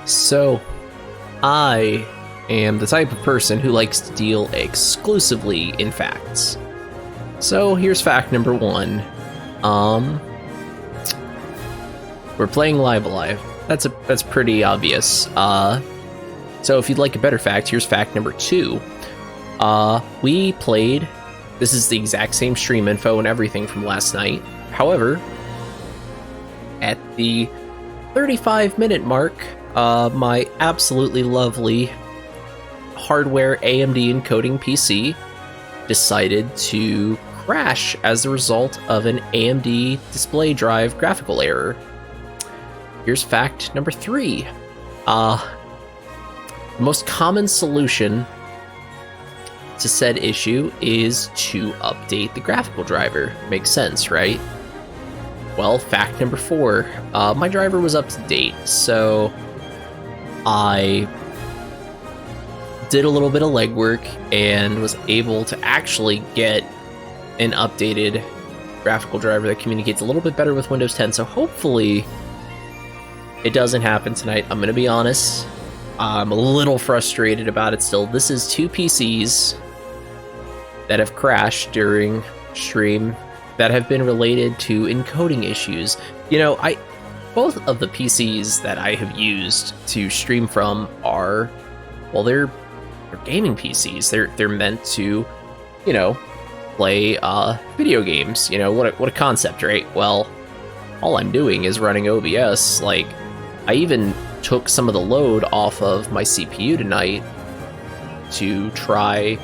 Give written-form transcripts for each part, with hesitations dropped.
So, I am the type of person who likes to deal exclusively in facts. So, here's fact number one. We're playing Live Alive. That's pretty obvious. So if you'd like a better fact, here's fact number two. We played. This is the exact same stream info and everything from last night. However, at the 35-minute mark, my absolutely lovely hardware AMD encoding PC decided to crash as a result of an AMD display drive graphical error. Here's fact number three. The most common solution to said issue is to update the graphical driver. Makes sense, right? Well, fact number four. My driver was up to date, so I did a little bit of legwork and was able to actually get an updated graphical driver that communicates a little bit better with Windows 10, so hopefully it doesn't happen tonight. I'm gonna be honest, I'm a little frustrated about it still. This is two PCs that have crashed during stream that have been related to encoding issues. You know, both of the PCs that I have used to stream from are, well, they're gaming PCs. They're meant to, you know, play video games. You know, what a concept, right? Well, all I'm doing is running OBS. Like, I even took some of the load off of my CPU tonight to try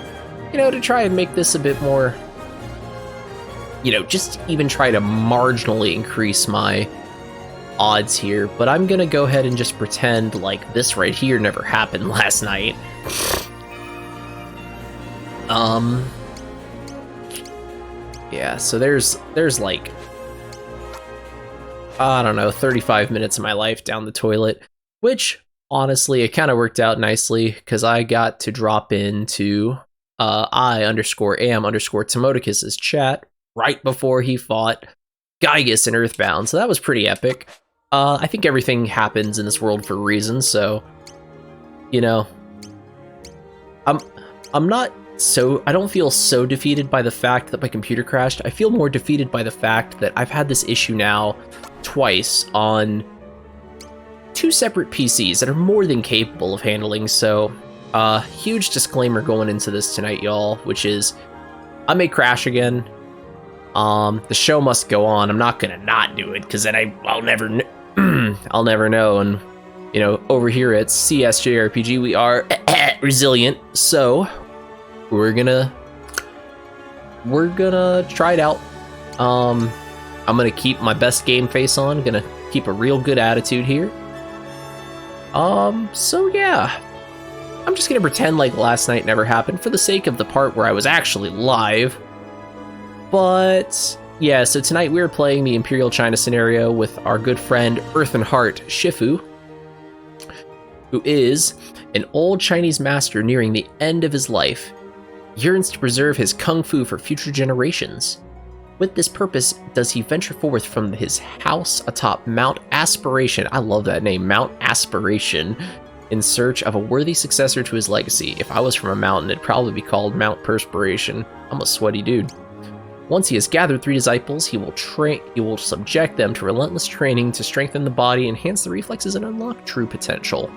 and make this a bit more, just even try to marginally increase my odds here. But I'm gonna go ahead and just pretend like this right here never happened last night. Yeah, so there's like, I don't know, 35 minutes of my life down the toilet, which honestly, it kind of worked out nicely because I got to drop into I_am_Timoticus's chat right before he fought Gygus in Earthbound, so that was pretty epic. I think everything happens in this world for a reason, so, I don't feel so defeated by the fact that my computer crashed. I feel more defeated by the fact that I've had this issue now twice on two separate PCs that are more than capable of handling. So, huge disclaimer going into this tonight, y'all, which is I may crash again. The show must go on. I'm not gonna not do it because then I'll never I'll never know. And over here at CSJRPG, we are resilient. So we're gonna try it out. I'm gonna keep my best game face on, gonna keep a real good attitude here. So yeah, I'm just gonna pretend like last night never happened for the sake of the part where I was actually live. But yeah, so tonight we are playing the Imperial China scenario with our good friend Earthen Heart Shifu, who is an old Chinese master nearing the end of his life. He yearns to preserve his kung fu for future generations. With this purpose, does he venture forth from his house atop Mount Aspiration, I love that name, Mount Aspiration, in search of a worthy successor to his legacy. If I was from a mountain, it'd probably be called Mount Perspiration. I'm a sweaty dude. Once he has gathered 3 disciples, he will subject them to relentless training to strengthen the body, enhance the reflexes, and unlock true potential.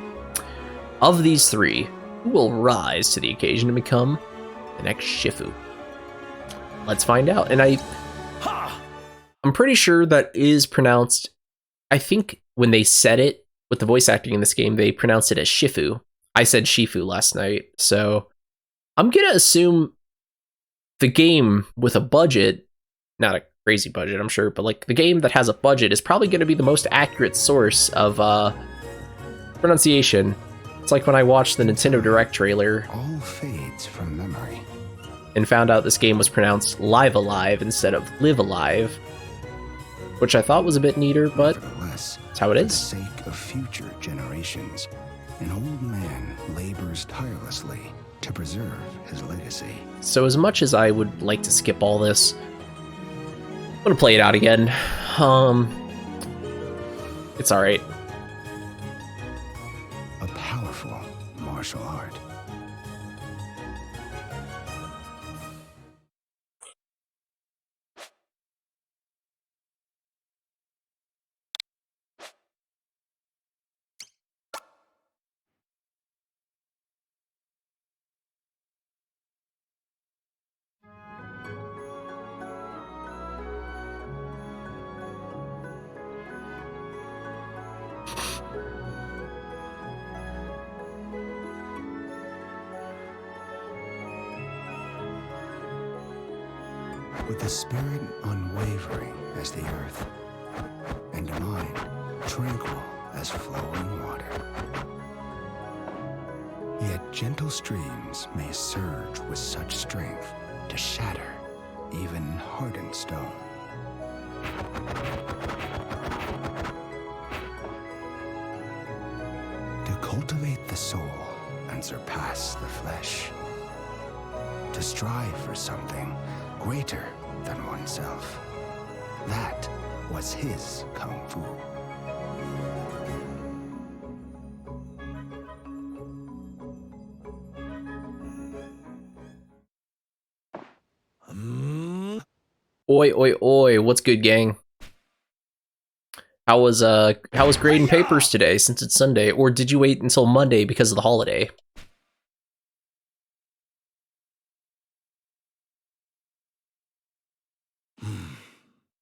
Of these 3, who will rise to the occasion to become the next Shifu? Let's find out. And I'm pretty sure that is pronounced, I think when they said it with the voice acting in this game, they pronounced it as Shifu. I said Shifu last night, so I'm gonna assume the game with a budget, not a crazy budget, I'm sure, but like the game that has a budget is probably going to be the most accurate source of pronunciation. It's like when I watched the Nintendo Direct trailer, all fades from memory, and found out this game was pronounced Live Alive instead of Live Alive, which I thought was a bit neater, but that's how it is. For the sake of future generations, an old man labors tirelessly to preserve his legacy. So as much as I would like to skip all this, I'm gonna play it out again. It's alright. with a spirit unwavering as the earth, and a mind tranquil as flowing water. Yet gentle streams may surge with such strength to shatter even hardened stone. To cultivate the soul and surpass the flesh. To strive for something greater than oneself. That was his kung fu. Oi, oi, oi, what's good, gang? How was grading papers today since it's Sunday, or did you wait until Monday because of the holiday?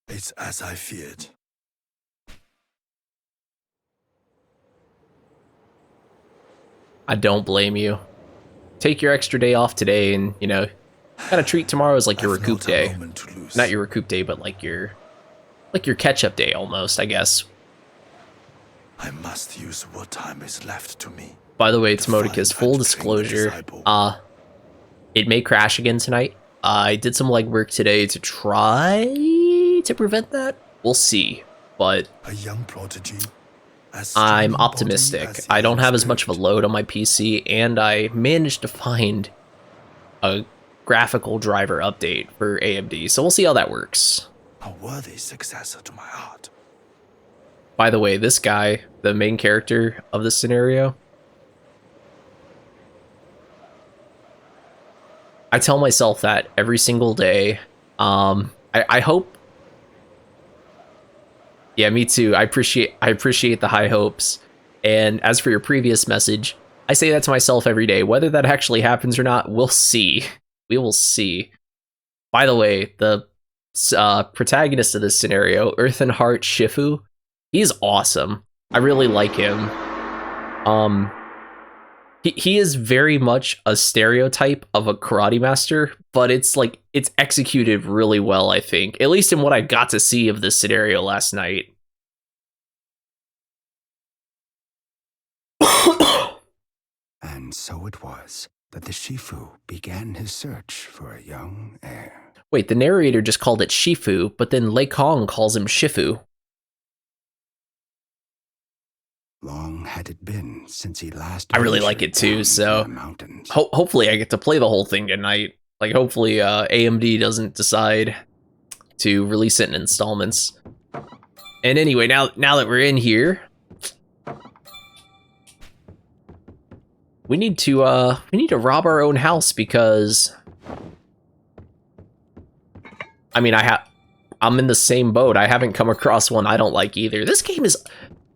It's as I feared. I don't blame you. Take your extra day off today and, you know, kind of treat tomorrow as like your recoup day. Not your recoup day, but like your catch-up day almost, I guess. I must use what time is left to me. By the way, it's Modicus, full disclosure, it may crash again tonight. I did some legwork today to try to prevent that. We'll see, but a young prodigy. I'm optimistic. I don't have as much of a load on my PC, and I managed to find a graphical driver update for AMD, so we'll see how that works. A worthy successor to my heart. By the way, this guy, the main character of this scenario, I tell myself that every single day. I hope. Yeah, me too. I appreciate the high hopes. And as for your previous message, I say that to myself every day. Whether that actually happens or not, we'll see. We will see. By the way, the protagonist of this scenario, Earthen Heart Shifu, he's awesome. I really like him. He is very much a stereotype of a karate master, but it's executed really well, I think. At least in what I got to see of this scenario last night. And so it was that the Shifu began his search for a young heir. Wait, the narrator just called it Shifu, but then Lei Kong calls him Shifu. Long had it been since he last. I really like it too, so hopefully I get to play the whole thing tonight. Like, hopefully AMD doesn't decide to release it in installments. And anyway, now that we're in here, we need to rob our own house because, I mean, I'm in the same boat. I haven't come across one I don't like either. This game is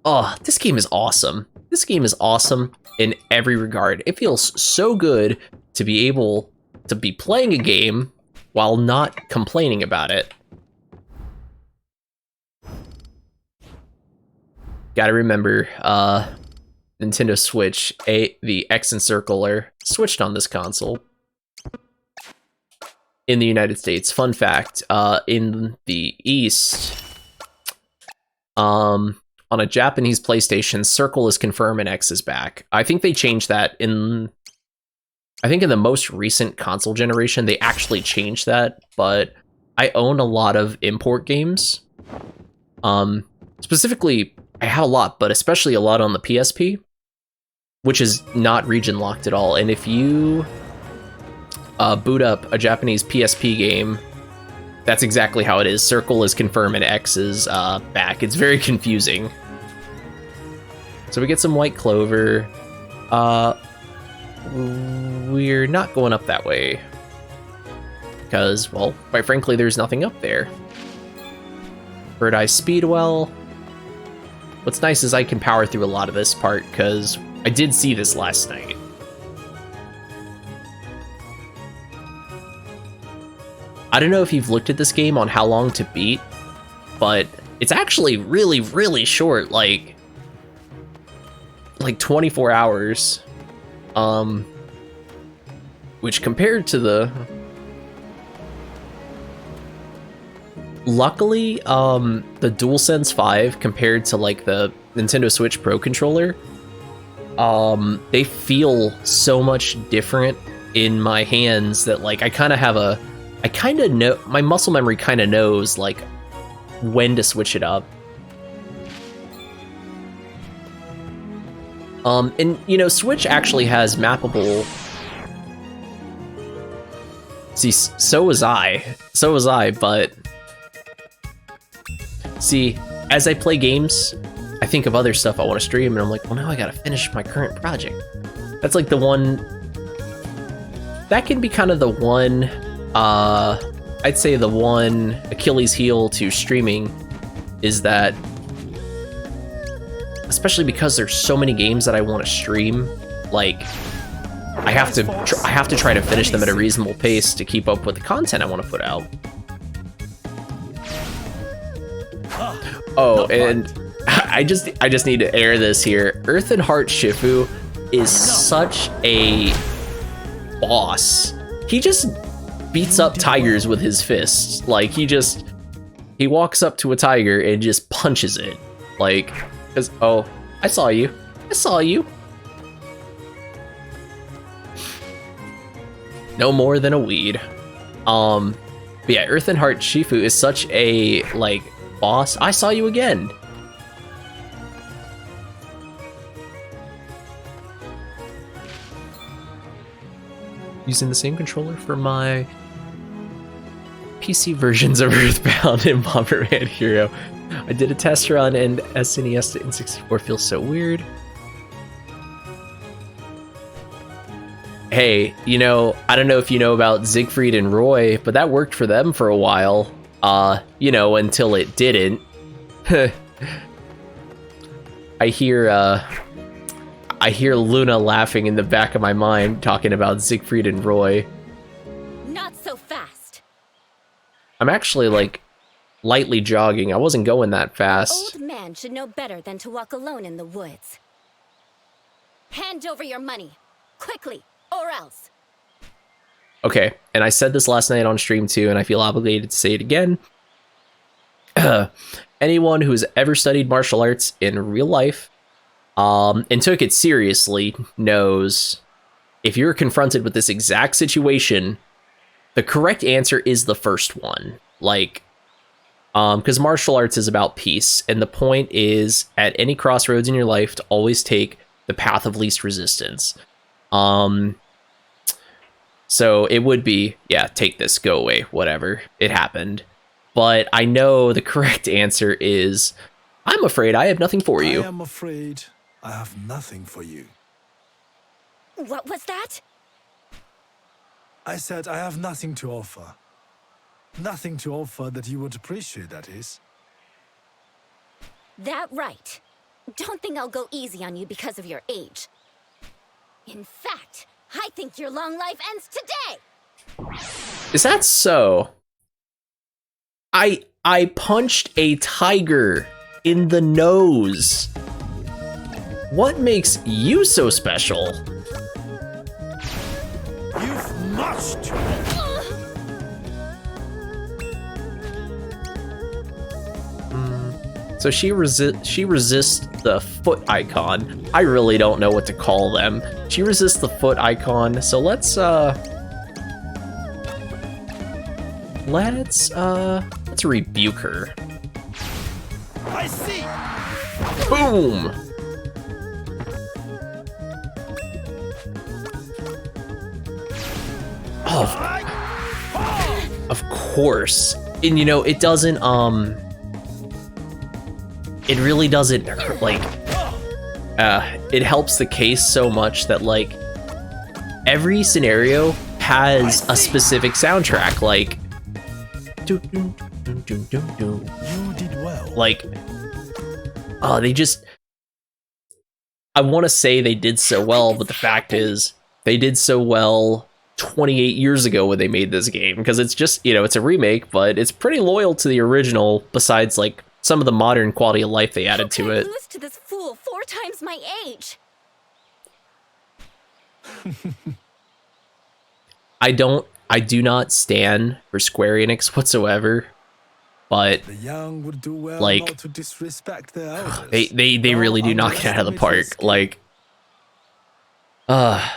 awesome. This game is awesome in every regard. It feels so good to be able to be playing a game while not complaining about it. Gotta remember, Nintendo Switch, the X and Circle are switched on this console. In the United States. Fun fact, in the East, on a Japanese PlayStation, Circle is confirmed and X is back. I think they changed that in the most recent console generation, they actually changed that, but I own a lot of import games. Specifically, I have a lot, but especially a lot on the PSP, which is not region locked at all. And if you boot up a Japanese PSP game, that's exactly how it is. Circle is confirmed and X is back. It's very confusing. So we get some white clover. We're not going up that way because, well, quite frankly, there's nothing up there. Bird Eye Speedwell. What's nice is I can power through a lot of this part because I did see this last night. I don't know if you've looked at this game on how long to beat, but it's actually really, really short, like 24 hours. Which compared to the Luckily, the DualSense 5 compared to like the Nintendo Switch Pro controller, they feel so much different in my hands that like I kind of know, my muscle memory kind of knows like when to switch it up. And you know, Switch actually has mappable. See, so was I, but see, as I play games, I think of other stuff I want to stream, and I'm like, well, now I gotta finish my current project. That's like the one, that can be kind of the one, I'd say the one Achilles heel to streaming is that, especially because there's so many games that I want to stream, like, I have to try to finish them at a reasonable pace to keep up with the content I want to put out. Oh, and I just need to air this here. Earth and Heart Shifu is such a boss. He just beats up tigers with his fists. Like, he walks up to a tiger and just punches it. Like, cause, oh, I saw you. No more than a weed. But yeah, Earth and Heart Shifu is such a, like, boss. I saw you again. Using the same controller for my PC versions of Earthbound and Bomberman Hero. I did a test run and SNES to N64 feels so weird. Hey, you know, I don't know if you know about Siegfried and Roy, but that worked for them for a while. You know, until it didn't. I hear Luna laughing in the back of my mind, talking about Siegfried and Roy. Not so fast. I'm actually, like, lightly jogging. I wasn't going that fast. Old man should know better than to walk alone in the woods. Hand over your money, quickly, or else. Okay, and I said this last night on stream too, and I feel obligated to say it again. Anyone who's ever studied martial arts in real life, and took it seriously, knows if you're confronted with this exact situation, the correct answer is the first one. Like, because martial arts is about peace, and the point is, at any crossroads in your life, to always take the path of least resistance. So it would be, yeah, take this, go away, whatever, it happened. But I know the correct answer is, I'm afraid I have nothing for you. I am afraid I have nothing for you. What was that? I said I have nothing to offer. Nothing to offer that you would appreciate, that is. That right. Don't think I'll go easy on you because of your age. In fact, I think your long life ends today! Is that so? I punched a tiger in the nose. What makes you so special? You've much to So she resists the foot icon. I really don't know what to call them. She resists the foot icon, so let's rebuke her. I see. Boom! Oh, of course. And you know, it doesn't, it really doesn't hurt, like, it helps the case so much that, like, every scenario has a specific soundtrack, like, You did well. like, oh, they just, I want to say they did so well, but the fact is, they did so well 28 years ago when they made this game, because it's just, you know, it's a remake, but it's pretty loyal to the original, besides, like, some of the modern quality of life they added to it. Lose to this fool 4 times my age. I do not stand for Square Enix whatsoever, but The young would do well like, not to disrespect their elders. they really do knock it out of the park. Like, I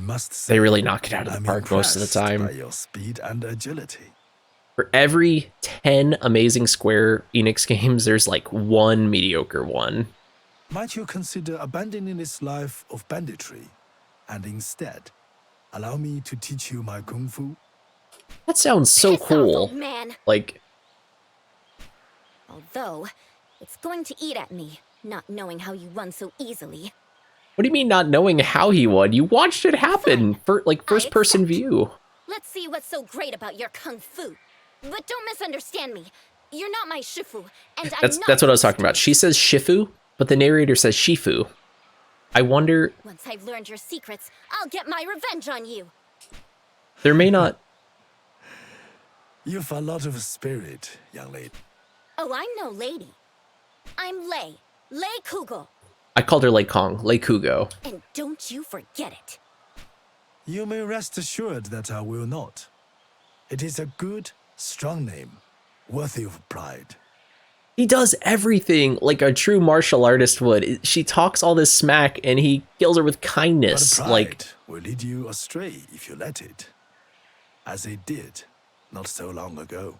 must say, they really knock it out of the I'm park most of the impressed time. by your speed and agility. For every 10 amazing Square Enix games, there's like one mediocre one. Might you consider abandoning this life of banditry and instead allow me to teach you my kung fu? That sounds so Piss off, cool. old man. Like, Although, it's going to eat at me, not knowing how you won so easily. what do you mean not knowing how he won? You watched it happen for like first person view. Let's see what's so great about your kung fu. But don't misunderstand me. You're not my shifu, and That's I'm not what I was talking about. She says Shifu, but the narrator says Shifu. I wonder, Once I've learned your secrets, I'll get my revenge on you. there may not. You've a lot of spirit, young lady. Oh, I'm no lady. I'm Lei Kugo. I called her Lei Kong, Lei Kugo. And don't you forget it. You may rest assured that I will not. It is a good, strong name, worthy of pride. He does everything like a true martial artist would. She talks all this smack and he kills her with kindness. But pride Like, will lead you astray if you let it, as it did not so long ago.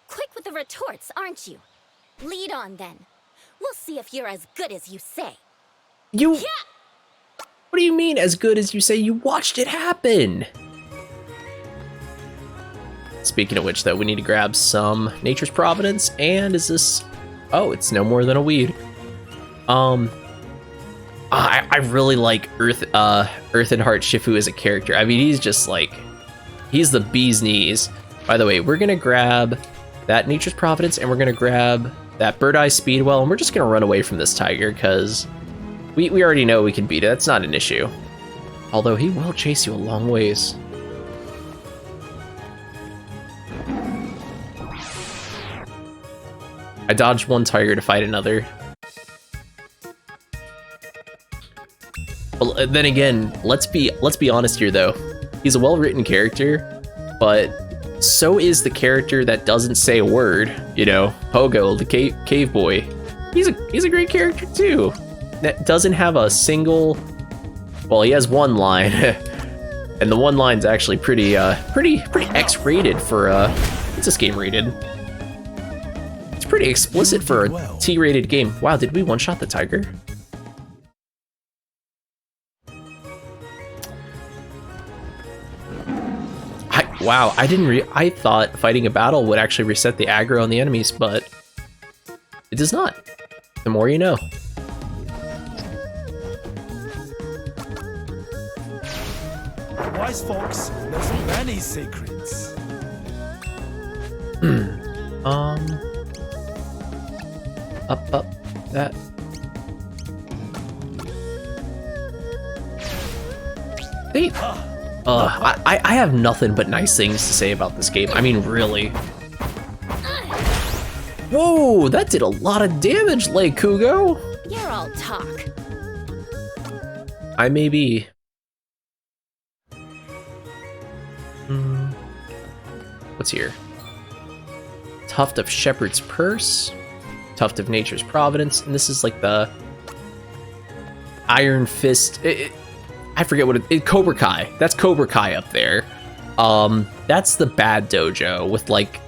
Quick with the retorts, aren't you? Lead on then. We'll see if you're as good as you say. you. What do you mean as good as you say? You watched it happen. Speaking of which, though, we need to grab some Nature's Providence. And is this... Oh, it's no more than a weed. I really like Earth and Heart Shifu as a character. I mean, he's just like... He's the bee's knees. By the way, we're going to grab that Nature's Providence, and we're going to grab that Bird Eye Speedwell, and we're just going to run away from this tiger, because we already know we can beat it. That's not an issue. Although he will chase you a long ways. I dodged one tiger to fight another. Well, then again, let's be honest here though. He's a well-written character, but so is the character that doesn't say a word. You know, Pogo, the cave boy. He's a great character too. That doesn't have a single. Well, he has one line, and the one line's actually pretty X-rated for what's this game rated? Pretty explicit for a T-rated game. Wow, did we one-shot the tiger? Wow, I thought fighting a battle would actually reset the aggro on the enemies, but it does not. The more you know. Wise fox knows many secrets. Up, that. They, I have nothing but nice things to say about this game. I mean, really. Whoa, that did a lot of damage, Lei Kugo. You're all talk. I may be. What's here? Tuft of Shepherd's Purse. Tuft of Nature's Providence, and this is like the Iron Fist. I forget what it. Cobra Kai. That's Cobra Kai up there. That's the bad dojo with like.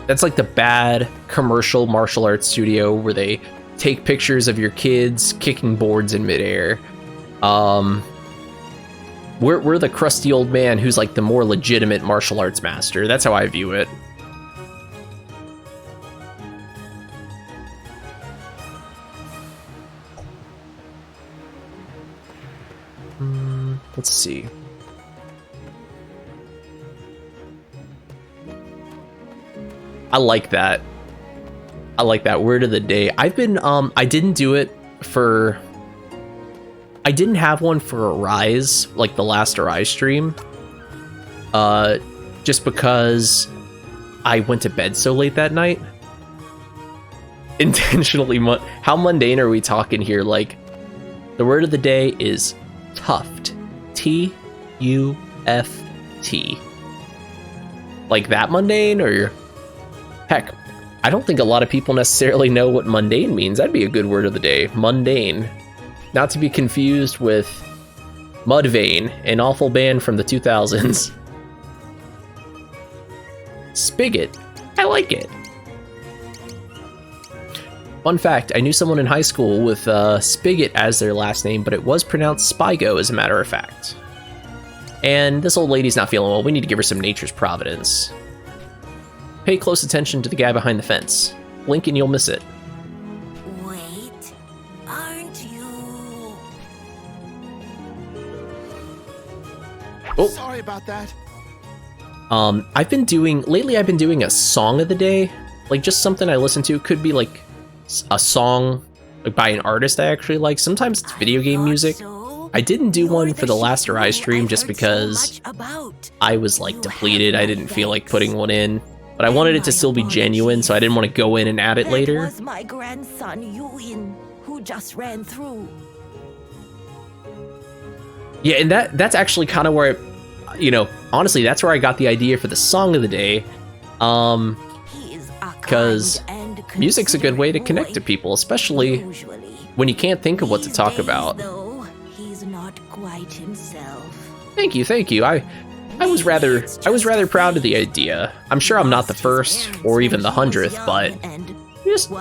That's like the bad commercial martial arts studio where they take pictures of your kids kicking boards in midair. We're the crusty old man who's like the more legitimate martial arts master. That's how I view it. Let's see. I like that. I like that word of the day. I've been I didn't do it for I didn't have one for Arise, like the last Arise stream. Just because I went to bed so late that night. Intentionally, how mundane are we talking here? Like, the word of the day is tuft. Tuft. Like that mundane, or heck, I don't think a lot of people necessarily know what mundane means. That'd be a good word of the day. Mundane. Not to be confused with Mudvayne, an awful band from the 2000s. Spigot. I like it. Fun fact, I knew someone in high school with Spigot as their last name, but it was pronounced Spigo, as a matter of fact. And this old lady's not feeling well. We need to give her some nature's providence. Pay close attention to the guy behind the fence. Blink and you'll miss it. Wait, aren't you? Oh. Sorry about that. I've been doing a song of the day. Like, just something I listen to. Could be like a song like by an artist I actually like. Sometimes it's video game music. I didn't do one for the last Arise stream just because I was like depleted. I didn't feel like putting one in, but I wanted it to still be genuine, so I didn't want to go in and add it later. It was my grandson Yuin who just ran through. Yeah, and that's actually kind of where, honestly, that's where I got the idea for the song of the day. Because music's a good way to connect to people, especially when you can't think of what to talk about. He's not quite himself. Thank you. I was rather proud of the idea. I'm sure I'm not the first or even the 100th, but just,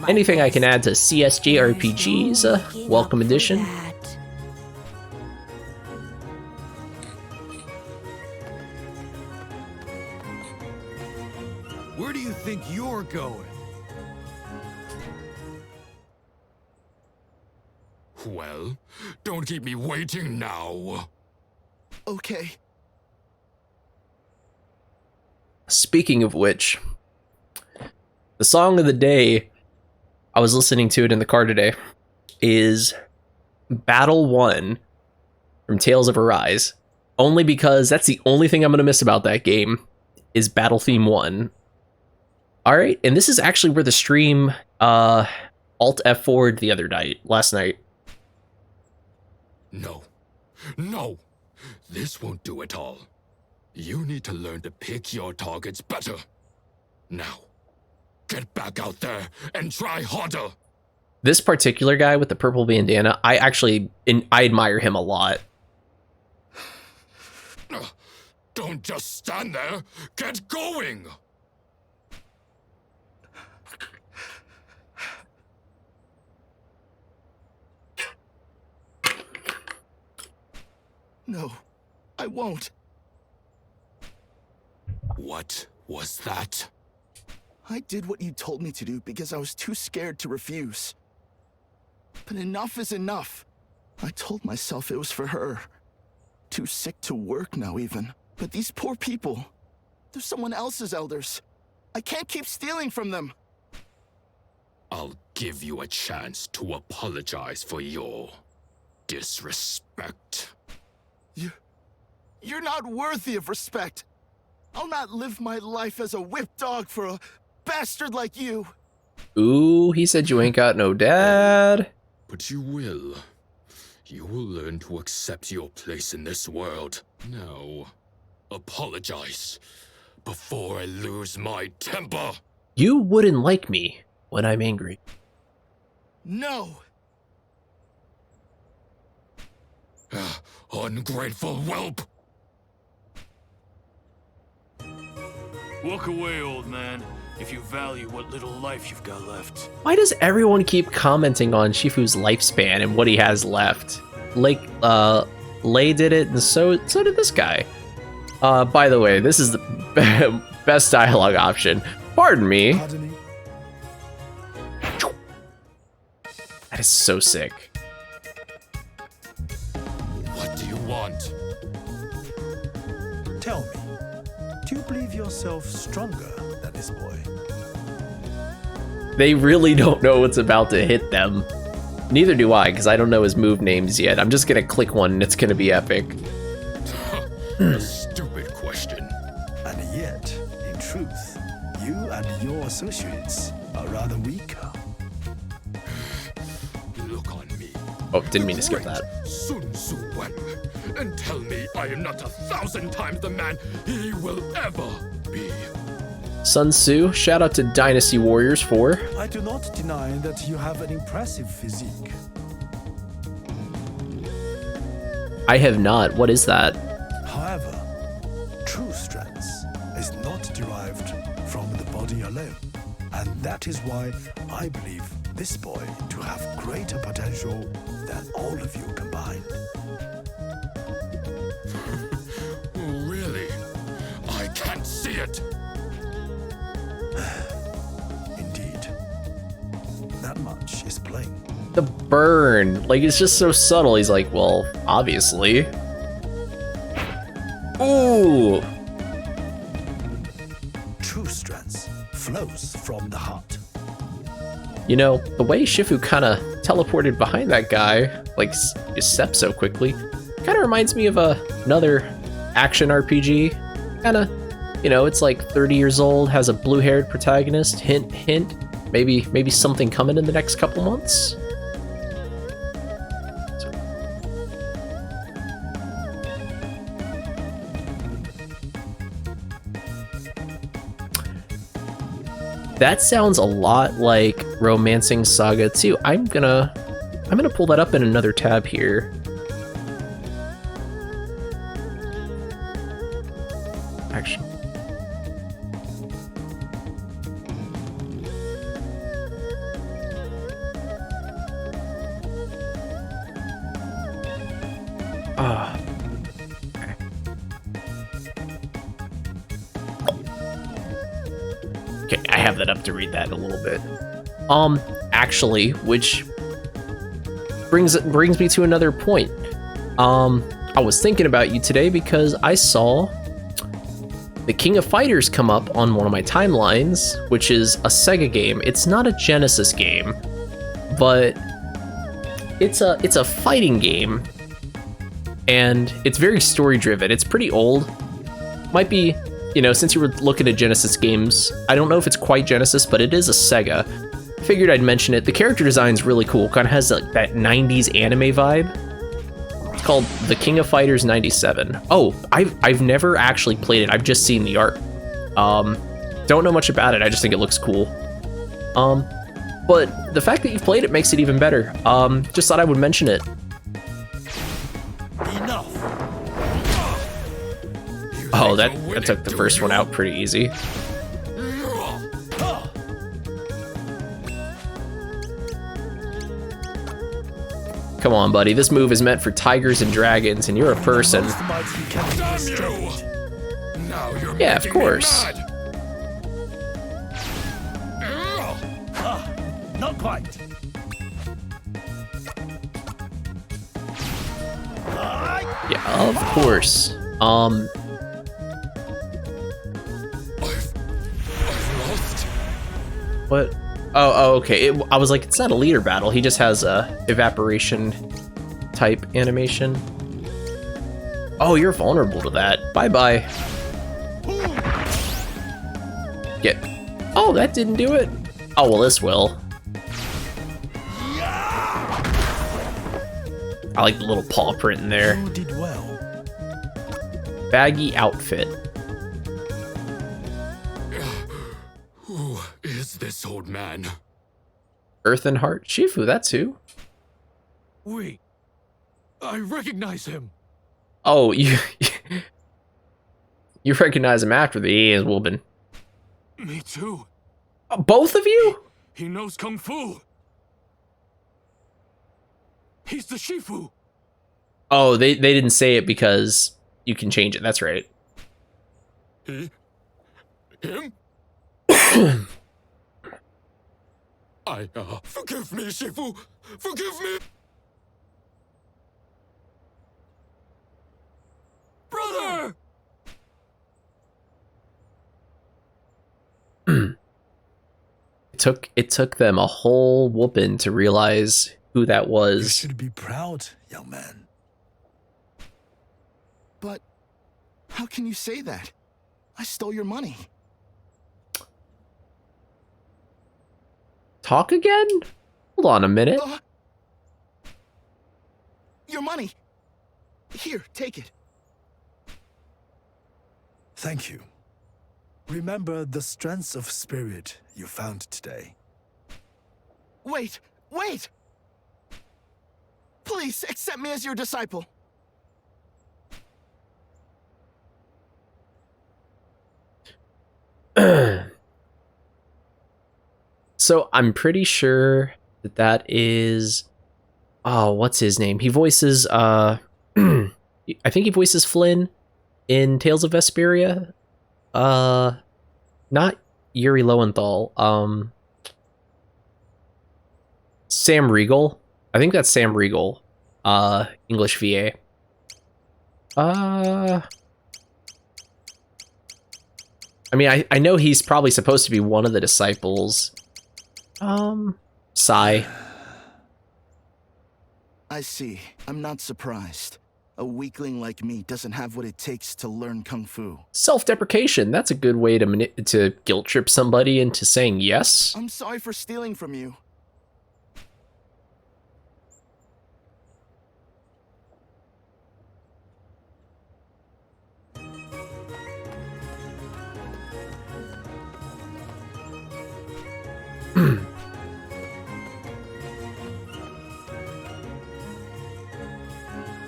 anything I can add to CSJ RPGs, welcome addition. Where do you think you're going? Well, don't keep me waiting now. Okay. Speaking of which, the song of the day, I was listening to it in the car today, is Battle 1 from Tales of Arise. Only because that's the only thing I'm going to miss about that game, is Battle Theme 1. Alright, and this is actually where the stream Alt F4'd the other night, last night. No, this won't do it all. You need to learn to pick your targets better. Now, get back out there and try harder. This particular guy with the purple bandana, I admire him a lot. Don't just stand there, get going! No, I won't. What was that? I did what you told me to do because I was too scared to refuse. But enough is enough. I told myself it was for her. Too sick to work now even. But these poor people, they're someone else's elders. I can't keep stealing from them. I'll give you a chance to apologize for your disrespect. You're not worthy of respect. I'll not live my life as a whip dog for a bastard like you. Ooh, he said you ain't got no dad. But you will. You will learn to accept your place in this world. Now, apologize before I lose my temper. You wouldn't like me when I'm angry. No. Ungrateful whelp! Walk away, old man, if you value what little life you've got left. Why does everyone keep commenting on Shifu's lifespan and what he has left? Like, Lei did it, and so did this guy. By the way, this is the best dialogue option. Pardon me. Pardon me? That is so sick. What do you want? Tell me, do you believe yourself stronger than this boy? They really don't know what's about to hit them. Neither do I, because I don't know his move names yet. I'm just gonna click one and it's gonna be epic. A stupid question. And yet, in truth, you and your associates are rather weaker. Look on me. Oh, didn't mean to skip that. Sun Tzu Wen. and tell me I am not 1,000 times the man he will ever be. Sun Tzu, shout out to Dynasty Warriors 4. I do not deny that you have an impressive physique. I have not. What is that? However, true strength is not derived from the body alone. And that is why I believe this boy to have greater potential than all of you combined. Really? I can't see it. Indeed. That much is plain. The burn. Like, it's just so subtle. He's like, well, obviously. Ooh. True strength flows from the heart. You know, the way Shifu kind of teleported behind that guy, like, just stepped so quickly, kind of reminds me of another action RPG. Kind of, you know, it's like 30 years old, has a blue-haired protagonist. Hint, hint. Maybe something coming in the next couple months. That sounds a lot like Romancing Saga 2. I'm gonna pull that up in another tab here. Actually. Ah. Okay, I have that up to read that in a little bit. Actually, which brings me to another point. I was thinking about you today because I saw the King of Fighters come up on one of my timelines, which is a Sega game. It's not a Genesis game, but it's a fighting game, and it's very story driven. It's pretty old. Might be, you know, since you were looking at Genesis games, I don't know if it's quite Genesis, but it is a Sega. Figured I'd mention it. The character design's really cool. Kind of has like that 90s anime vibe. It's called The King of Fighters 97. Oh, I've never actually played it. I've just seen the art. Don't know much about it. I just think it looks cool. But the fact that you've played it makes it even better. Just thought I would mention it. Enough! Oh, that took the first one out pretty easy. Come on, buddy. This move is meant for tigers and dragons, and you're a person. Most mighty can be Damn restrained. you! Now you're Yeah, of making me course. mad. Not quite. Yeah, of course. I've lost. What? Oh, okay. I was like, it's not a leader battle. He just has a evaporation type animation. Oh, you're vulnerable to that. Bye-bye. Get. Oh, that didn't do it. Oh, well, this will. I like the little paw print in there. You did well. Baggy outfit. Who is this old man? Earth and Heart. Shifu, that's who. Wait. I recognize him. Oh, you you recognize him after the has Wubin. Me too. Both of you? He knows Kung Fu. He's the Shifu. Oh, they didn't say it because you can change it. That's right. Him? Forgive me, Shifu. Forgive me. Brother! It took them a whole whooping to realize who that You was. should be proud, young man. But how can you say that? I stole your money. Talk again? Hold on a minute. Your money. Here, take it. Thank you. Remember the strengths of spirit you found today. Wait! Wait! Please, accept me as your disciple. So I'm pretty sure that that is... Oh, what's his name? He voices, I think he voices Flynn in Tales of Vesperia. Not Yuri Lowenthal. Sam Riegel. I think that's Sam Riegel. English VA. I mean, I know he's probably supposed to be one of the disciples. Sai. I see. I'm not surprised. A weakling like me doesn't have what it takes to learn Kung Fu. Self-deprecation. That's a good way to guilt trip somebody into saying yes. I'm sorry for stealing from you.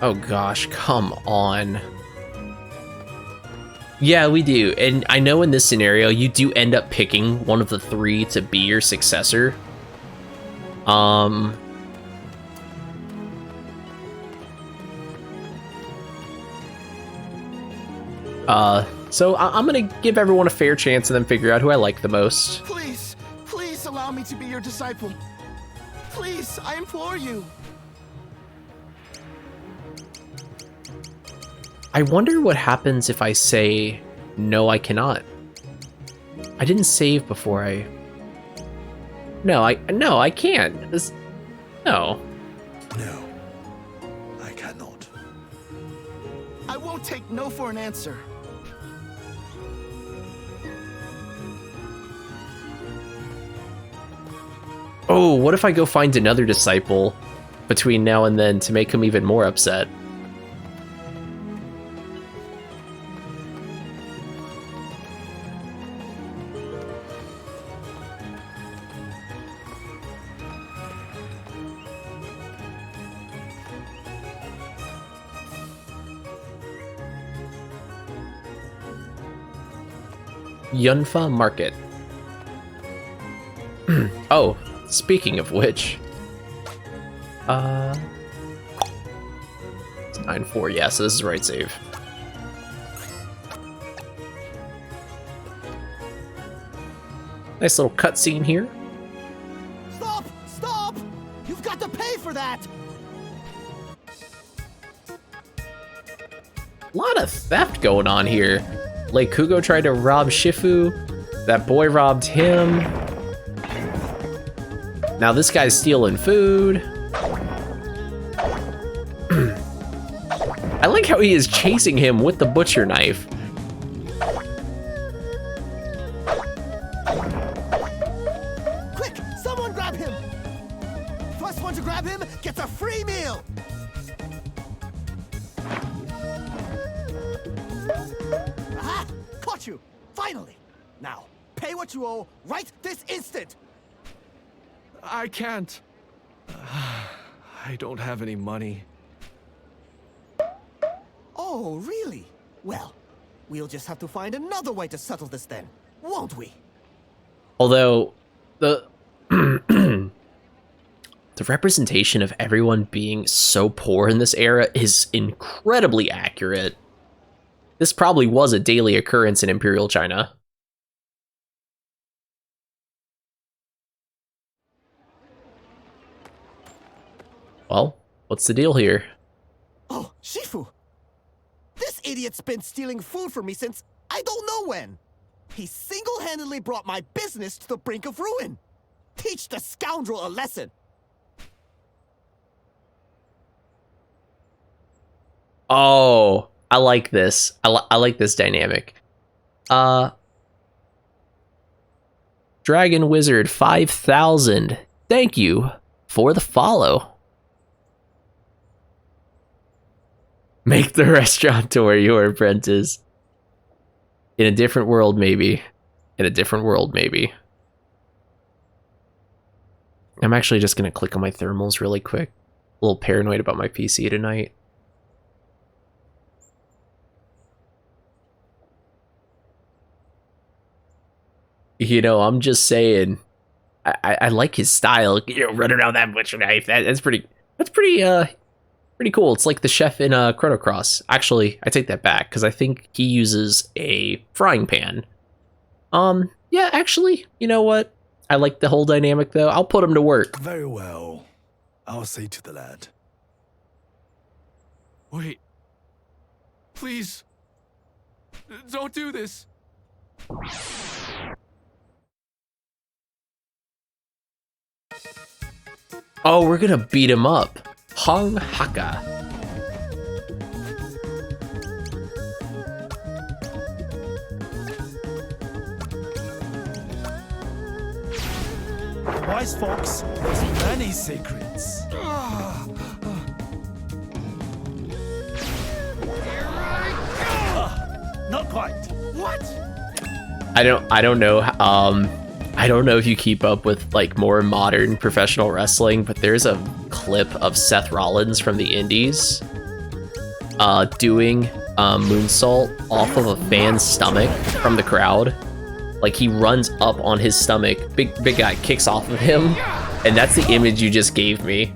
Oh gosh, come on. Yeah, we do. And I know in this scenario, you do end up picking one of the three to be your successor. So I'm gonna give everyone a fair chance and then figure out who I like the most. Please, please allow me to be your disciple. Please, I implore you. I wonder what happens if I say, no, I cannot. I didn't save before I... No, I can't. No. No, I cannot. I won't take no for an answer. Oh, what if I go find another disciple between now and then to make him even more upset? Yunfa Market. Oh, speaking of which, it's 9-4. Yeah, so this is the right save. Nice little cutscene here. Stop! Stop! You've got to pay for that! A lot of theft going on here. Lake Kugo tried to rob Shifu. That boy robbed him. Now this guy's stealing food. I like how he is chasing him with the butcher knife. Quick! Someone grab him! First one to grab him gets a free meal! Aha! Caught you! Finally! Now, pay what you owe right this instant! I can't. I don't have any money. Oh, really? Well, we'll just have to find another way to settle this then, won't we? Although, the the representation of everyone being so poor in this era is incredibly accurate. This probably was a daily occurrence in Imperial China. Well, what's the deal here? Oh, Shifu! This idiot's been stealing food from me since I don't know when. He single-handedly brought my business to the brink of ruin. Teach the scoundrel a lesson. Oh, I like this. I like this dynamic. Dragon Wizard 5000. Thank you for the follow. Make the restaurateur your apprentice. In a different world, maybe. In a different world, maybe. I'm actually just gonna click on my thermals really quick. A little paranoid about my PC tonight. You know, I'm just saying, I like his style. You know, running around that butcher knife. That's pretty cool. It's like the chef in Chrono Cross. Actually, I take that back because I think he uses a frying pan. Yeah, actually, you know what? I like the whole dynamic though. I'll put him to work. Very well. I'll say to the lad. Wait. Please. Don't do this. Oh, we're gonna beat him up. Hong Haka. The wise fox has many secrets. Not quite. What? I don't know. I don't know if you keep up with like more modern professional wrestling, but there's a clip of Seth Rollins from the Indies doing moonsault off of a fan's stomach from the crowd. Like he runs up on his stomach, big guy kicks off of him, and that's the image you just gave me.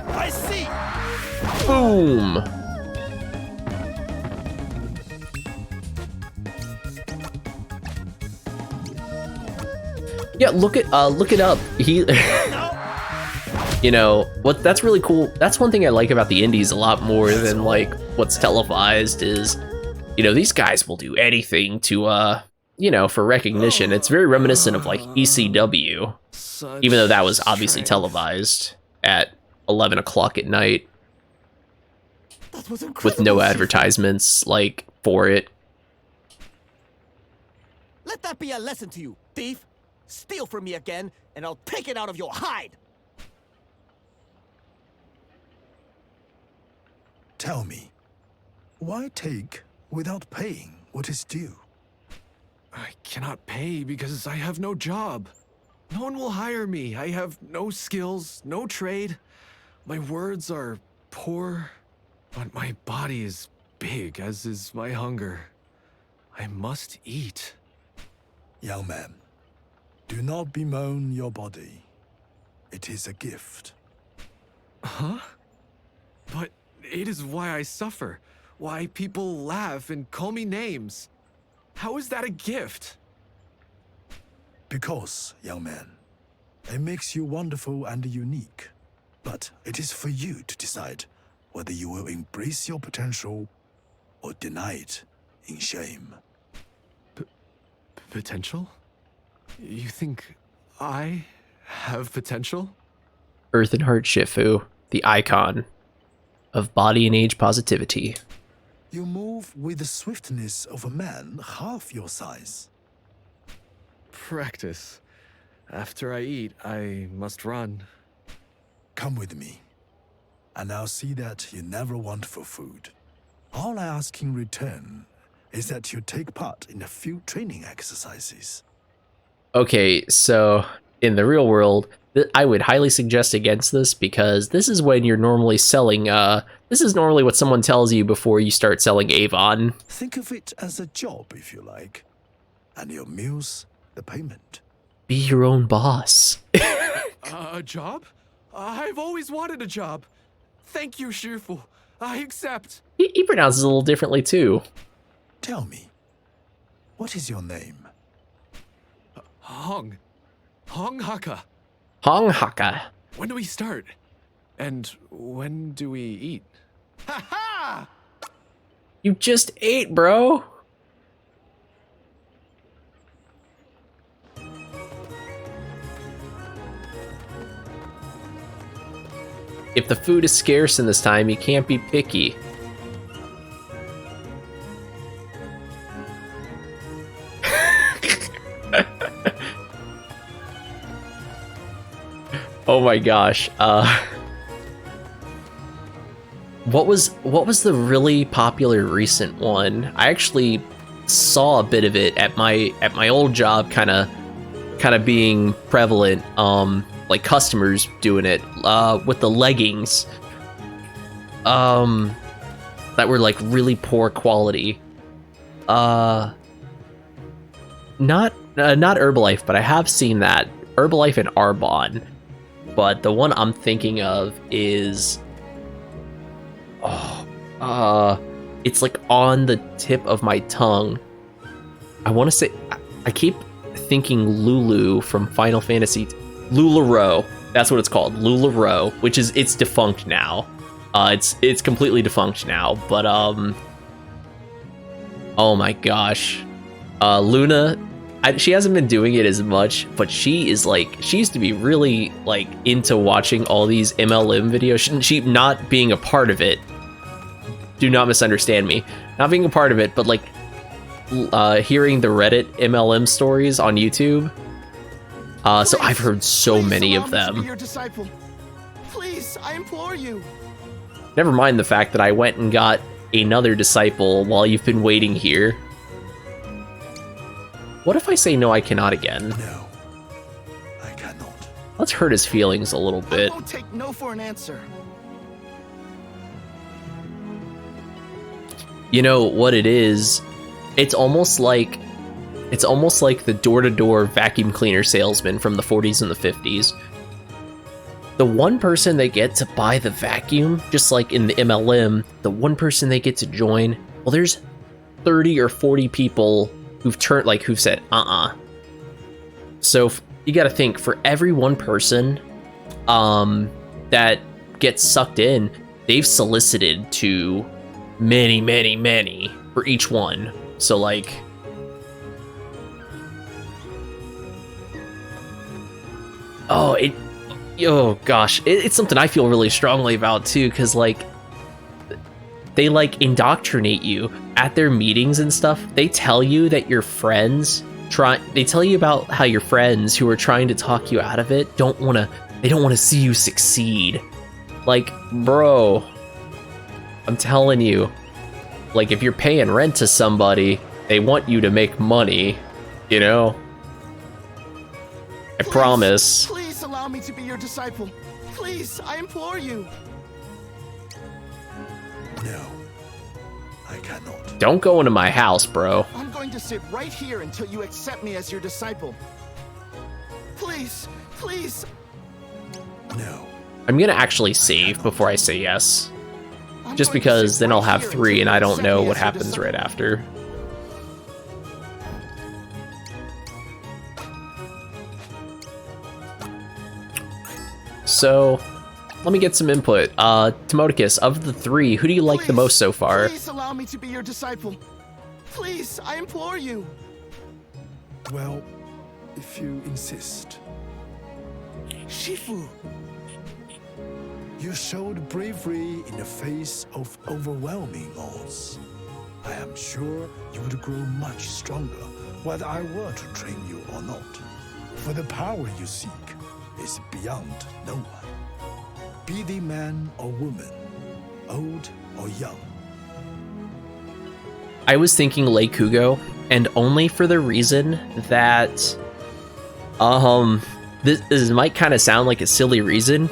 I see. Boom. Yeah, look it up. He you know, that's really cool. That's one thing I like about the indies a lot more than like what's televised is, you know, these guys will do anything to you know, for recognition. It's very reminiscent of like ECW, even though that was obviously televised at 11 o'clock at night with no advertisements like for it. Let that be a lesson to you, thief. Steal from me again, and I'll take it out of your hide! Tell me, why take without paying what is due? I cannot pay because I have no job. No one will hire me. I have no skills, no trade. My words are poor, but my body is big, as is my hunger. I must eat. Young man, do not bemoan your body. It is a gift. Huh? But it is why I suffer. Why people laugh and call me names. How is that a gift? Because, young man, it makes you wonderful and unique. But it is for you to decide whether you will embrace your potential or deny it in shame. Potential? You think I have potential? Earth and Heart Shifu, the icon of body and age positivity. You move with the swiftness of a man half your size. Practice. After I eat, I must run. Come with me, and I'll see that you never want for food. All I ask in return is that you take part in a few training exercises. Okay, so in the real world, I would highly suggest against this because this is when you're normally selling, this is normally what someone tells you before you start selling Avon. Think of it as a job, if you like, and your meals, the payment. Be your own boss. A job? I've always wanted a job. Thank you, Shifu. I accept. He pronounces it a little differently too. Tell me, what is your name? Hong Haka. Hong Haka. When do we start? And when do we eat? Ha ha! You just ate, bro. If the food is scarce in this time, you can't be picky. Oh my gosh. What was the really popular recent one? I actually saw a bit of it at my old job, kind of being prevalent. Like customers doing it with the leggings. That were like really poor quality. Not Herbalife, but I have seen that. Herbalife and Arbonne. But the one I'm thinking of is it's like on the tip of my tongue. I want to say, I keep thinking Lulu from Final Fantasy. LuLaRoe, that's what it's called, LuLaRoe, which is, it's defunct now. It's completely defunct now, but oh my gosh, Luna, she hasn't been doing it as much, but she is like, she used to be really like into watching all these MLM videos. She not being a part of it. Do not misunderstand me. Not being a part of it, but like hearing the Reddit MLM stories on YouTube. So I've heard so many of them. Me to be your disciple. Please, I implore you. Never mind the fact that I went and got another disciple while you've been waiting here. What if I say no, I cannot again? No, I cannot. Let's hurt his feelings a little bit. I won't take no for an answer. You know what it is? It's almost like the door-to-door vacuum cleaner salesman from the 40s and the 50s. The one person they get to buy the vacuum, just like in the MLM, the one person they get to join, well, there's 30 or 40 people who've said, So you gotta think, for every one person that gets sucked in, they've solicited to many for each one. So like, it's something I feel really strongly about too, because like they like indoctrinate you at their meetings and stuff. They tell you that your friends they tell you about how your friends who are trying to talk you out of it don't want to see you succeed. Like, bro, I'm telling you, like, if you're paying rent to somebody, they want you to make money, you know? I promise. Please allow me to be your disciple. Please, I implore you. No, I cannot. Don't go into my house, bro. I'm going to sit right here until you accept me as your disciple. Please, please. No. I'm gonna actually save before I say yes. Just because then I'll have 3 and I don't know what happens right after. So, let me get some input. Timodicus, of the 3, who do you like the most so far? Please allow me to be your disciple. Please, I implore you. Well, if you insist. Shifu. You showed bravery in the face of overwhelming odds. I am sure you would grow much stronger whether I were to train you or not. For the power you seek is beyond no one. Be they man or woman, old or young. I was thinking Lei Kugo, and only for the reason that, this might kind of sound like a silly reason.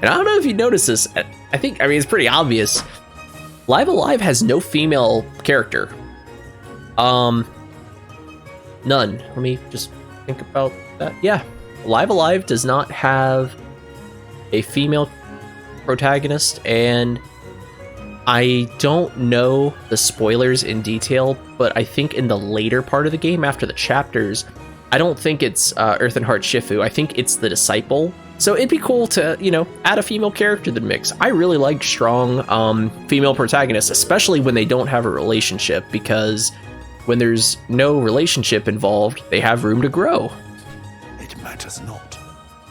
And I don't know if you noticed this. I mean, it's pretty obvious. Live Alive has no female character. None. Let me just think about that. Yeah. Live Alive does not have a female protagonist, and I don't know the spoilers in detail, but I think in the later part of the game, after the chapters, I don't think it's Earth and Heart Shifu. I think it's the Disciple. So it'd be cool to, you know, add a female character to the mix. I really like strong female protagonists, especially when they don't have a relationship, because when there's no relationship involved, they have room to grow. It matters not.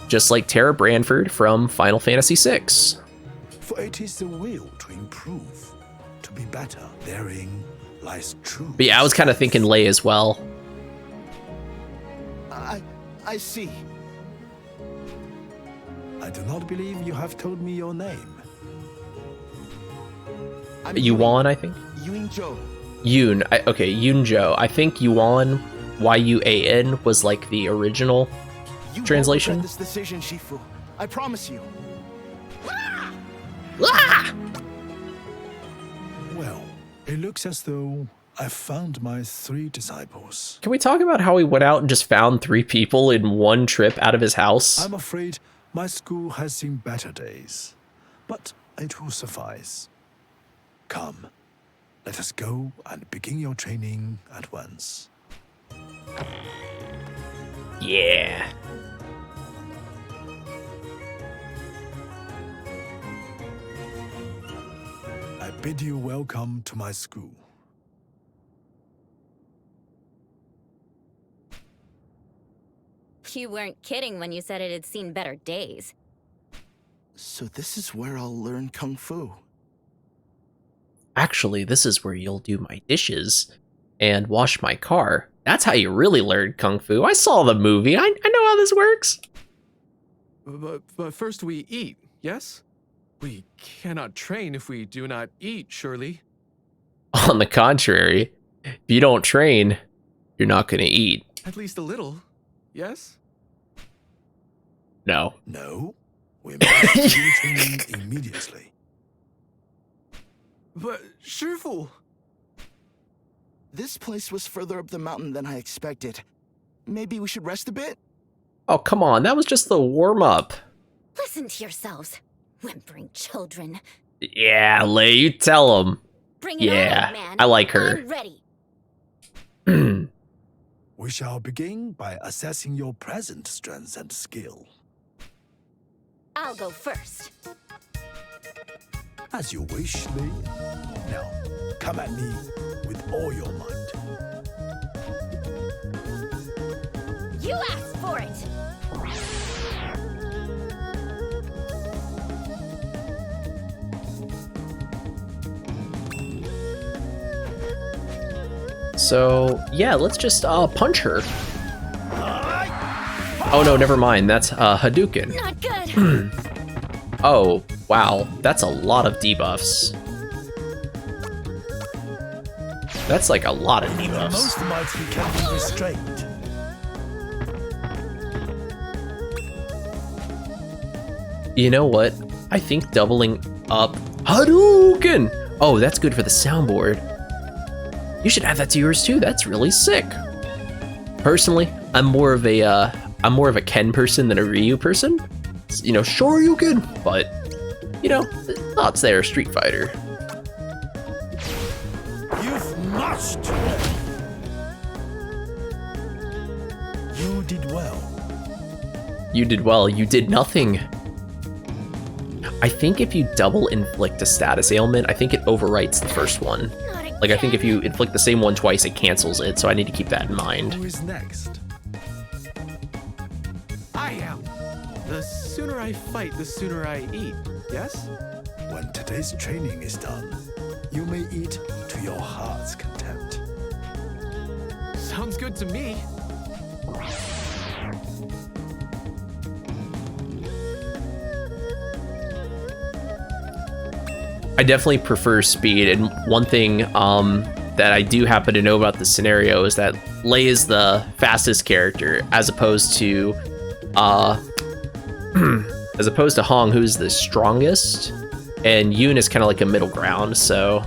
Just like Tara Branford from Final Fantasy VI. For it is the will to improve, to be better. Therein lies truth. But yeah, I was kind of thinking Lei as well. I see. I do not believe you have told me your name. Yuan, I think. Yunjo. Okay, Yunjo. I think Yuan, Yuan, was like the original You translation. won't regret this decision, Shifu. I promise you. Well, it looks as though I've found my 3 disciples. Can we talk about how he went out and just found 3 people in one trip out of his house? I'm afraid my school has seen better days, but it will suffice. Come, let us go and begin your training at once. Yeah. I bid you welcome to my school. You weren't kidding when you said it had seen better days. So this is where I'll learn Kung Fu. Actually, this is where you'll do my dishes and wash my car. That's how you really learn Kung Fu. I saw the movie. I know how this works. But first we eat, yes? We cannot train if we do not eat, surely. On the contrary, if you don't train, you're not going to eat. At least a little, yes? No. No, we must begin training immediately. But, Shifu! This place was further up the mountain than I expected. Maybe we should rest a bit? Oh, come on. That was just the warm-up. Listen to yourselves, whimpering children. Yeah, Lei, you tell him. Bring it Yeah, on, man. I like her. I'm ready. We shall begin by assessing your present strength and skill. I'll go first. As you wish, Lee. Now, come at me with all your might. You asked for it! So, yeah, let's just punch her. Oh no, never mind. That's Hadouken. Not good! Oh, wow. That's a lot of debuffs. That's like a lot of The debuffs. most mighty can be restrained. You know what? I think doubling up Hadouken! Oh, that's good for the soundboard. You should add that to yours too. That's really sick. Personally, I'm more of a Ken person than a Ryu person. You know, sure you can, but you know, thoughts there, Street Fighter. You've matched. You did well. You did well. You did nothing. I think if you double inflict a status ailment, I think it overwrites the first one. Not again. Like, I think if you inflict the same one twice, it cancels it, so I need to keep that in mind. Who is next? I am. The sooner I fight, the sooner I eat, yes? When today's training is done, you may eat to your heart's content. Sounds good to me. I definitely prefer speed, and one thing that I do happen to know about this scenario is that Lei is the fastest character, as opposed to Hong, who's the strongest, and Yoon is kind of like a middle ground. So,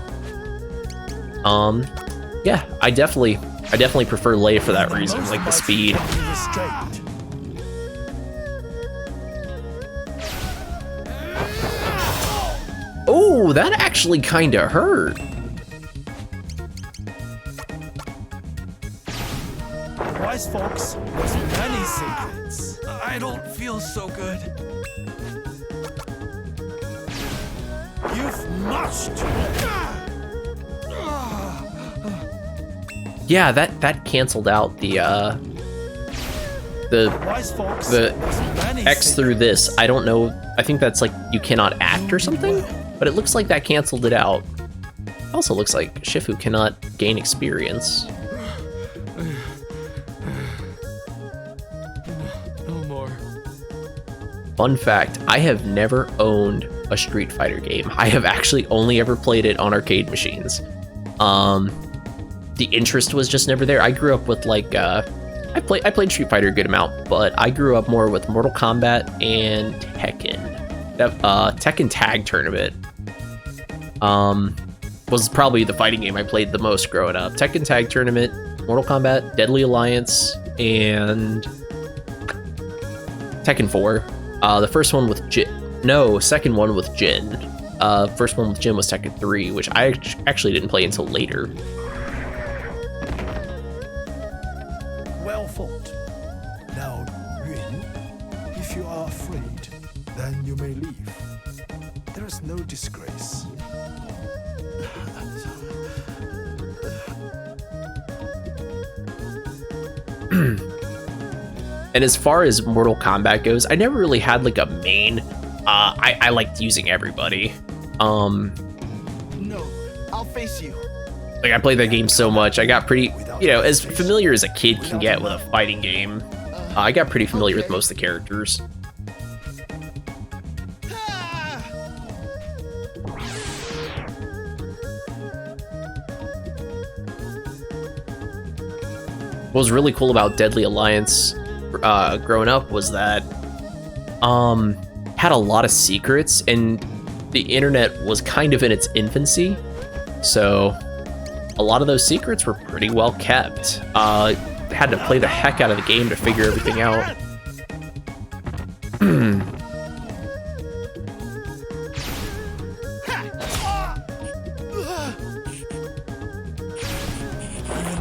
yeah, I definitely prefer Lei for that reason, like the speed. Can be restrained. Oh, that actually kind of hurt. The wise fox knows many secrets. I don't feel so good. You've matched. Yeah, that canceled out the Wise fox the knows many X through secrets. this. I don't know. I think that's like you cannot act or something, but it looks like that canceled it out. Also looks like Shifu cannot gain experience. No more. Fun fact, I have never owned a Street Fighter game. I have actually only ever played it on arcade machines. The interest was just never there. I grew up with like I played Street Fighter a good amount, but I grew up more with Mortal Kombat and Tekken. Tekken Tag Tournament was probably the fighting game I played the most growing up. Tekken Tag Tournament, Mortal Kombat, Deadly Alliance, and Tekken 4. The first one with second one with Jin. First one with Jin was Tekken 3, which I actually didn't play until later. Well fought. Now, Yun, if you are afraid, then you may leave. There is no disgrace. And as far as Mortal Kombat goes, I never really had like a main. I liked using everybody. No, I'll face you. Like I played that game so much, I got pretty, as familiar as a kid can get with a fighting game. I got pretty familiar with most of the characters. What was really cool about Deadly Alliance growing up was that had a lot of secrets, and the internet was kind of in its infancy, so a lot of those secrets were pretty well kept. Had to play the heck out of the game to figure everything out. Even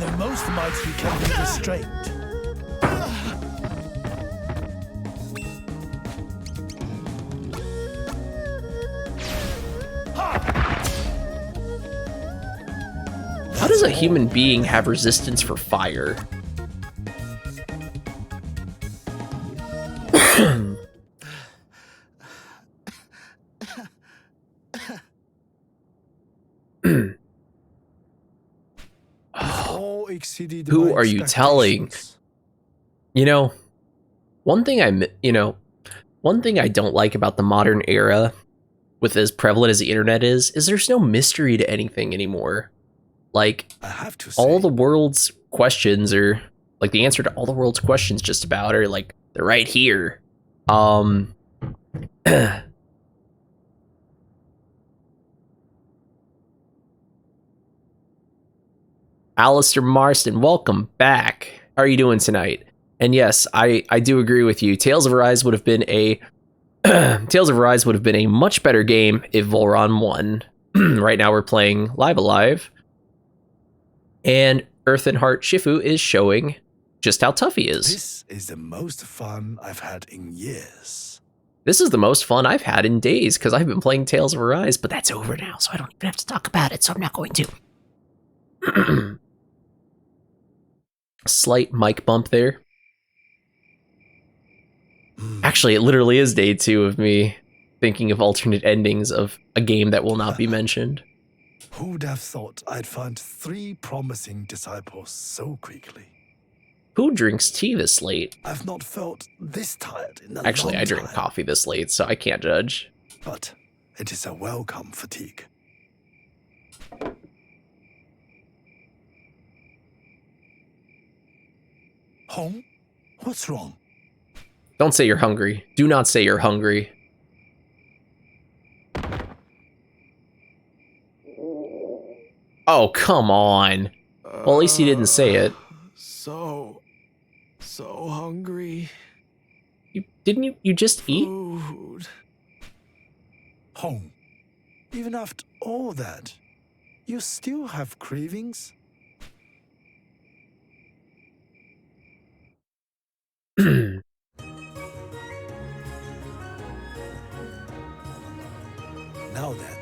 the most mighty can be restrained. How does a human being have resistance for fire? Who are you telling? One thing I don't like about the modern era, with as prevalent as the internet is there's no mystery to anything anymore. Like, all the world's questions are, like, the answer to all the world's questions just about are, like, they're right here. Alistair Marston, welcome back. How are you doing tonight? And yes, I do agree with you. Tales of Arise would have been a much better game if Volron won. Right now we're playing Live Alive. And Earth and Heart Shifu is showing just how tough he is. This is the most fun I've had in years. This is the most fun I've had in days, because I've been playing Tales of Arise, but that's over now, so I don't even have to talk about it, so I'm not going to. Slight mic bump there. Actually, it literally is day 2 of me thinking of alternate endings of a game that will not be mentioned. Who'd have thought I'd find 3 promising disciples so quickly? Who drinks tea this late? I've not felt this tired in a Actually, long I drink time. coffee this late, so I can't judge. But it is a welcome fatigue. Home? What's wrong? Don't say you're hungry. Do not say you're hungry. Oh, come on. Well, at least he didn't say it. So hungry. You just eat? Food. Home. Even after all that, you still have cravings? Now then,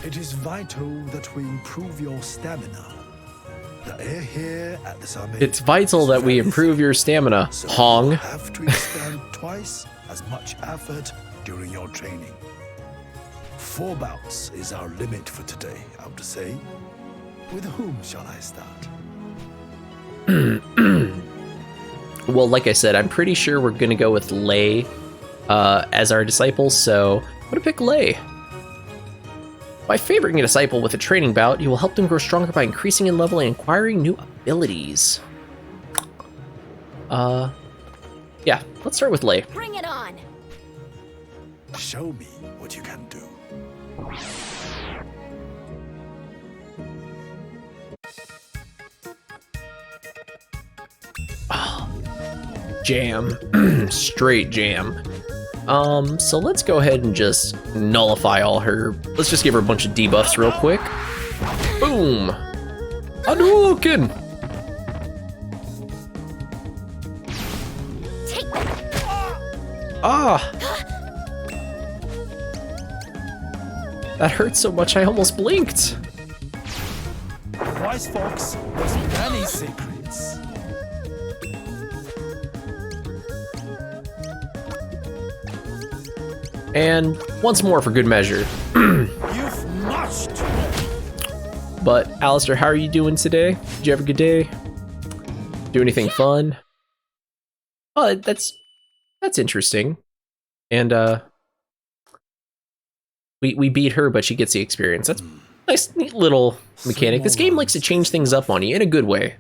it is vital that we improve your stamina. The air here at the summit. It's vital that we improve your stamina, So Hong. you have to expend twice as much effort during your training. 4 bouts is our limit for today, I would say. With whom shall I start? Well, like I said, I'm pretty sure we're gonna go with Lei as our disciple, so I'm gonna pick Lei. By favoring a disciple with a training bout, you will help them grow stronger by increasing in level and acquiring new abilities. Yeah, let's start with Lei. Bring it on! Show me what you can do. Jam. Straight jam. So let's go ahead and just nullify all her... Let's just give her a bunch of debuffs real quick. Boom! Hadouken! Take that! Ah! That hurt so much I almost blinked. Wise folks, there's many secrets. And once more for good measure. You've much to learn. But Alistair, how are you doing today? Did you have a good day? Do anything fun? Oh, that's interesting. And we beat her, but she gets the experience. That's nice, neat little mechanic. This game likes to change things up on you in a good way.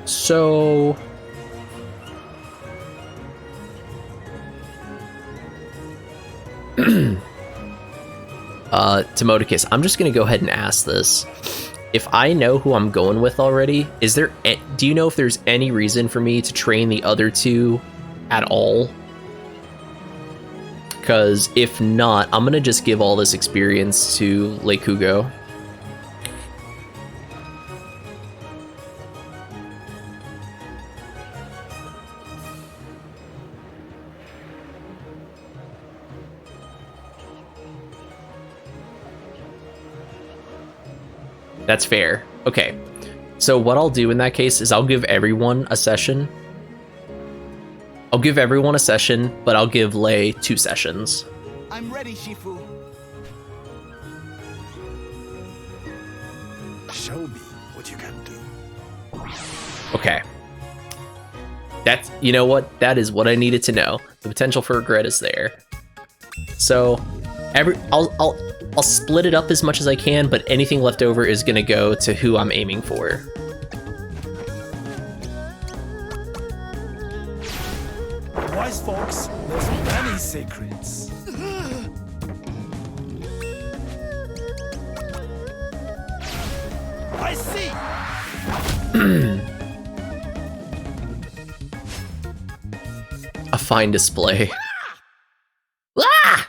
So Timodicus, I'm just gonna go ahead and ask this. If I know who I'm going with already, do you know if there's any reason for me to train the other two at all? Because if not, I'm gonna just give all this experience to Leikugo. That's fair. Okay. So what I'll do in that case is I'll give everyone a session. I'll give everyone a session, but I'll give Lei 2 sessions. I'm ready, Shifu. Show me what you can do. Okay. That's, you know what? That is what I needed to know. The potential for regret is there. So I'll split it up as much as I can, but anything left over is gonna go to who I'm aiming for. Wise folks, there's many secrets. I see. A fine display. Ah!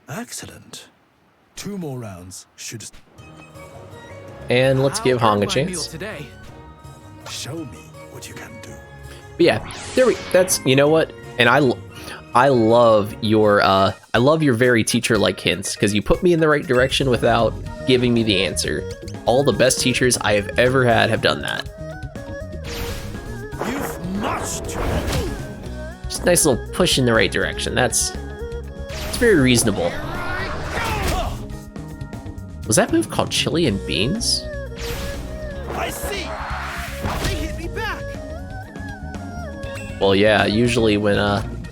Excellent. 2 more rounds should. And let's give Hong a chance. Today. Show me what you can do. But yeah, that's, you know what? And I love your very teacher-like hints, because you put me in the right direction without giving me the answer. All the best teachers I have ever had have done that. You've much to learn. Just a nice little push in the right direction. It's very reasonable. Was that move called chili and beans? I see. They hit me back. Well, yeah. Usually when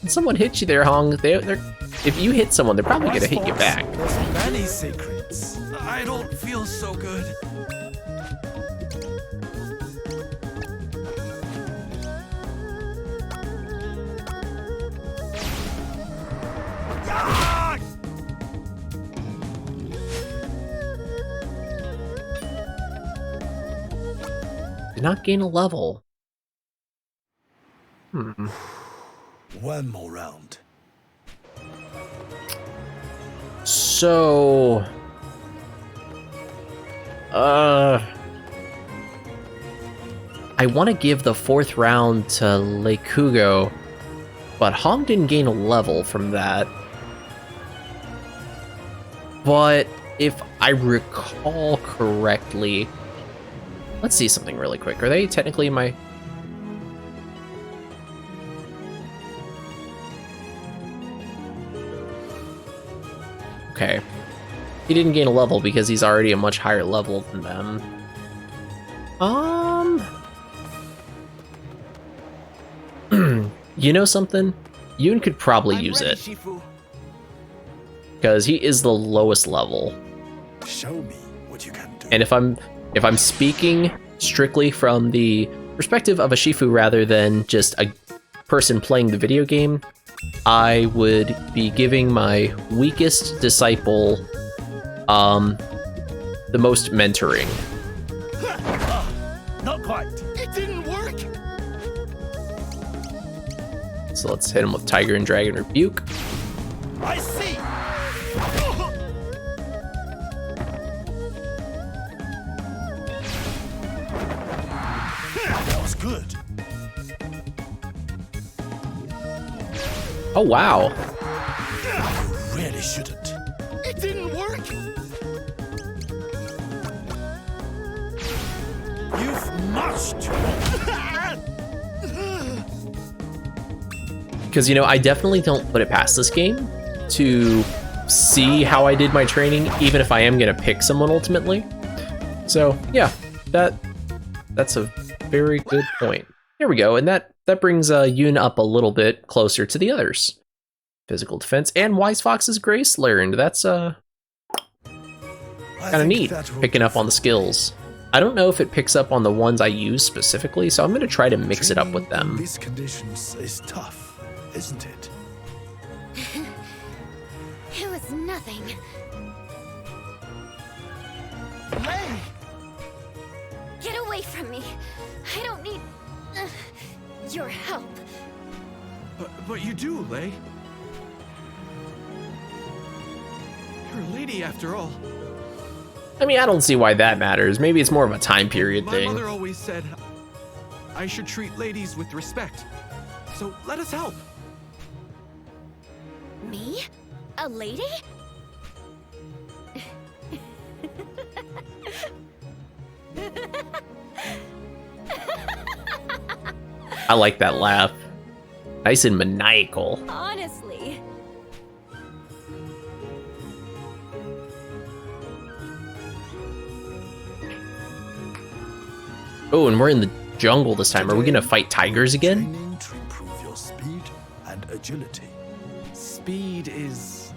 someone hits you there, Hong, if you hit someone, they're probably gonna hit you back. There's many secrets. I don't feel so good. Did not gain a level. One more round. So, I want to give the 4th round to Leikugo, but Hong didn't gain a level from that. But if I recall correctly, let's see something really quick. Are they technically my... Okay. He didn't gain a level because he's already a much higher level than them. You know something? Yoon could probably use it. Because he is the lowest level. Show me what you can do. And if I'm speaking strictly from the perspective of a Shifu rather than just a person playing the video game, I would be giving my weakest disciple the most mentoring. Not quite. It didn't work! So let's hit him with Tiger and Dragon Rebuke. I see. That was good. Oh wow. You really shouldn't. It didn't work! You've marched. Because, you know, I definitely don't put it past this game to see how I did my training, even if I am going to pick someone ultimately. So, yeah, that's a very good point. Here we go, and that brings Yoon up a little bit closer to the others. Physical defense and Wise Fox's Grace learned. That's kind of neat, picking up on the skills. I don't know if it picks up on the ones I use specifically, so I'm going to try to mix it up with them. These conditions is tough, isn't it? It was nothing. Lei! Get away from me. I don't need your help. But you do, Lei. You're a lady after all. I mean, I don't see why that matters. Maybe it's more of a time period My thing. mother always said I should treat ladies with respect. So let us help. Me? A lady? I like that laugh. Nice and maniacal. Honestly. Oh, and we're in the jungle this time. Are we gonna fight tigers again? Training to improve your speed and agility. Speed is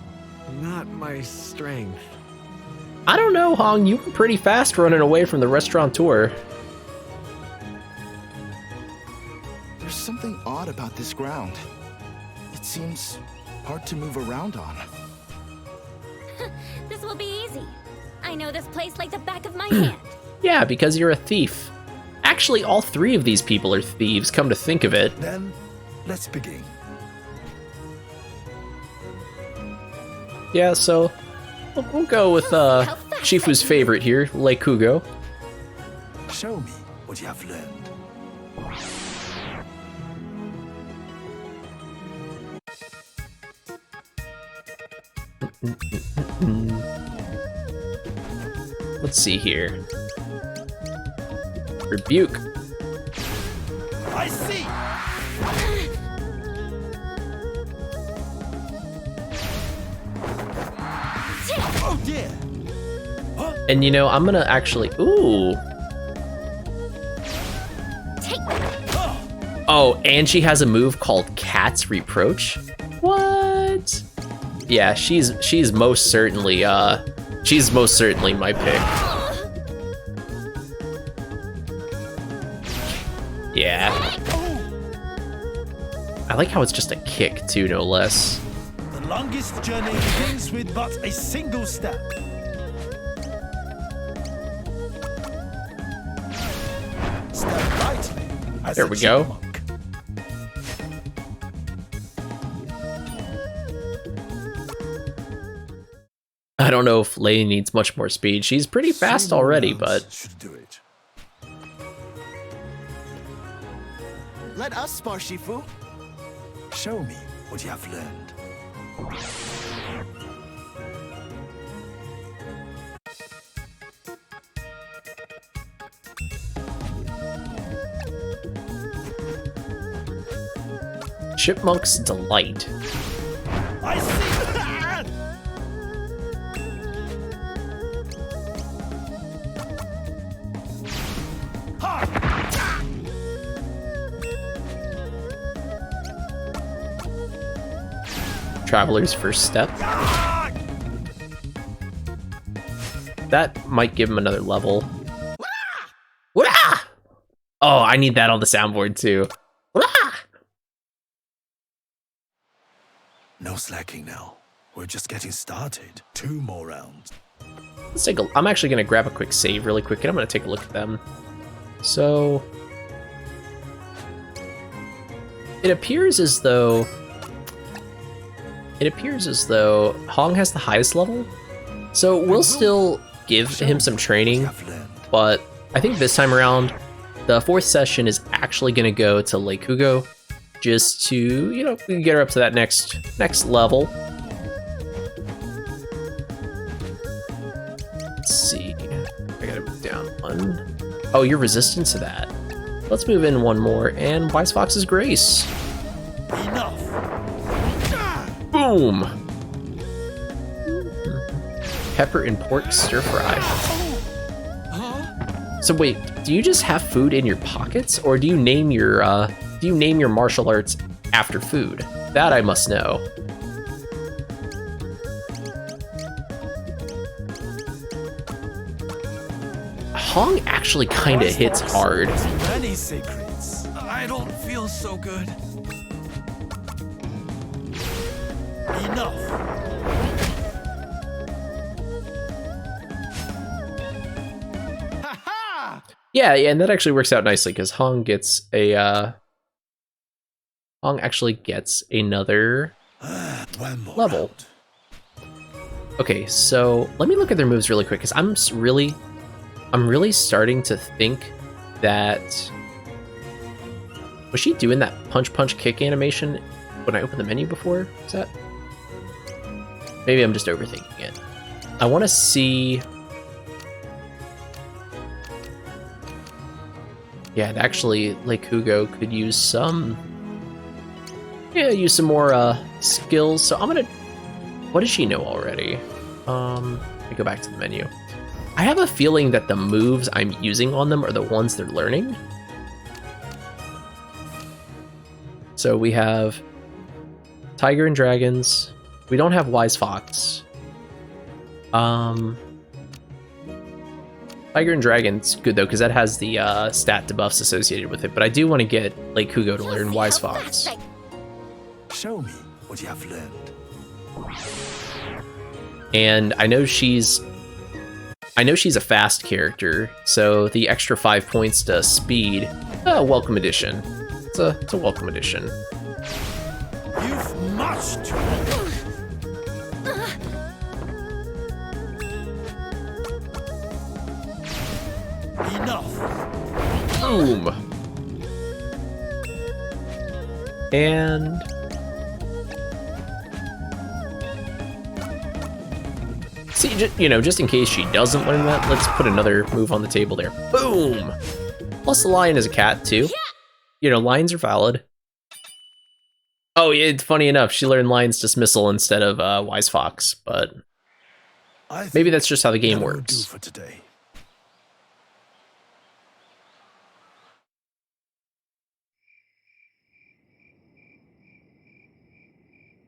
not my strength. I don't know, Hong. You were pretty fast running away from the restaurateur. There's something odd about this ground. It seems hard to move around on. This will be easy. I know this place like the back of my hand. Yeah, because you're a thief. Actually, all three of these people are thieves, come to think of it. Then, let's begin. Yeah, so we'll go with Shifu's favorite here, Lei Kugo. Show me what you have learned. Let's see here. Rebuke. I see. Oh dear. And you know, I'm gonna actually. Ooh. Oh, and she has a move called Cat's Reproach. What? Yeah, she's most certainly my pick. Yeah. I like how it's just a kick too, no less. The longest journey begins with but a single step. Step lightly. As There a we go. chipmunk. I don't know if Lei needs much more speed. She's pretty fast Few more already, rounds but should do it. Let us spar, Shifu. Show me what you have learned. Chipmunk's Delight. I see. Traveler's First Step. That might give him another level. Wah! Oh, I need that on the soundboard too. Wah! No slacking now. We're just getting started. 2 more rounds. Let's take a. I'm actually gonna grab a quick save really quick, and I'm gonna take a look at them. So it appears as though Hong has the highest level. So we'll still give him some training, but I think this time around, the 4th session is actually gonna go to Lake Hugo, just to, you know, we can get her up to that next level. Let's see. I gotta move down 1. Oh, you're resistant to that. Let's move in 1 more, and Wise Fox's Grace. Enough. Boom! Pepper and pork stir fry. So wait, do you just have food in your pockets, or do you name your martial arts after food? That I must know. Hong actually kind of hits hard. Many secrets. I don't feel so good. Enough. Yeah, and that actually works out nicely because Hong actually gets another One more level. round. Okay, so let me look at their moves really quick because I'm really starting to think that, was she doing that punch kick animation when I opened the menu before? Is that? Maybe I'm just overthinking it. I want to see. Yeah, actually, Lake Hugo could use some. Yeah, use some more skills. So I'm gonna. What does she know already? Let me go back to the menu. I have a feeling that the moves I'm using on them are the ones they're learning. So we have Tiger and Dragons. We don't have Wise Fox. Tiger and Dragon's good though, because that has the stat debuffs associated with it. But I do want to get Lake Hugo to learn Wise Fox. Show me what you have learned. And I know she's a fast character, so the extra 5 points to speed, welcome addition. It's a welcome addition. You've much to Enough. Boom. And see, just in case she doesn't learn that, let's put another move on the table there. Boom. Plus the lion is a cat too. Lions are valid. Oh, yeah, it's funny enough, she learned Lion's Dismissal instead of Wise Fox, but maybe that's just how the game works. Do for today.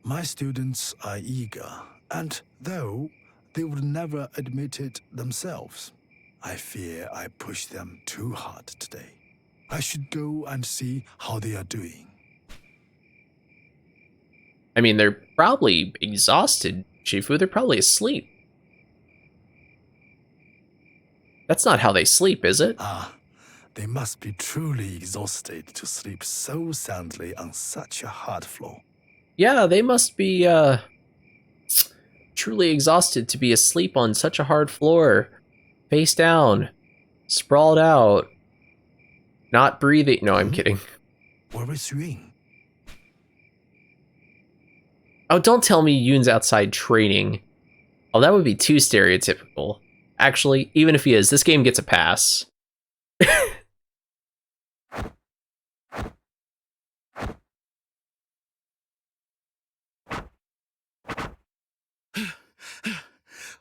My students are eager, and though they would never admit it themselves, I fear I pushed them too hard today. I should go and see how they are doing. I mean, they're probably exhausted, Shifu. They're probably asleep. That's not how they sleep, is it? They must be truly exhausted to sleep so soundly on such a hard floor. Yeah, they must be truly exhausted to be asleep on such a hard floor. Face down. Sprawled out. Not breathing. No, I'm kidding. Where is Yun? Oh, don't tell me Yoon's outside training. Oh, that would be too stereotypical. Actually, even if he is, this game gets a pass.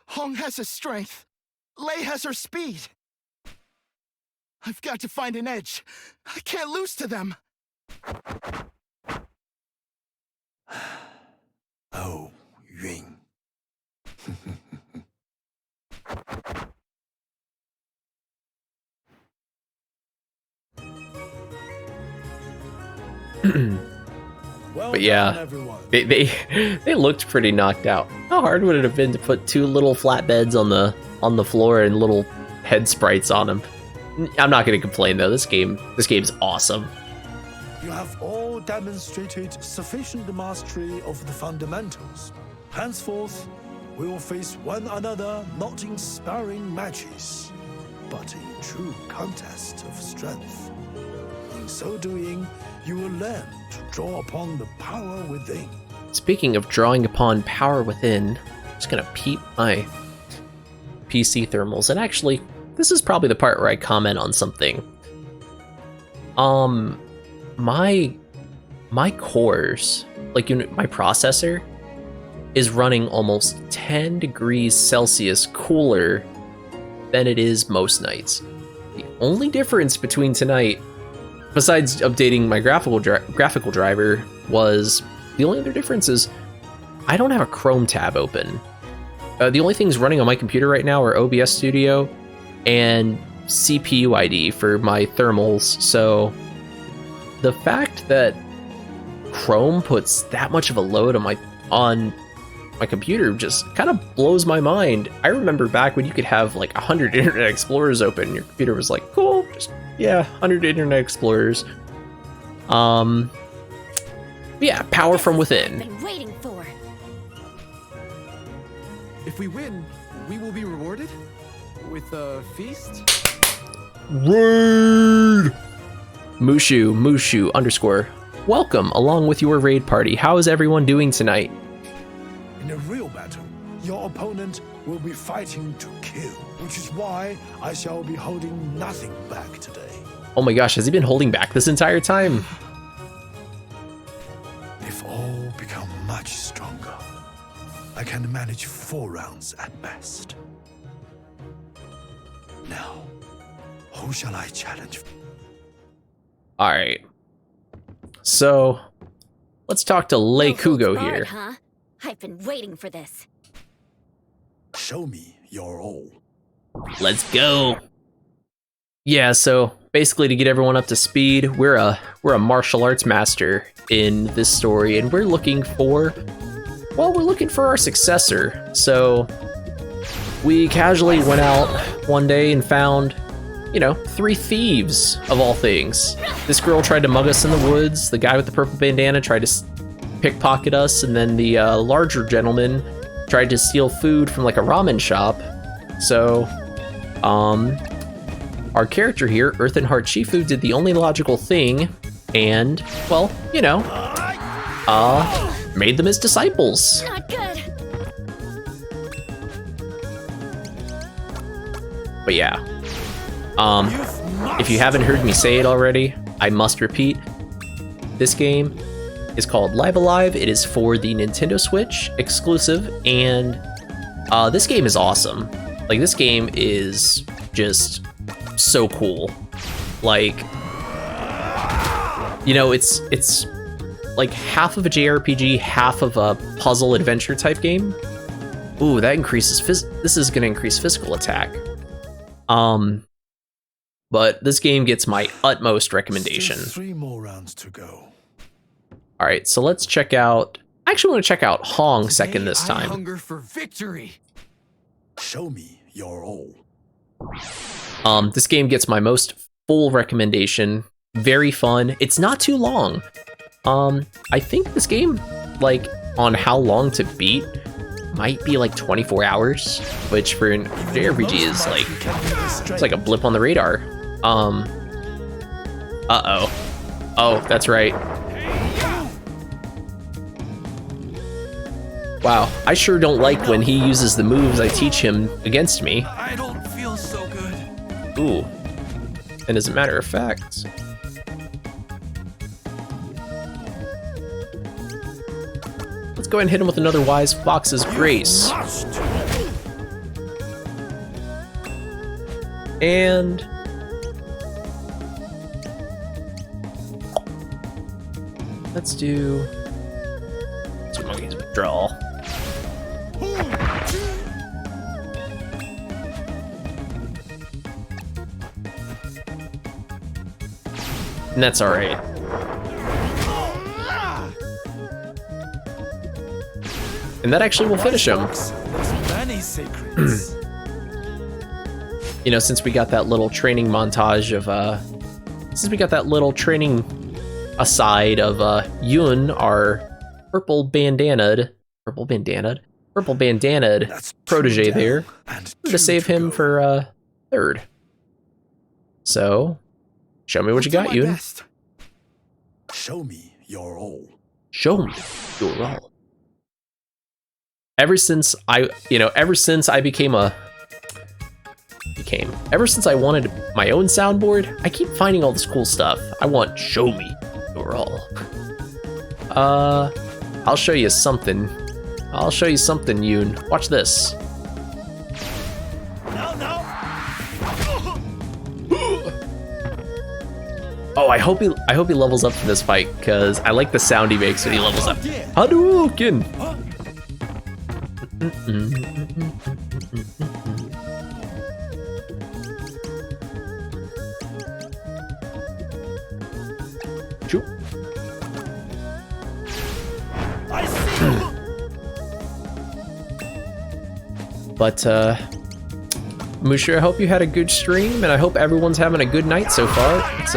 Hong has her strength. Lei has her speed. I've got to find an edge. I can't lose to them. Oh, Yun. Well But yeah, done, everyone. they looked pretty knocked out. How hard would it have been to put two little flatbeds on the floor and little head sprites on them? I'm not gonna complain though. This game's awesome. You have all demonstrated sufficient mastery of the fundamentals. Henceforth, we will face one another not in sparring matches, but in true contest of strength. In so doing, you will learn to draw upon the power within. Speaking of drawing upon power within, I'm just gonna peep my PC thermals, and actually, this is probably the part where I comment on something. My cores, like my processor, is running almost 10 degrees Celsius cooler than it is most nights. The only difference between tonight, besides updating my graphical driver, was the only other difference is I don't have a Chrome tab open. The only things running on my computer right now are OBS Studio and CPU ID for my thermals. So the fact that Chrome puts that much of a load on my computer just kind of blows my mind. I remember back when you could have like 100 Internet Explorers open, your computer was like, cool, just, yeah, 100 Internet Explorers. Yeah, power from within. Been waiting for. If we win, we will be rewarded with a feast. Raid! Mushu _ welcome along with your raid party. How is everyone doing tonight? In a real battle, your opponent will be fighting to kill, which is why I shall be holding nothing back today. Oh my gosh, has he been holding back this entire time? If all become much stronger, I can manage 4 rounds at best. Now, who shall I challenge? Alright. So, let's talk to Lei No holds Kugo barred, here. Huh? I've been waiting for this. Show me your all. Let's go. Yeah, so basically to get everyone up to speed, we're a martial arts master in this story, and we're looking for our successor. So we casually went out one day and found, 3 thieves of all things. This girl tried to mug us in the woods, the guy with the purple bandana tried to pickpocket us, and then the larger gentleman tried to steal food from like a ramen shop. So, our character here, Earth and Heart Shifu, did the only logical thing, and, well, made them his disciples. Not good. But yeah, if you haven't heard me say it already, I must repeat, this game is called Live Alive. It is for the Nintendo Switch exclusive, and this game is awesome. Like, this game is just so cool. Like, it's like half of a JRPG, half of a puzzle adventure type game. Ooh, that increases this is gonna increase physical attack. But this game gets my utmost recommendation. Still 3 more rounds to go. All right, so let's check out. I actually want to check out Hong second this I time. hunger for victory. Show me your all. This game gets my most full recommendation. Very fun. It's not too long. I think this game, like, on how long to beat, might be like 24 hours, which for an JRPG is like, it's like a blip on the radar. Uh-oh. Oh, that's right. Wow, I sure don't like when he uses the moves I teach him against me. I don't feel so good. Ooh. And as a matter of fact, let's go ahead and hit him with another Wise Fox's Grace. And let's do 2 monkeys. Draw. And that's alright. And that actually will finish him. Many secrets. You know, since we got that little training montage of, since we got that little training aside of, Yun, our purple bandanaed protege there, to save him for, third. So, show me what you got, Yun. Show me your all. Show me your all. Ever since I wanted my own soundboard, I keep finding all this cool stuff. I want show me your all. I'll show you something. I'll show you something, Yoon. Watch this. Oh, I hope he levels up for this fight, because I like the sound he makes when he levels up. Hadouken! Shoot. But, Mushu, I hope you had a good stream, and I hope everyone's having a good night so far. It's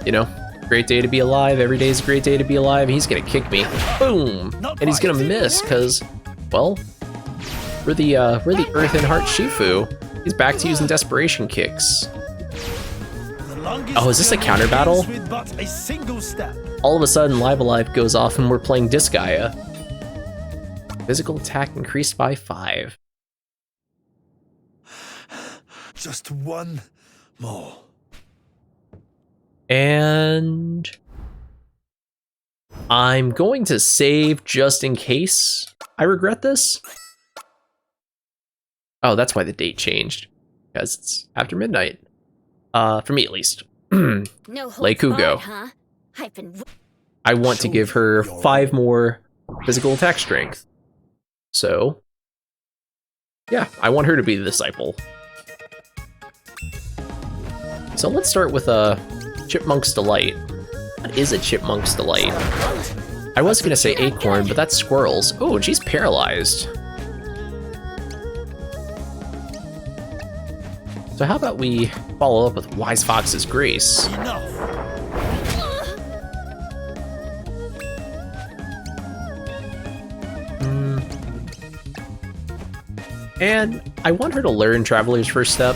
you know, great day to be alive. Every day's a great day to be alive. He's gonna kick me. Boom! And he's gonna miss, because, well, we're the Earth and Heart Shifu. He's back to using desperation kicks. Oh, is this a counter battle? All of a sudden, Live Alive goes off and we're playing Disgaea. Physical attack increased by 5. Just one more. And I'm going to save just in case I regret this. Oh, that's why the date changed, because it's after midnight. For me at least. No Lei Kugo. huh? I want to give her 5 more physical attack strength. So, yeah, I want her to be the disciple. So let's start with a Chipmunk's Delight. What is a Chipmunk's Delight? I was gonna say acorn, but that's squirrels. Oh, she's paralyzed. So how about we follow up with Wise Fox's Grace? And I want her to learn Traveler's First Step.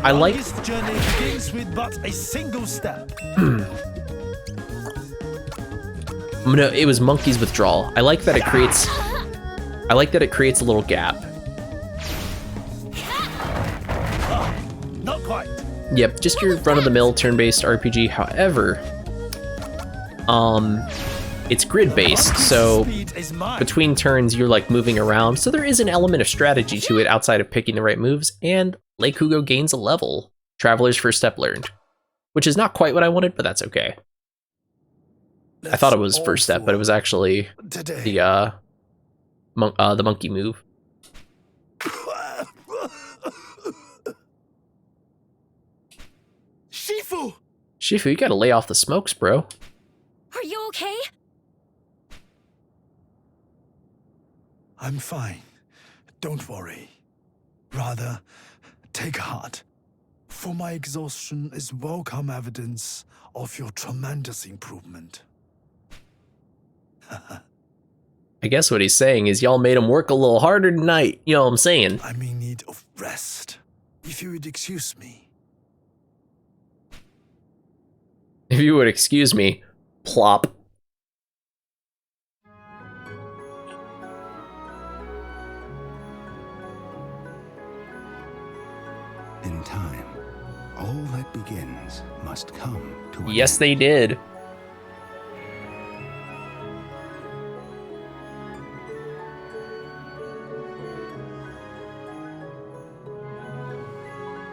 I like... This journey begins with but a single step. No, it was Monkey's Withdrawal. I like that it creates... I like that it creates a little gap. Not quite. Yep, just your run-of-the-mill turn-based RPG. However, it's grid-based, so between turns you're like moving around, so there is an element of strategy to it outside of picking the right moves, and Lei Kugo gains a level. Traveler's First Step learned, which is not quite what I wanted, but that's okay. I thought it was First Step, but it was actually the monkey move. Shifu, you gotta lay off the smokes, bro. Are you okay? I'm fine. Don't worry. Rather, take heart. For my exhaustion is welcome evidence of your tremendous improvement. I guess what he's saying is y'all made him work a little harder tonight. You know what I'm saying? I'm in need of rest. If you would excuse me. If you would excuse me, plop. In time, all that begins must come to an Yes, end. they did.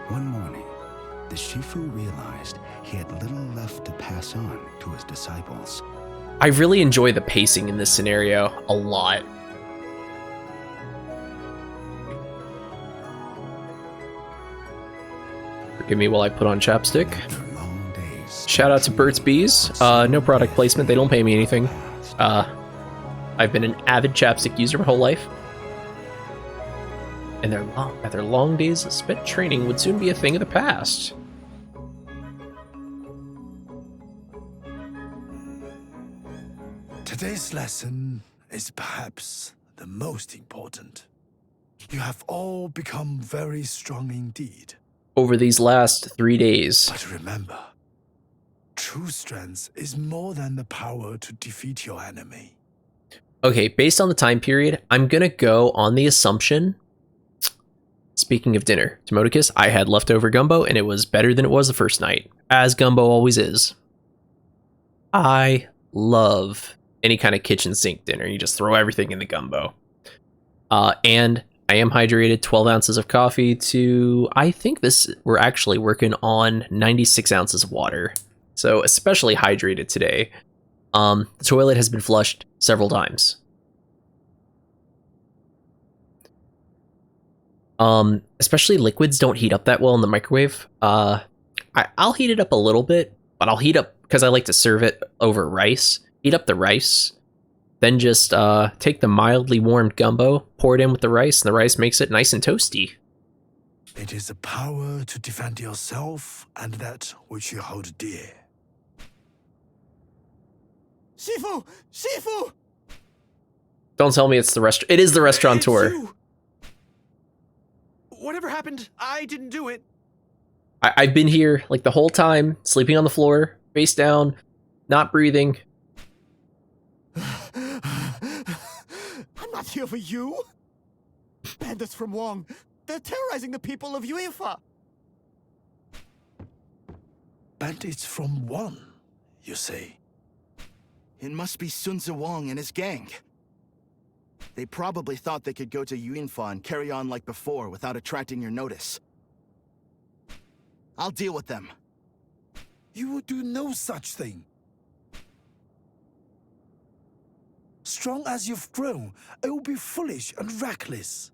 One morning, the Shifu realized he had little left to pass on to his disciples. I really enjoy the pacing in this scenario a lot. Forgive me while I put on chapstick. Shout out to Burt's Bees. No product placement, they don't pay me anything. I've been an avid chapstick user my whole life. And their long days spent training would soon be a thing of the past. Today's lesson is perhaps the most important. You have all become very strong indeed. Over these last 3 days. But remember, true strength is more than the power to defeat your enemy. Okay, based on the time period, I'm gonna go on the assumption. Speaking of dinner, Demodicus, I had leftover gumbo and it was better than it was the first night, as gumbo always is. I love any kind of kitchen sink dinner. You just throw everything in the gumbo. And I am hydrated, 12 ounces of coffee to, I think we're actually working on 96 ounces of water. So especially hydrated today. The toilet has been flushed several times. Especially liquids don't heat up that well in the microwave. I'll heat it up a little bit, but I'll heat up, because I like to serve it over rice. Heat up the rice, then just take the mildly warmed gumbo, pour it in with the rice, and the rice makes it nice and toasty. It is a power to defend yourself and that which you hold dear. Shifu! Shifu! Don't tell me it's the restaurant. It is the restaurateur. You. Whatever happened, I didn't do it. I've been here like the whole time, sleeping on the floor, face down, not breathing. I'm not here for you. Bandits from Wong. They're terrorizing the people of Yuefa. Bandits from Wong, you say? It must be Sun Tzu Wong and his gang. They probably thought they could go to Yunfa and carry on like before without attracting your notice. I'll deal with them. You will do no such thing. Strong as you've grown, it will be foolish and reckless.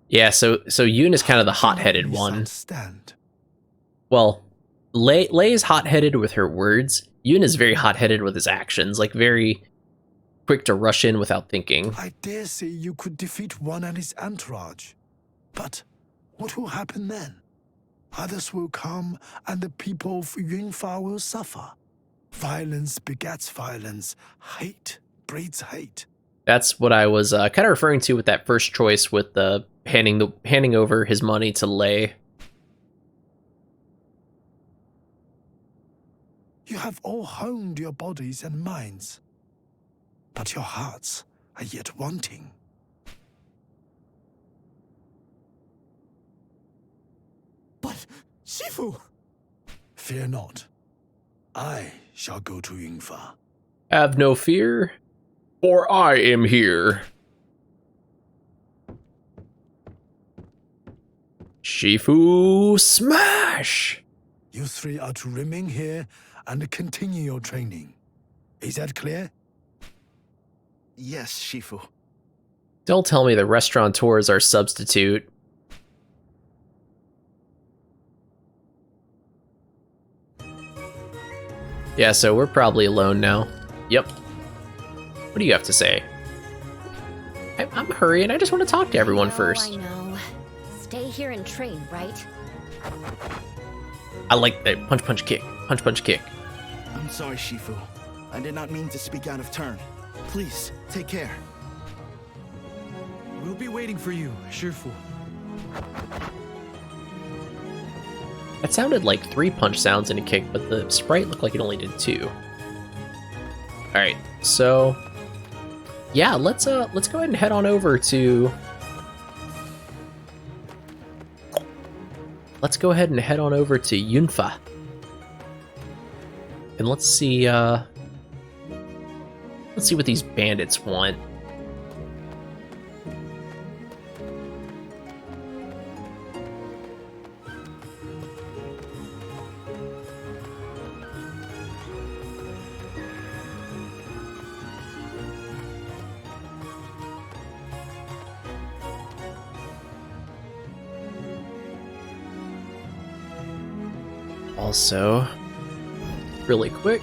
Yeah, so Yoon is kind of the hot-headed one. Well, Lei is hot-headed with her words. Yoon is very hot-headed with his actions, like very quick to rush in without thinking. I dare say you could defeat one and his entourage. But what will happen then? Others will come and the people of Yunfa will suffer. Violence begets violence. Hate breeds hate. That's what I was kind of referring to with that first choice with the handing over his money to Lei. You have all honed your bodies and minds, but your hearts are yet wanting. But, Shifu! Fear not. I shall go to Yunfa. Have no fear, for I am here. Shifu smash! You three are to remain here and continue your training. Is that clear? Yes, Shifu. Don't tell me the restaurateur is our substitute. Yeah, so we're probably alone now. Yep. What do you have to say? I'm hurrying. I just want to talk to everyone first. I know. Stay here and train, right? I like that punch, punch, kick. Punch, punch, kick. I'm sorry, Shifu. I did not mean to speak out of turn. Please, take care. We'll be waiting for you, Shifu. That sounded like 3 punch sounds in a kick, but the sprite looked like it only did 2. Alright, so yeah, let's go ahead and head on over to Yunfa. And let's see what these bandits want. Also, really quick.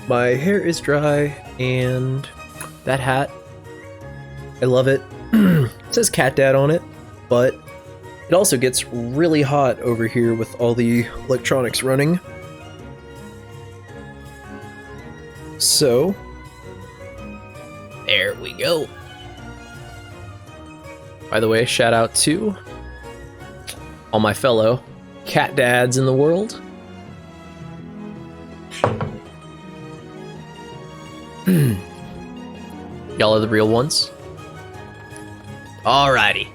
My hair is dry, and that hat, I love it. It says Cat Dad on it, but it also gets really hot over here with all the electronics running. So, there we go. By the way, shout out to all my fellow cat dads in the world. Y'all are the real ones. Alrighty.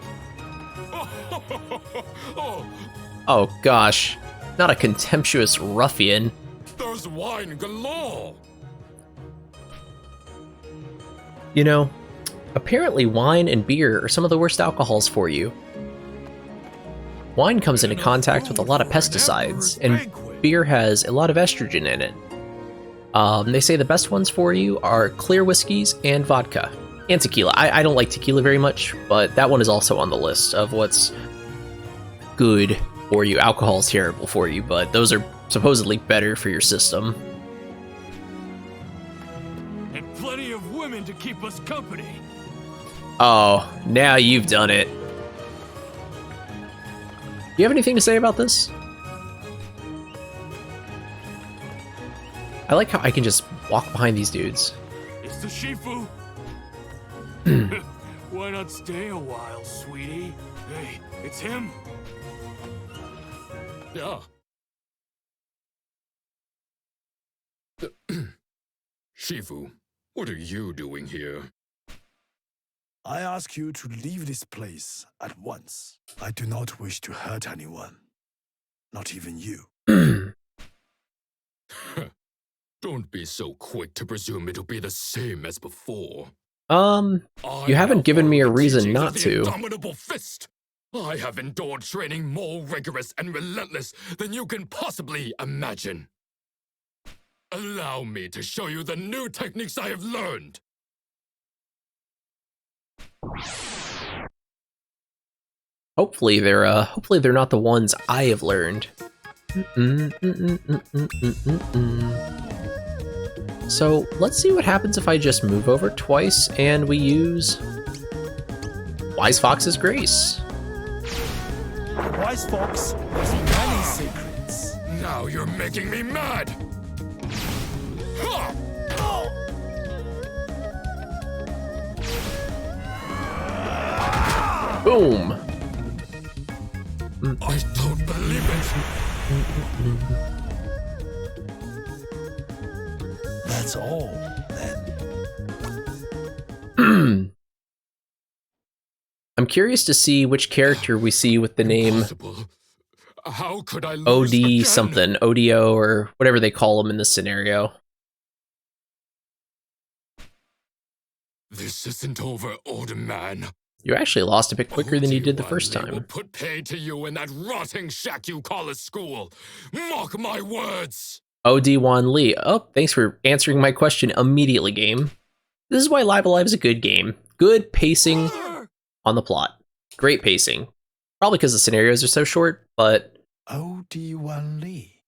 Oh gosh, not a contemptuous ruffian. There's wine galore. You know, apparently wine and beer are some of the worst alcohols for you. Wine comes into contact with a lot of pesticides, and beer has a lot of estrogen in it. They say the best ones for you are clear whiskeys and vodka. And tequila. I don't like tequila very much, but that one is also on the list of what's good for you. Alcohol's terrible for you, but those are supposedly better for your system. And plenty of women to keep us company. Oh, now you've done it. Do you have anything to say about this? I like how I can just walk behind these dudes. It's the Shifu. Why not stay a while, sweetie? Hey, it's him. Yeah. Shifu, what are you doing here? I ask you to leave this place at once. I do not wish to hurt anyone. Not even you. Don't be so quick to presume it'll be the same as before. You haven't given me a reason not to. Indomitable fist. I have endured training more rigorous and relentless than you can possibly imagine. Allow me to show you the new techniques I have learned. Hopefully they're not the ones I have learned. So let's see what happens if I just move over twice and we use Wise Fox's Grace. The wise fox has many secrets. Now you're making me mad! Ha! Boom! I don't believe it! That's all, then. I'm curious to see which character we see with the name Impossible. How could I lose OD again? something, ODO, or whatever they call him in this scenario. This isn't over, old man. You actually lost a bit quicker than you did the OD first Wiley will time. put pay to you in that rotting shack you call a school. Mark my words. OD Wan Lee. Oh, thanks for answering my question immediately, game. This is why Live Alive is a good game. Good pacing on the plot. Great pacing. Probably because the scenarios are so short, but OD1 Lee.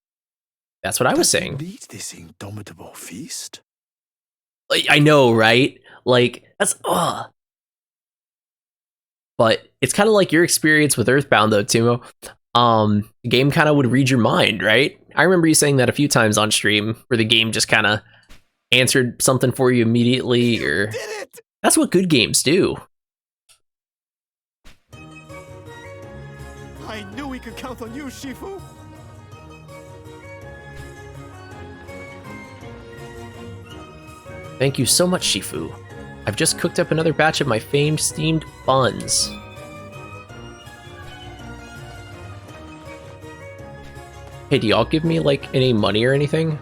that's what I was saying. Lead this indomitable feast. I know, right? Like, that's, But it's kind of like your experience with Earthbound, though, Timo. The game kind of would read your mind, right? I remember you saying that a few times on stream, where the game just kind of answered something for you immediately, or that's what good games do. I knew we could count on you, Shifu. Thank you so much, Shifu. I've just cooked up another batch of my famed steamed buns. Hey, do y'all give me, like, any money or anything?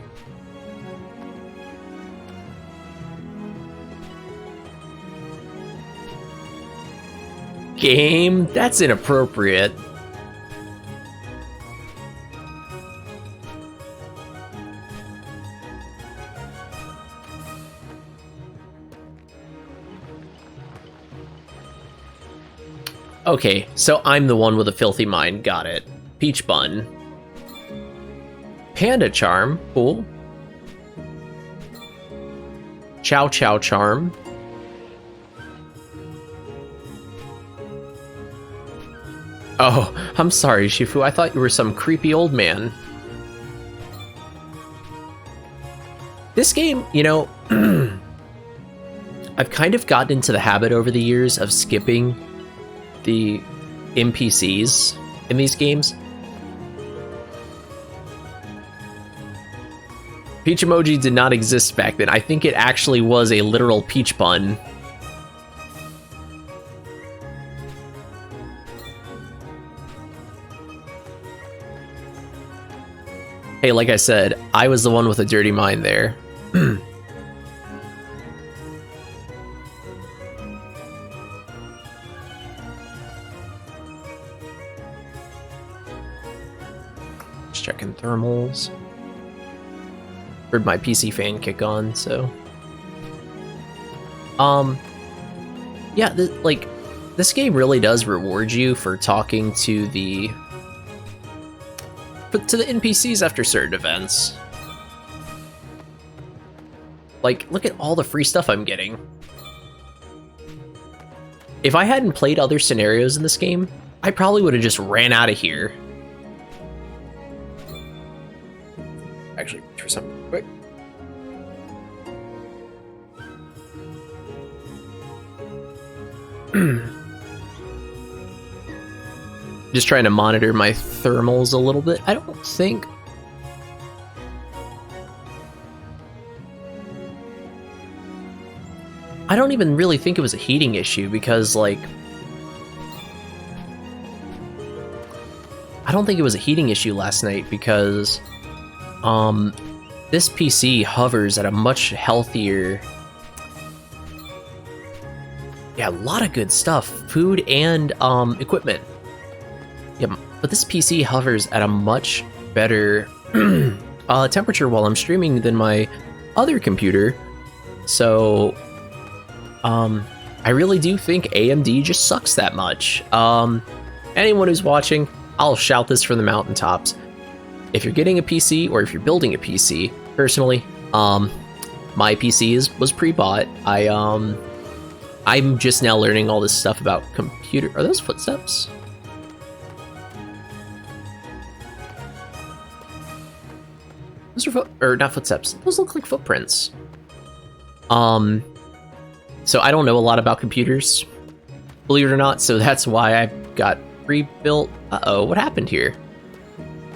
Game? That's inappropriate. Okay, so I'm the one with a filthy mind. Got it. Peach Bun. Panda Charm. Cool. Chow Chow Charm. Oh, I'm sorry, Shifu. I thought you were some creepy old man. This game, you know, I've kind of gotten into the habit over the years of skipping the NPCs in these games. Peach emoji did not exist back then. I think it actually was a literal peach bun. Hey, like I said, I was the one with a dirty mind there. Just checking thermals. Heard my PC fan kick on, so... Yeah, this game really does reward you for talking to the NPCs after certain events. Like, look at all the free stuff I'm getting. If I hadn't played other scenarios in this game, I probably would have just ran out of here. Actually, for something quick. Just trying to monitor my thermals a little bit. I don't think... I don't even really think it was a heating issue because, like... I don't think it was a heating issue last night because... this PC hovers at a much healthier... Yeah, a lot of good stuff. Food and, equipment. Yeah, but this PC hovers at a much better temperature while I'm streaming than my other computer. So, I really do think AMD just sucks that much. Anyone who's watching, I'll shout this from the mountaintops. If you're getting a PC or if you're building a PC, personally, my PC was pre-bought. I'm just now learning all this stuff about computer. Are those footsteps? Those are not footsteps. Those look like footprints. So I don't know a lot about computers, believe it or not, so that's why I got rebuilt. Uh-oh, what happened here?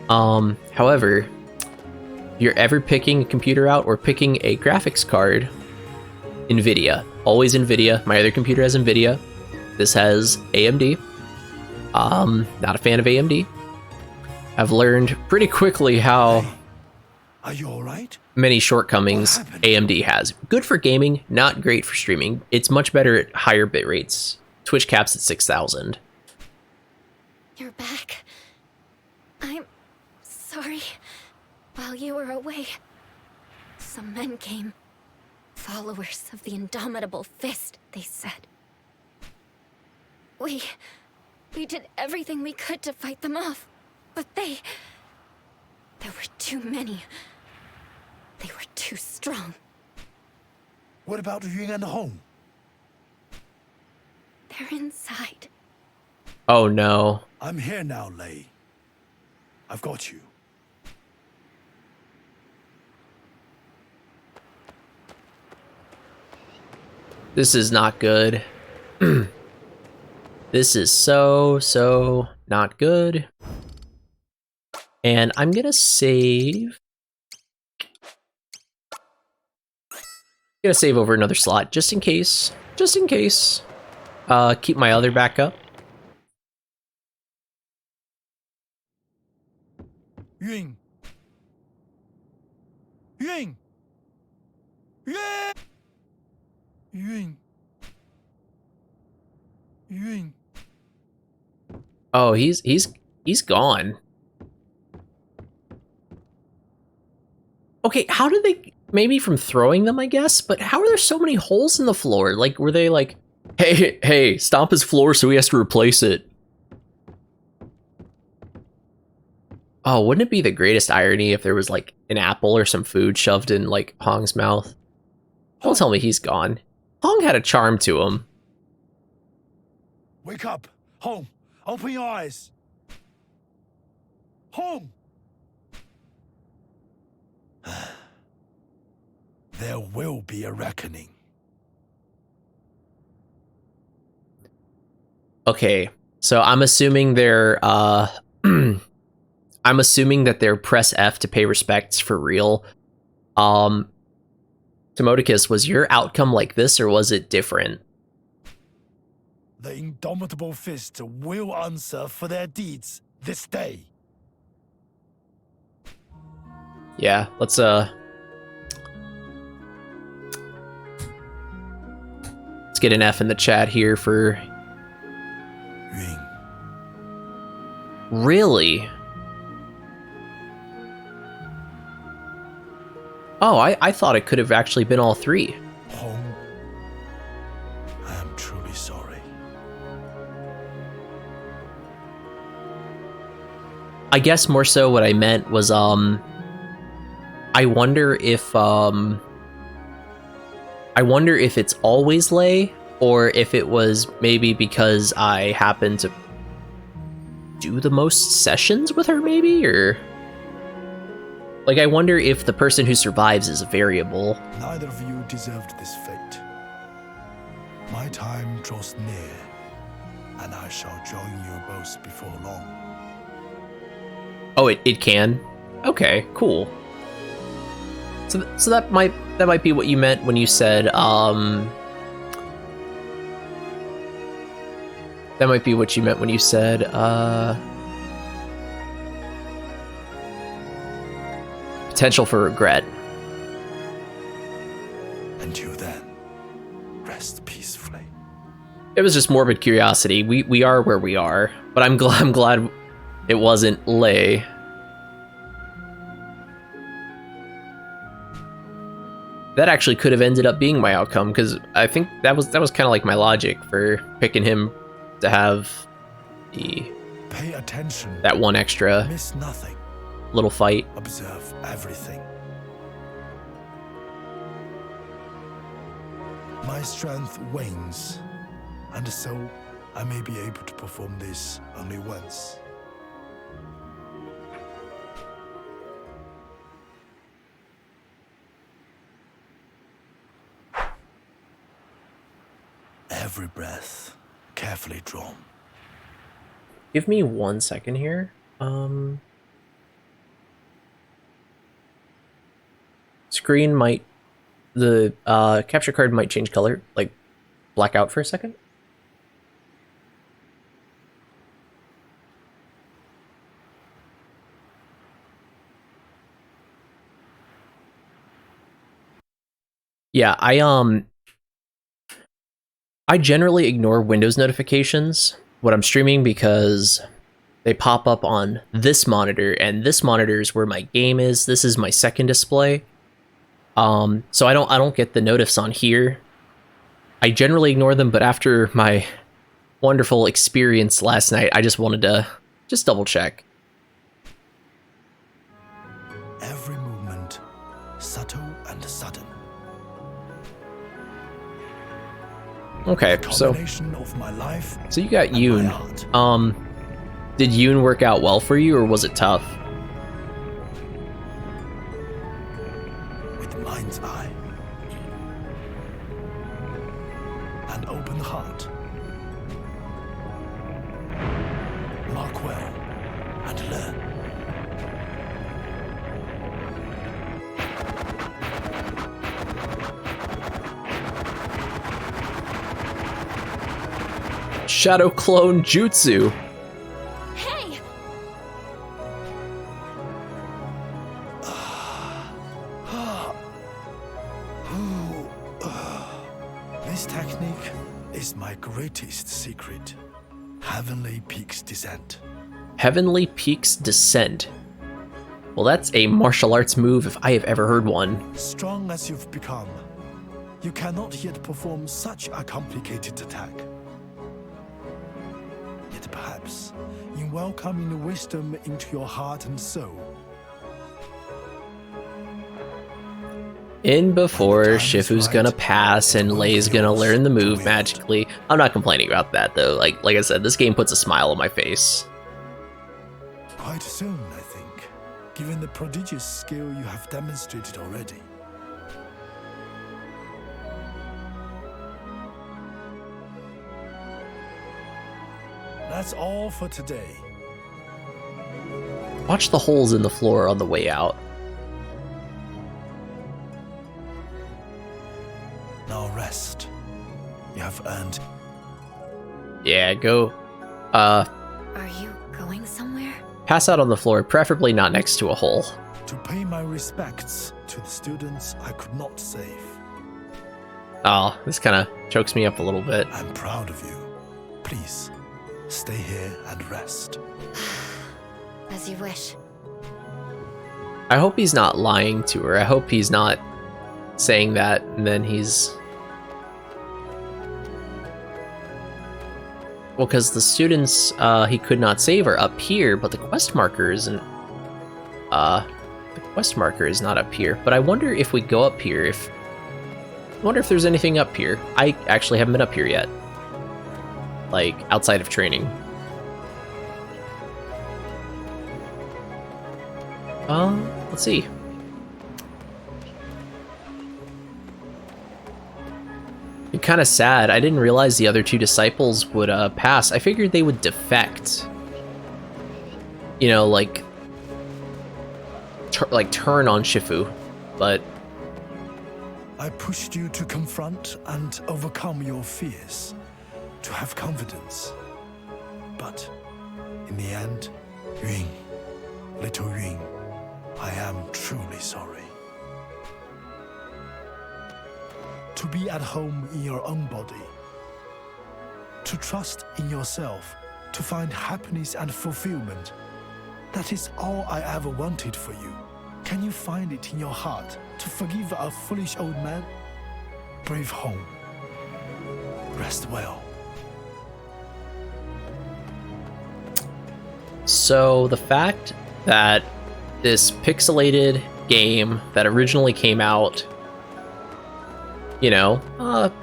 However, if you're ever picking a computer out or picking a graphics card, NVIDIA. Always NVIDIA. My other computer has NVIDIA. This has AMD. Not a fan of AMD. I've learned pretty quickly how... Are you alright? Many shortcomings AMD has. Good for gaming, not great for streaming. It's much better at higher bit rates. Twitch caps at 6,000. You're back. I'm sorry. While you were away, some men came. Followers of the Indomitable Fist, they said. We did everything we could to fight them off, but there were too many. They were too strong. What about Ying and Hong? They're inside. Oh no. I'm here now, Lei. I've got you. This is not good. This is so not good. And I'm gonna save. Gonna save over another slot just in case. Just in case. Keep my other backup. Ying. Ying. Yeah. Ying. Ying. Oh, he's gone. Okay, how did they... Maybe from throwing them, I guess? But how are there so many holes in the floor? Like, were they, like, Hey, stomp his floor so he has to replace it. Oh, wouldn't it be the greatest irony if there was like an apple or some food shoved in like Hong's mouth? Don't tell me he's gone. Hong had a charm to him. Wake up! Home! Open your eyes! Home! There will be a reckoning. Okay, so I'm assuming they're I'm assuming that they're press F to pay respects for real. Timodicus, was your outcome like this or was it different? The indomitable fists will answer for their deeds this day. Yeah, let's get an F in the chat here for Ying. Really? Oh, I thought it could have actually been all three. Home, I am truly sorry. I guess more so what I meant was I wonder if it's always Lei, or if it was maybe because I happen to do the most sessions with her, maybe, or like I wonder if the person who survives is a variable. Neither of you deserved this fate. My time draws near, and I shall join you both before long. Oh, it can? Okay, cool. So that might be what you meant when you said that might be what you meant when you said potential for regret. And you then rest peacefully. It was just morbid curiosity. We are where we are, but I'm glad it wasn't Lei. That actually could have ended up being my outcome, because I think that was kind of like my logic for picking him to have Pay attention. that one extra Miss nothing. little fight. Observe everything. My strength wanes, and so I may be able to perform this only once. Every breath carefully drawn. Give me 1 second here. Screen might, the capture card might change color, like black out for a second. Yeah, I generally ignore Windows notifications when I'm streaming because they pop up on this monitor, and this monitor is where my game is. This is my second display. So I don't get the notifs on here. I generally ignore them, but after my wonderful experience last night, I just wanted to just double check. Every movement, subtle and sudden. Okay, so Of my life you got and my Yoon. art. Did Yoon work out well for you, or was it tough? With mind's eye, an open heart. Mark well and learn. Shadow Clone Jutsu. Hey! This technique is my greatest secret. Heavenly Peak's Descent. Heavenly Peak's Descent. Well, that's a martial arts move if I have ever heard one. Strong as you've become, You cannot yet perform such a complicated attack. Yet perhaps, in welcoming the wisdom into your heart and soul, in before Shifu's gonna pass and Lei's gonna learn the move magically. I'm not complaining about that though. Like I said, this game puts a smile on my face. quite soon, I think, given the prodigious skill you have demonstrated already. That's all for today. Watch the holes in the floor on the way out. Now rest. You have earned. Yeah, go. Are you going somewhere? Pass out on the floor, preferably not next to a hole. To pay my respects to the students I could not save. Oh, this kind of chokes me up a little bit. I'm proud of you. Please, stay here and rest. As you wish. I hope he's not lying to her. I hope he's not saying that and then he's... Well, because the students he could not save are up here, but the quest marker isn't... the quest marker is not up here. But I wonder if we go up here, I wonder if there's anything up here. I actually haven't been up here yet. Like, outside of training. Let's see. I'm kind of sad. I didn't realize the other two disciples would pass. I figured they would defect. You know, like turn on Shifu, but I pushed you to confront and overcome your fears, to have confidence. But in the end, Yun, little Yun, I am truly sorry. To be at home in your own body, to trust in yourself, to find happiness and fulfillment. That is all I ever wanted for you. Can you find it in your heart to forgive a foolish old man? Brave home. Rest well. So the fact that this pixelated game that originally came out, you know,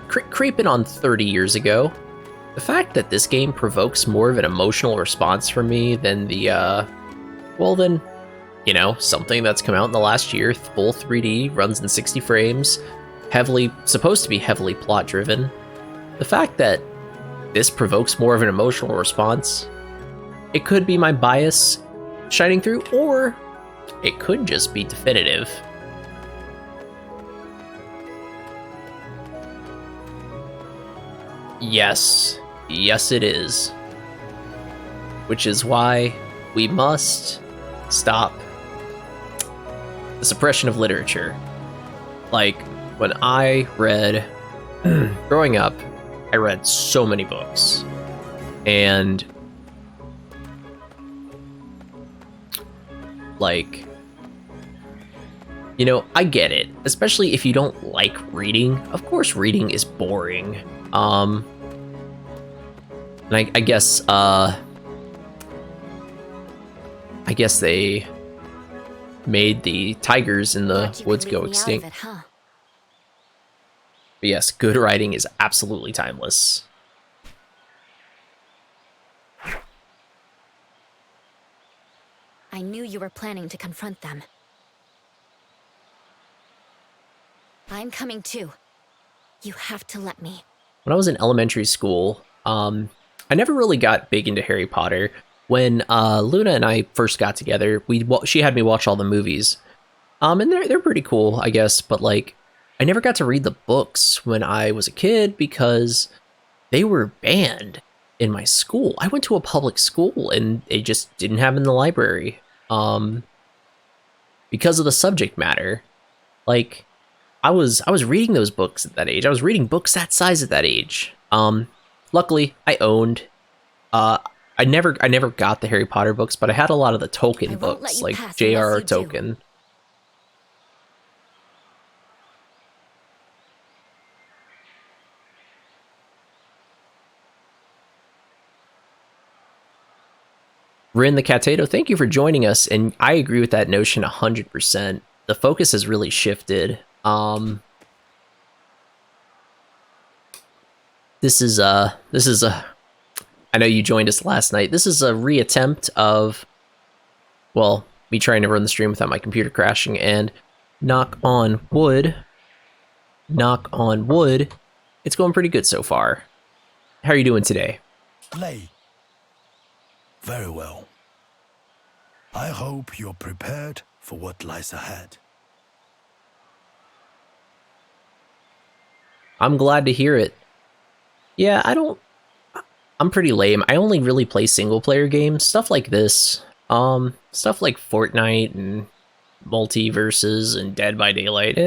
creeping on 30 years ago, the fact that this game provokes more of an emotional response from me than the, well then, you know, something that's come out in the last year, full 3D, runs in 60 frames, supposed to be heavily plot driven. The fact that this provokes more of an emotional response, it could be my bias shining through, or it could just be definitive. Yes, it is. Which is why we must stop the suppression of literature. Like, when I read, growing up, I read so many books. And, like, you know, I get it. Especially if you don't like reading. Of course, reading is boring. And I guess they made the tigers in the woods go extinct. But yes, good writing is absolutely timeless. I knew you were planning to confront them. I'm coming too. You have to let me. When I was in elementary school, I never really got big into Harry Potter. When Luna and I first got together, she had me watch all the movies. And they're pretty cool, I guess, but like, I never got to read the books when I was a kid because they were banned in my school. I went to a public school and they just didn't have them in the library. Because of the subject matter. Like, I was reading those books at that age. I was reading books that size at that age. Luckily, I owned. I never got the Harry Potter books, but I had a lot of the Tolkien books, like J.R.R. Tolkien. Rin the Catato, thank you for joining us, and I agree with that notion 100%. The focus has really shifted. This is a I know you joined us last night. This is a reattempt of, well, me trying to run the stream without my computer crashing, and knock on wood, it's going pretty good so far. How are you doing today? Play. Very well. I hope you're prepared for what lies ahead. I'm glad to hear it. Yeah, I'm pretty lame. I only really play single player games, stuff like this. Stuff like Fortnite and Multiverses and Dead by Daylight.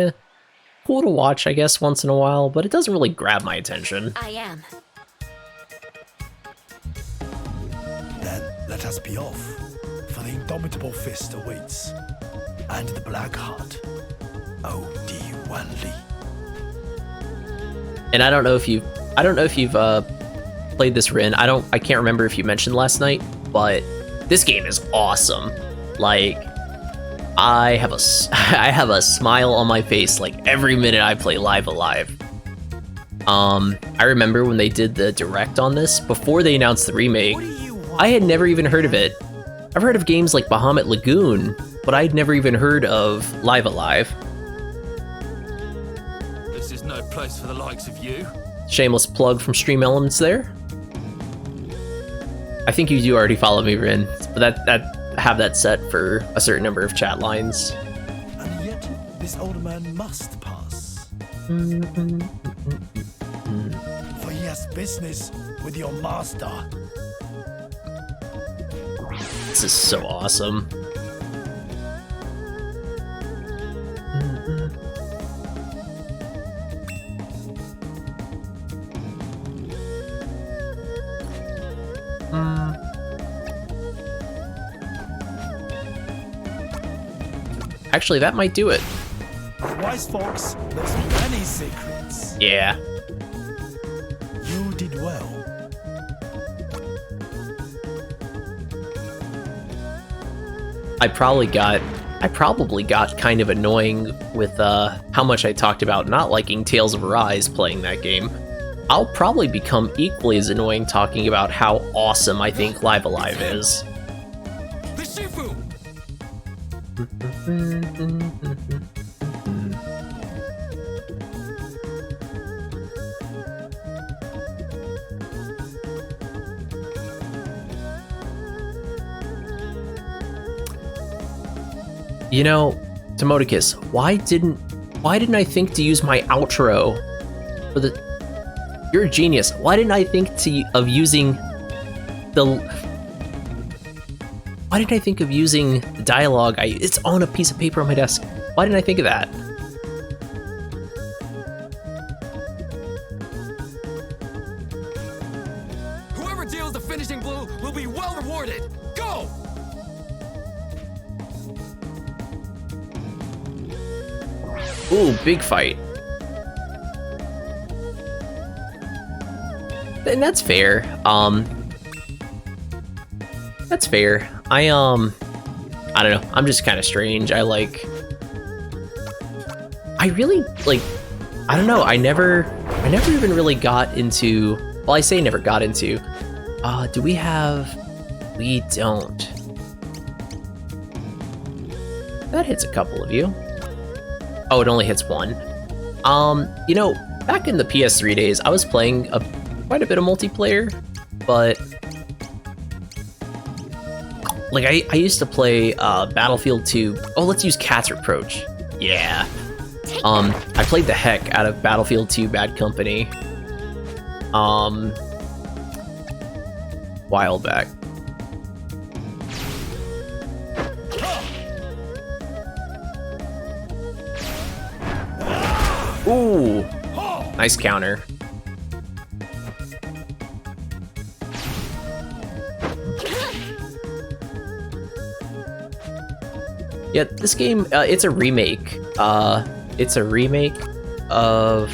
Cool to watch, I guess, once in a while, but it doesn't really grab my attention. I am. Then let us be off, for the indomitable fist awaits, and the black heart. O.D. Wan Li. And I don't know if you've played this, Rin. I can't remember if you mentioned last night, but this game is awesome. Like, I have a smile on my face like every minute I play Live Alive. I remember when they did the direct on this before they announced the remake. I had never even heard of it. I've heard of games like Bahamut Lagoon, but I'd never even heard of Live Alive. This is no place for the likes of you. Shameless plug from Stream Elements there. I think you do already follow me, Rin, but that have that set for a certain number of chat lines. And yet, this old man must pass. For he has business with your master. This is so awesome. Actually, that might do it. The wise fox knows many secrets. Yeah. You did well. I probably got kind of annoying with how much I talked about not liking Tales of Arise playing that game. I'll probably become equally as annoying talking about how awesome I think Live Alive is. The Shifu! You know, Tomoticus, why didn't I think to use my outro for the? You're a genius. Why didn't I think of using the dialogue? It's on a piece of paper on my desk. Why didn't I think of that? Whoever deals the finishing blow will be well rewarded. Go! Ooh, big fight. And that's fair. That's fair. I don't know. I'm just kind of strange. I really like. I don't know. I never even really got into. Well, I say never got into. Do we have? We don't. That hits a couple of you. Oh, it only hits one. You know, back in the PS3 days, I was playing quite a bit of multiplayer, but like I used to play Battlefield 2. Oh, let's use Cat's Reproach. Yeah. I played the heck out of Battlefield 2 Bad Company. While back. Ooh, nice counter. Yeah, this game, it's a remake. It's a remake of...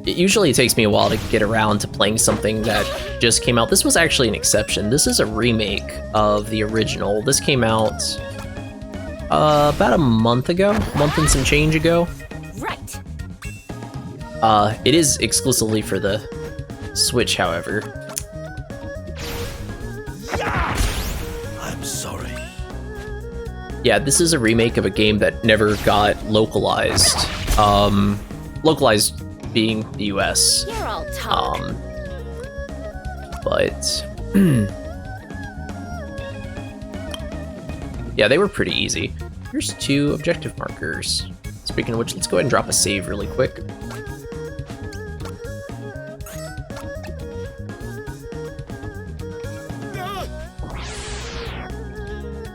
Usually it takes me a while to get around to playing something that just came out. This was actually an exception. This is a remake of the original. This came out about a month and some change ago. Right. It is exclusively for the Switch, however. I'm sorry. Yeah, this is a remake of a game that never got localized. Localized being the US. You're all talk. But yeah, they were pretty easy. Here's 2 objective markers. Speaking of which, let's go ahead and drop a save really quick.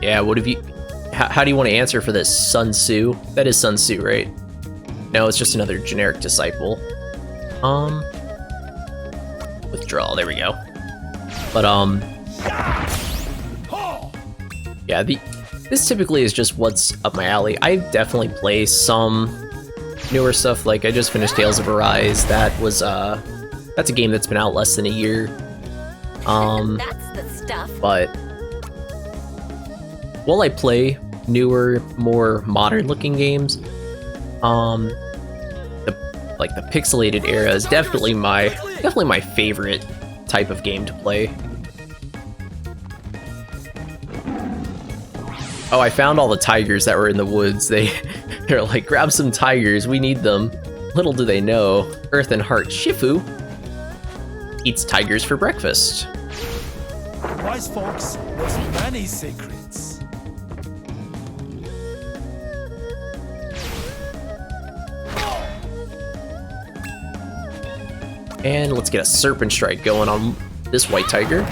Yeah, what have you... How do you want to answer for this? Sun Tzu? That is Sun Tzu, right? No, it's just another generic disciple. Withdrawal, there we go. But, yeah, this typically is just what's up my alley. I definitely play some newer stuff, like I just finished Tales of Arise. That's a game that's been out less than a year. That's the stuff. But while I play newer, more modern-looking games, the pixelated era is definitely my favorite type of game to play. Oh, I found all the tigers that were in the woods. They're like, grab some tigers, we need them. Little do they know, Earth and Heart Shifu eats tigers for breakfast. Wise fox knows many secrets. And let's get a Serpent Strike going on this white tiger.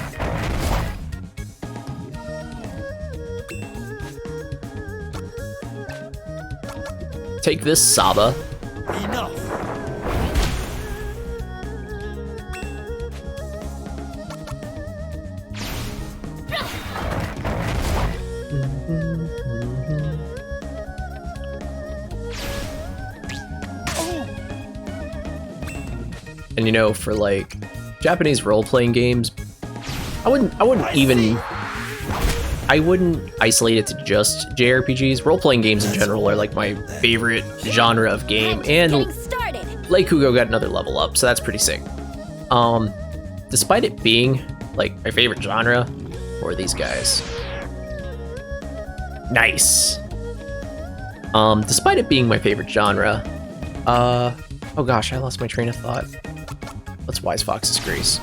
Take this, Saba. Enough. And you know, for like Japanese role-playing games, I wouldn't isolate it to just JRPGs. Role-playing games in general are like my favorite genre of game, and Leikugo got another level up, so that's pretty sick. Despite it being like my favorite genre, or these guys. Nice. Despite it being my favorite genre, oh gosh, I lost my train of thought. What's Wise Fox's Grace?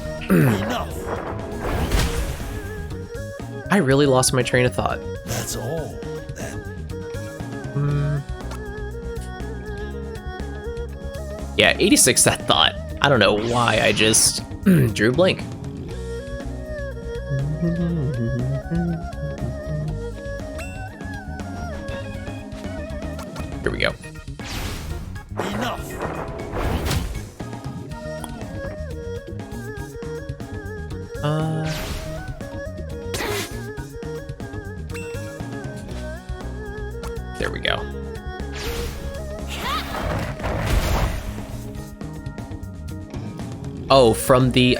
I really lost my train of thought. That's all, then. Yeah, 86 that thought. I don't know why, I just drew a blank. Here we go. Enough. There we go. Oh, from the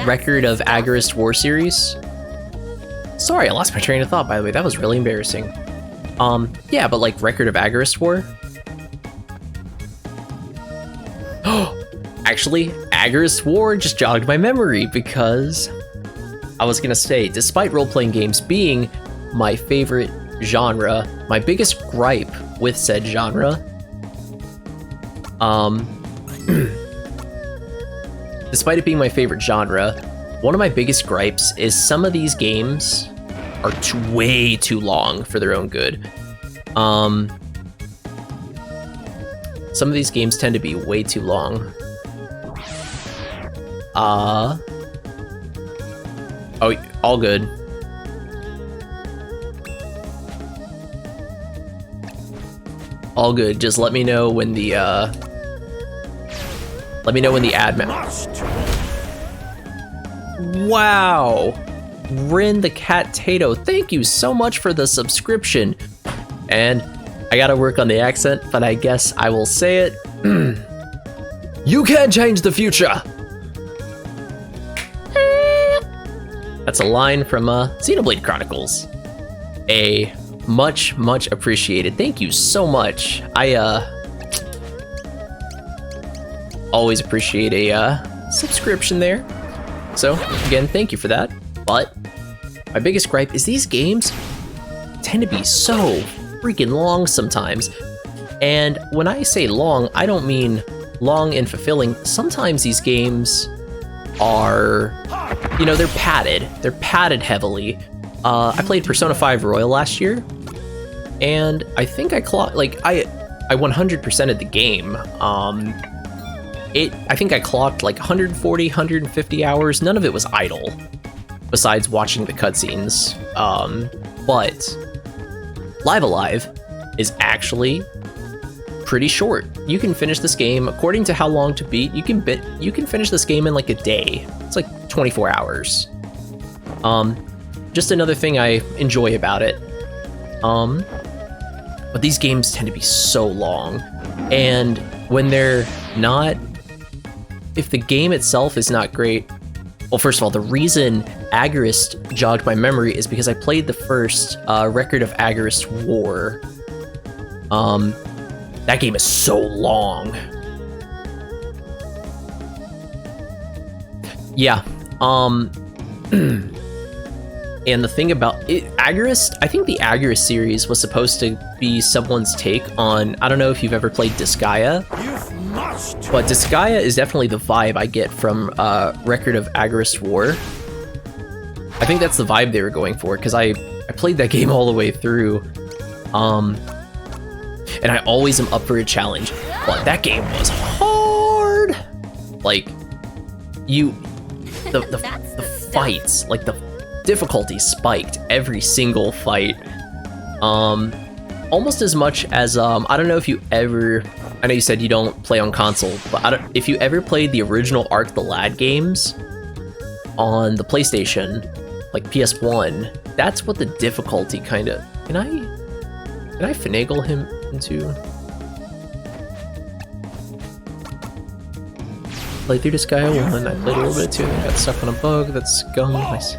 Record of Agarist War series? Sorry, I lost my train of thought, by the way. That was really embarrassing. Yeah, but like Record of Agarist War? Actually, Agarist War just jogged my memory because I was gonna say, despite role-playing games being my favorite genre, my biggest gripe with said genre, despite it being my favorite genre, one of my biggest gripes is some of these games are way too long for their own good. Some of these games tend to be way too long. Oh, all good. All good. Just let me know when the admin. Wow. Rin the Cat Tato, thank you so much for the subscription. And I gotta work on the accent, but I guess I will say it. You can change the future! That's a line from Xenoblade Chronicles. A much appreciated. Thank you so much. I always appreciate a subscription there. So again, thank you for that. But my biggest gripe is these games tend to be so freaking long sometimes. And when I say long, I don't mean long and fulfilling. Sometimes these games are, you know, they're padded. They're padded heavily. I played Persona 5 Royal last year, and I think I clocked, like, I 100%ed the game. I think I clocked like 140, 150 hours. None of it was idle, besides watching the cutscenes. But Live Alive is actually pretty short. You can finish this game, according to how long to beat, you can finish this game in like a day. It's like 24 hours. Just another thing I enjoy about it. But these games tend to be so long, and when they're not, if the game itself is not great, well, first of all, the reason Agarist jogged my memory is because I played the first Record of Agarist War. That game is so long. Yeah, and the thing about it, Agarist, I think the Agarist series was supposed to be someone's take on, I don't know if you've ever played Disgaea, but Disgaea is definitely the vibe I get from Record of Agarist War. I think that's the vibe they were going for, because I played that game all the way through, and I always am up for a challenge, but that game was hard. Like, the fights, like the difficulty spiked every single fight, almost as much as I don't know if you ever, I know you said you don't play on console, but if you ever played the original Ark the Lad games on the PlayStation, like PS1, that's what the difficulty kind of, can I finagle him into play through Disgaea 1. I played a little bit of 2 and got stuck on a bug that's gone. Nice.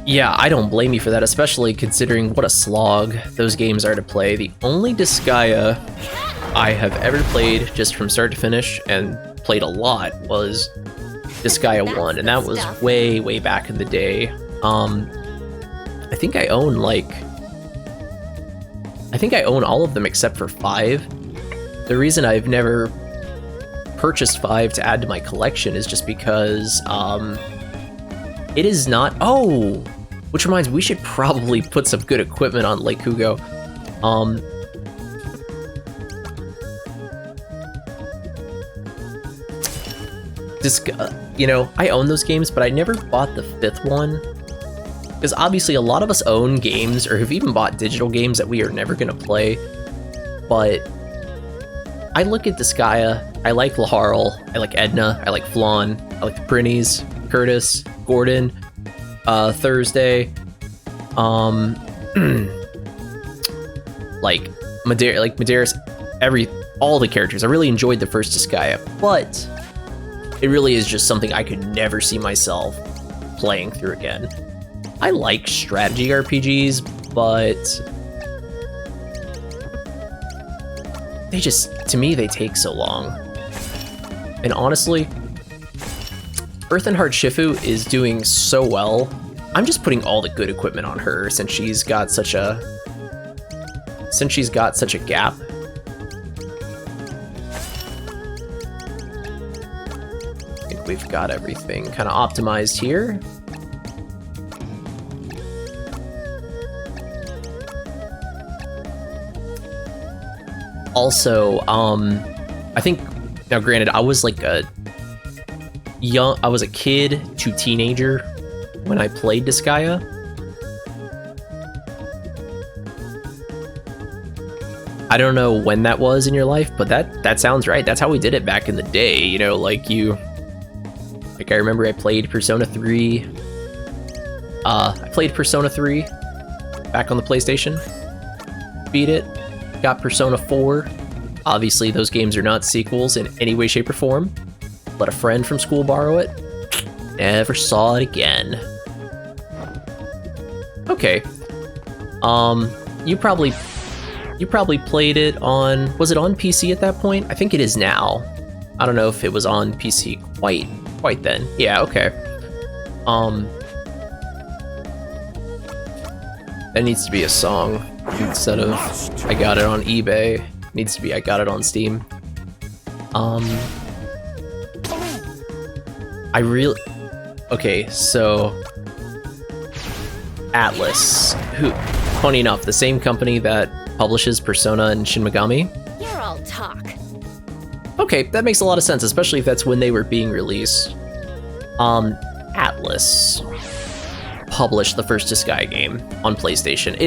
Yeah, I don't blame you for that, especially considering what a slog those games are to play. The only Disgaea I have ever played just from start to finish and played a lot was Disgaea 1, and that was way back in the day. I think I own all of them except for 5. The reason I've never purchased 5 to add to my collection is just because it is not, which reminds me, we should probably put some good equipment on Lake Hugo. You know, I own those games, but I never bought the 5th one. Because obviously a lot of us own games, or have even bought digital games that we are never going to play. But I look at Disgaea, I like Laharl, I like Edna, I like Flan, I like the Prinnies, Curtis, Gordon, Thursday, like Medeiros, all the characters. I really enjoyed the first Disgaea, but it really is just something I could never see myself playing through again. I like strategy RPGs, but they just, to me, they take so long. And honestly, Earth and Heart Shifu is doing so well. I'm just putting all the good equipment on her since she's got such a gap. I think we've got everything kind of optimized here. Also, I think, now granted, I was like I was a kid to teenager when I played Disgaea. I don't know when that was in your life, but that sounds right. That's how we did it back in the day, you know, like I remember I played Persona 3. I played Persona 3 back on the PlayStation. Beat it. Got Persona 4. Obviously, those games are not sequels in any way, shape, or form. Let a friend from school borrow it. Never saw it again. Okay. You probably played it on... Was it on PC at that point? I think it is now. I don't know if it was on PC quite then. Yeah, okay. That needs to be a song instead of I got it on eBay. It needs to be I got it on Steam. Okay, so Atlas, who, funny enough, the same company that publishes Persona and Shin Megami. You're all talk. Okay, that makes a lot of sense, especially if that's when they were being released. Atlas published the first Disgaea game on PlayStation.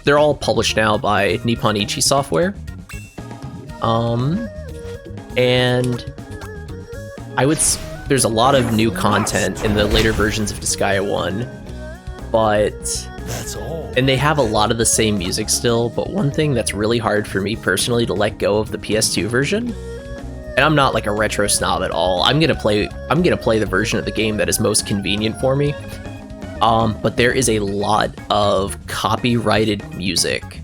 They're all published now by Nippon Ichi Software. And there's a lot of new content in the later versions of Disgaea 1, but That's all. and they have a lot of the same music still, but one thing that's really hard for me personally to let go of the PS2 version, and I'm not like a retro snob at all. I'm gonna play the version of the game that is most convenient for me. But there is a lot of copyrighted music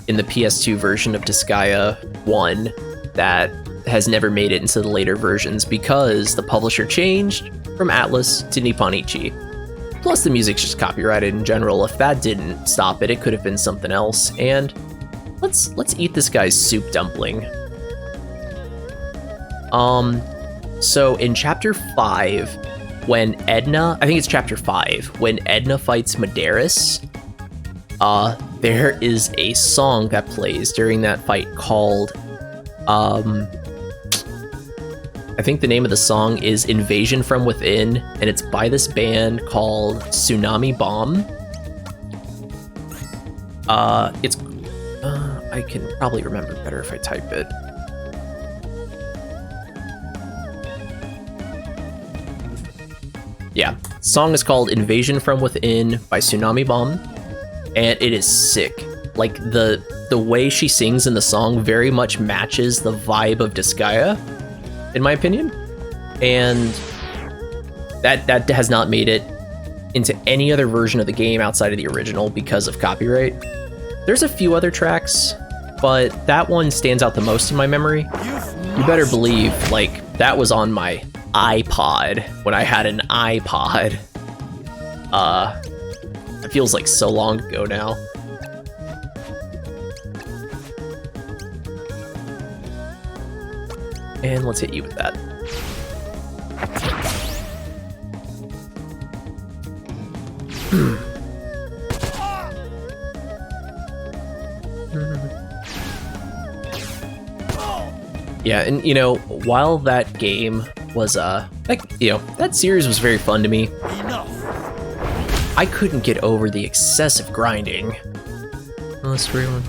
in the PS2 version of Disgaea 1 that has never made it into the later versions because the publisher changed from Atlas to Nippon Ichi. Plus the music's just copyrighted in general. If that didn't stop it, it could have been something else. And let's eat this guy's soup dumpling. So in chapter 5, when Edna, I think it's chapter 5, when Edna fights Madaris, there is a song that plays during that fight called, I think the name of the song is Invasion from Within, and it's by this band called Tsunami Bomb. I can probably remember better if I type it. Yeah, song is called Invasion from Within by Tsunami Bomb, and it is sick. Like, the way she sings in the song very much matches the vibe of Disgaea, in my opinion, and that has not made it into any other version of the game outside of the original because of copyright. There's a few other tracks, but that one stands out the most in my memory. You better believe, like, that was on my iPod when I had an iPod. It feels like so long ago now. And let's hit you with that. Yeah, and you know, while that game was that series was very fun to me, I couldn't get over the excessive grinding. Let's rewind.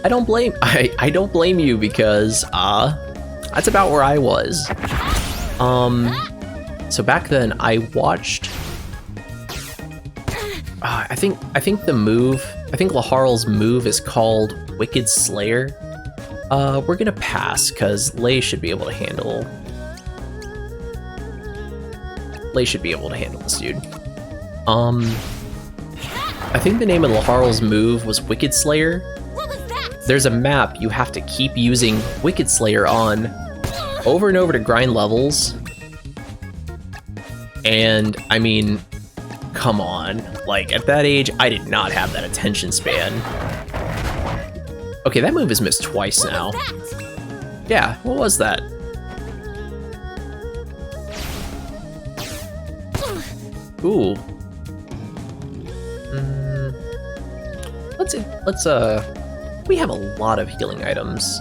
I don't blame you because that's about where I was. So back then I watched I think Laharl's move is called Wicked Slayer. We're gonna pass because Lei should be able to handle this dude. I think the name of Laharl's move was Wicked Slayer. There's a map you have to keep using Wicked Slayer on over and over to grind levels. And I mean, come on. Like, at that age, I did not have that attention span. Okay, that move is missed twice now. Yeah, what was that? Ooh. We have a lot of healing items.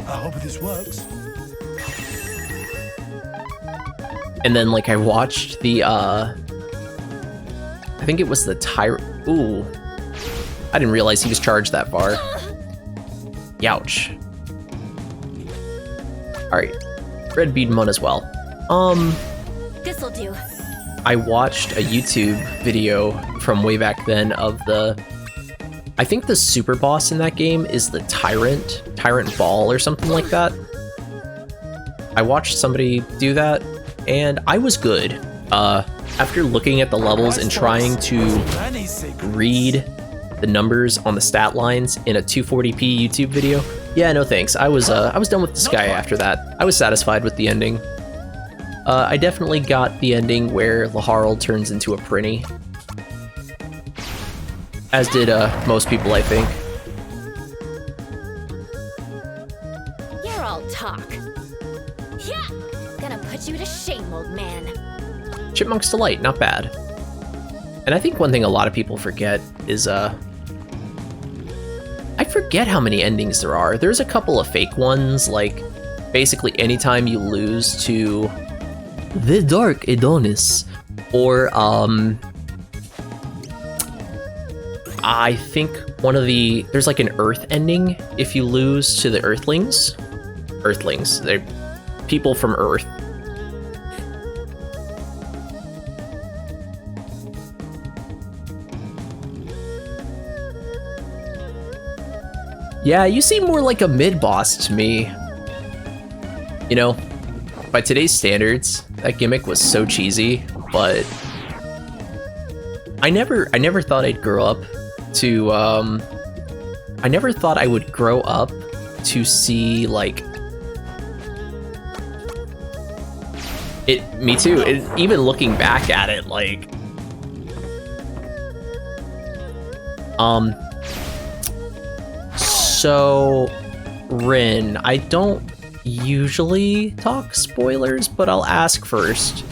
I hope this works. And then, like, I watched the, I think it was the Ooh. I didn't realize he was charged that far. Youch. Alright, Red beat him on as well. This'll do. I watched a YouTube video from way back then of I think the super boss in that game is the Tyrant Ball or something like that. I watched somebody do that, and I was good. After looking at the levels and trying to read the numbers on the stat lines in a 240p YouTube video, yeah, no thanks. I was done with this guy after that. I was satisfied with the ending. I definitely got the ending where Laharl turns into a Prinny. As did most people, I think. You're all talk. Yeah, gonna put you to shame, old man. Chipmunk's Delight, not bad. And I think one thing a lot of people forget is, I forget how many endings there are. There's a couple of fake ones, like, basically anytime you lose to the Dark Adonis, or, I think there's like an Earth ending if you lose to the Earthlings. They're people from Earth. Yeah, you seem more like a mid-boss to me. You know, by today's standards, that gimmick was so cheesy, but I never thought I'd grow up to, I never thought I would grow up to see, like, me too, even looking back at it, like, so, Rin, I don't usually talk spoilers, but I'll ask first.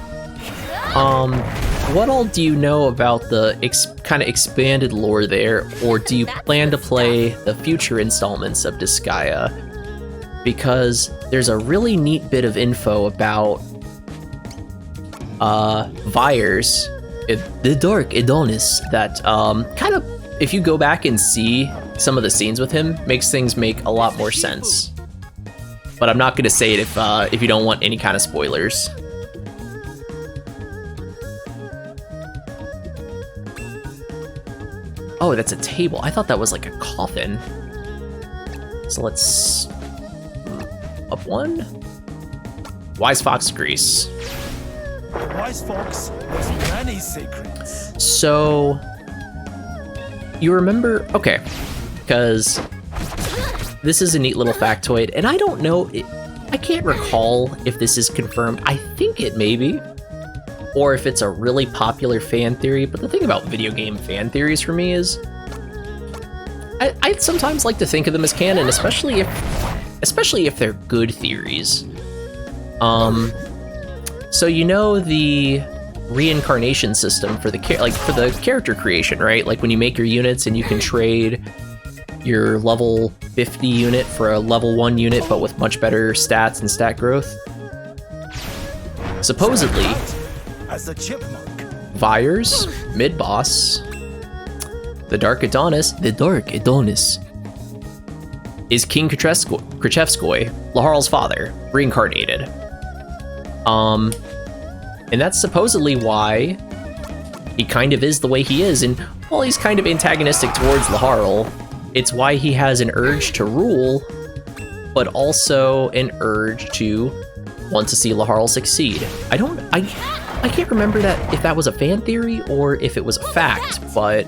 What all do you know about the kind of expanded lore there, or do you plan to play the future installments of Disgaea? Because there's a really neat bit of info about Vyers, the Dark Adonis, that kind of, if you go back and see some of the scenes with him, makes things make a lot more sense. But I'm not going to say it if you don't want any kind of spoilers. Oh, that's a table. I thought that was like a coffin. So let's... up one? Wise Fox Grease. Wise Fox has many secrets. So... you remember... okay. Because... this is a neat little factoid, and I don't know... I can't recall if this is confirmed. I think it may be. Or if it's a really popular fan theory, but the thing about video game fan theories for me is I sometimes like to think of them as canon, especially if they're good theories. So you know the reincarnation system for the character creation, right? Like when you make your units and you can trade your level 50 unit for a level 1 unit, but with much better stats and stat growth. Supposedly, as a chipmunk, Vyers, mid-boss, the Dark Adonis, is King Krichevskoy, Laharl's father, reincarnated. And that's supposedly why he kind of is the way he is, and while he's kind of antagonistic towards Laharl, it's why he has an urge to rule, but also an urge to want to see Laharl succeed. I can't remember that if that was a fan theory or if it was a fact, but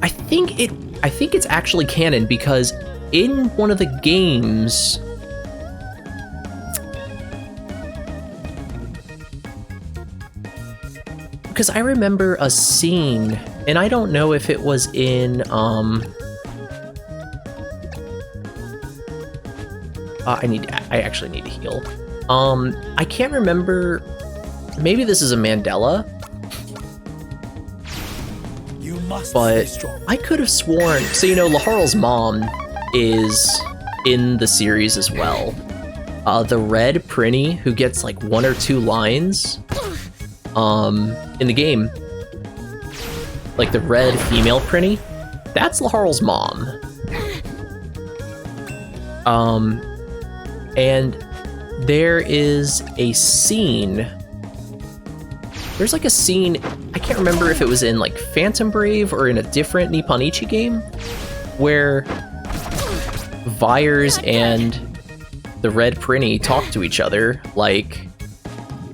I think it's actually canon, because in one of the games, because I remember a scene, and I don't know if it was in I actually need to heal. I can't remember. Maybe this is a Mandela. you must But stay strong. I could have sworn. So you know, Laharl's mom is in the series as well. The red Prinny who gets like 1 or 2 lines, in the game. Like the red female Prinny, that's Laharl's mom. And there is a scene. There's like a scene, I can't remember if it was in like Phantom Brave or in a different Nipponichi game, where Vyers and the Red Prinny talk to each other, like,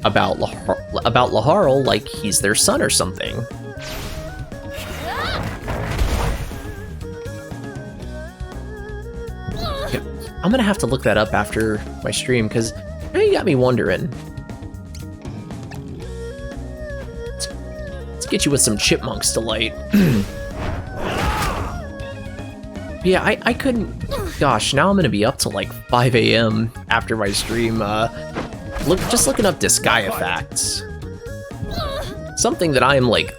about Laharl, like he's their son or something. I'm gonna have to look that up after my stream, because now you got me wondering. Let's get you with some Chipmunks delight. Yeah, I couldn't... Gosh, now I'm gonna be up till like 5 a.m. after my stream, just looking up Disgaea facts. Something that I'm like,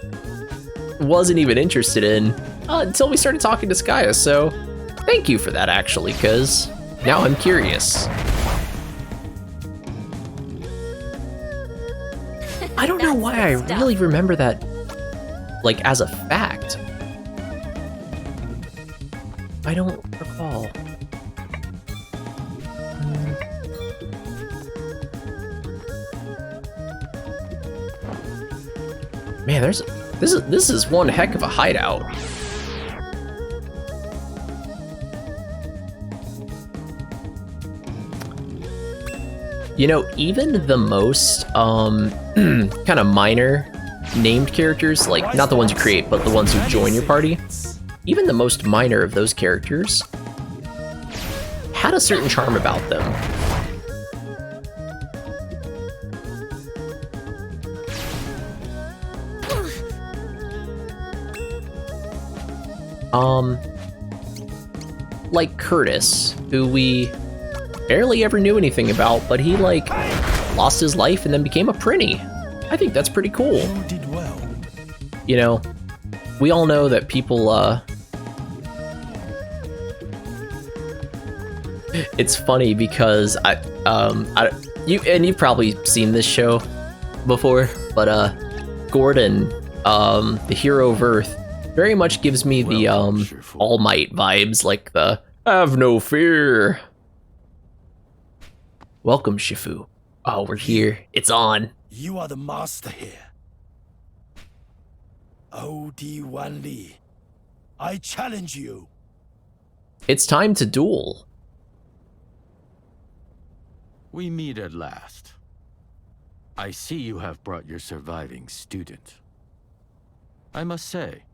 wasn't even interested in until we started talking Disgaea, so thank you for that actually, because now I'm curious. I don't know why I really remember that, like, as a fact. I don't recall. Man, this is one heck of a hideout. You know, even the most kind of minor named characters, like not the ones you create, but the ones who join your party, even the most minor of those characters had a certain charm about them. Like Curtis, who we barely ever knew anything about, but he like lost his life and then became a Prinny. I think that's pretty cool. You did well. You know, we all know that people, it's funny because you've probably seen this show before, but Gordon, the hero of Earth, very much gives me the All Might vibes, like the have no fear. Welcome, Shifu. Oh, we're here. It's on. You are the master here. O.D. Wan Li, I challenge you. It's time to duel. We meet at last. I see you have brought your surviving student. I must say,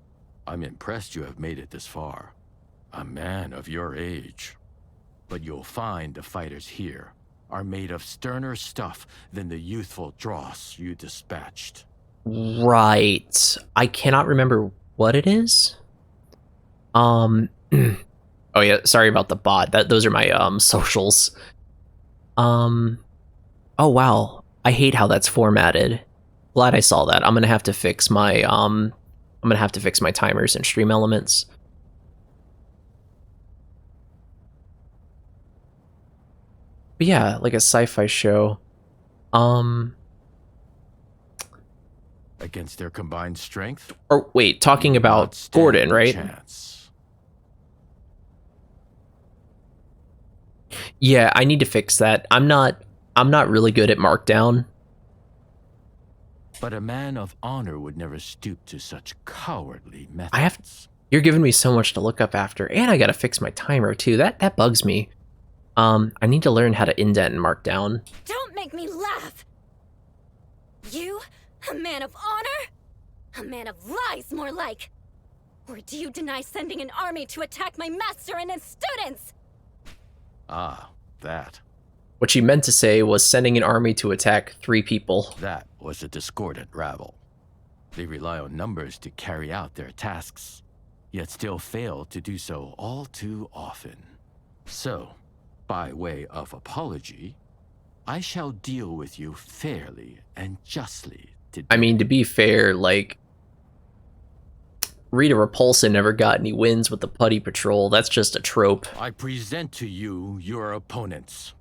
I'm impressed you have made it this far. A man of your age. But you'll find the fighters here are made of sterner stuff than the youthful dross you dispatched. Right. I cannot remember what it is. Oh yeah, sorry about the bot. Those are my socials. Oh wow. I hate how that's formatted. Glad I saw that. I'm gonna have to fix my timers and stream elements. But yeah, like a sci-fi show. Against their combined strength? Or wait, talking about Gordon, right? Chance. Yeah, I need to fix that. I'm not really good at Markdown. But a man of honor would never stoop to such cowardly methods. You're giving me so much to look up after, and I gotta fix my timer too. That bugs me. I need to learn how to indent and Markdown. Don't make me laugh! You? A man of honor? A man of lies, more like! Or do you deny sending an army to attack my master and his students? Ah, that. What she meant to say was sending an army to attack 3 people. That was a discordant rabble. They rely on numbers to carry out their tasks, yet still fail to do so all too often. So, by way of apology, I shall deal with you fairly and justly today. I mean, to be fair, like, Rita Repulsa never got any wins with the Putty Patrol. That's just a trope. I present to you your opponents.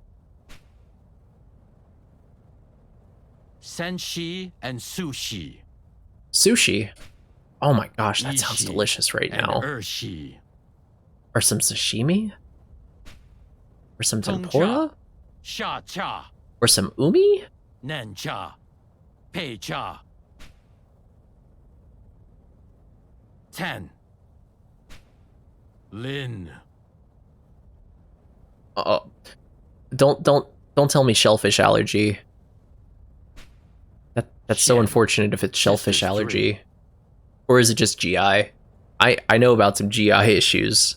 Senshi and Sushi. Sushi? Oh my gosh, that sounds delicious right now. Urshi. Or some sashimi? Or some tempura? Sha cha. Or some umi? Nen cha. Pei cha. 10. Lin. Oh, don't tell me shellfish allergy. That's so Shit. unfortunate if it's shellfish This is allergy. 3. Or is it just GI? I know about some GI issues.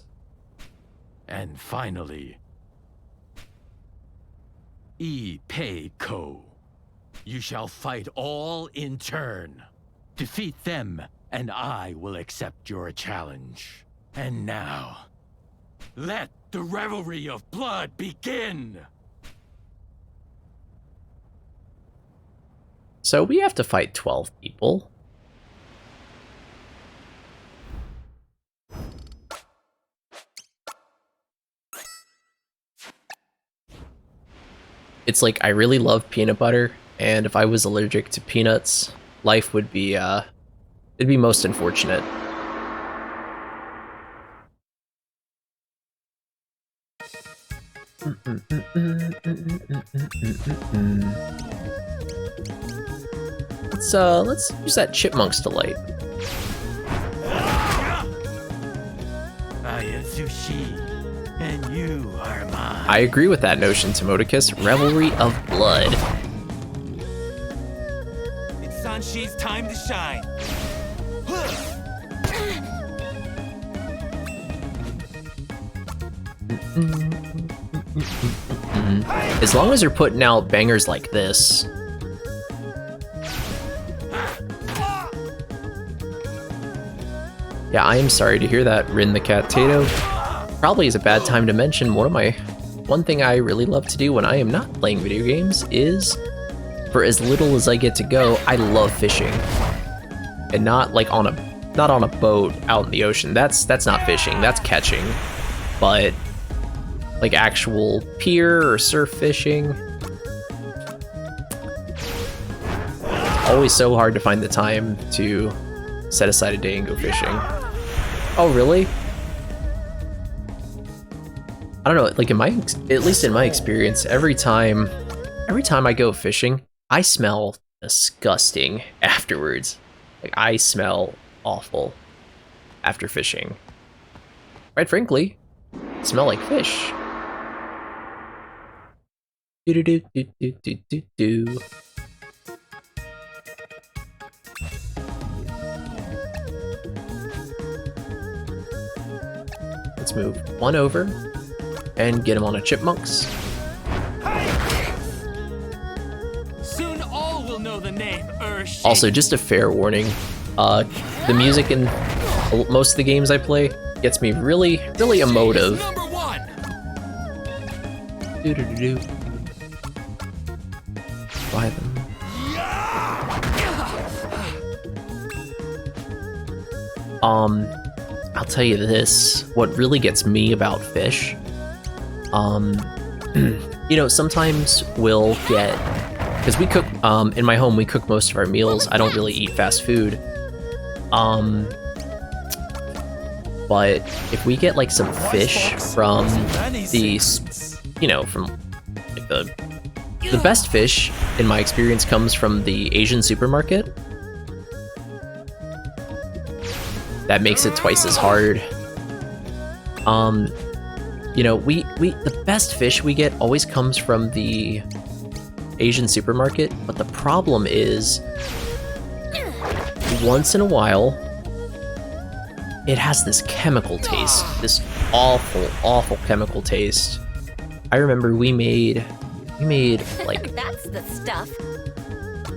And finally, E Pei Ko. You shall fight all in turn. Defeat them, and I will accept your challenge. And now, let the revelry of blood begin! So we have to fight 12 people. It's like, I really love peanut butter, and if I was allergic to peanuts, life would be, it'd be most unfortunate. Let's use that Chipmunk's Delight. I am Sushi, and you are mine. I agree with that notion, Timodicus. Revelry of blood. It's Sanshi's time to shine. As long as they're putting out bangers like this. Yeah, I am sorry to hear that, Rin the Cat Tato. Probably is a bad time to mention one thing I really love to do when I am not playing video games is, for as little as I get to go, I love fishing. And not like on a boat out in the ocean. That's not fishing, that's catching. But like actual pier or surf fishing. Always so hard to find the time to set aside a day and go fishing. Oh, really? I don't know, like at least in my experience, every time I go fishing, I smell disgusting afterwards. Like, I smell awful after fishing. Quite frankly, I smell like fish. Do-do-do-do-do-do-do. Let's move one over and get him on a Chipmunks. Soon all will know the name Urshi. Also, just a fair warning, the music in most of the games I play gets me really, really emotive. Number 1. Do-do-do-do. Buy them. I'll tell you this, what really gets me about fish, you know, sometimes we'll get, because we cook, in my home, we cook most of our meals. I don't really eat fast food. But if we get like some fish from the, you know, from like the best fish, in my experience, comes from the Asian supermarket. That makes it twice as hard. You know, the best fish we get always comes from the Asian supermarket, but the problem is, once in a while, it has this chemical taste, this awful, awful chemical taste. I remember we made like, That's the stuff.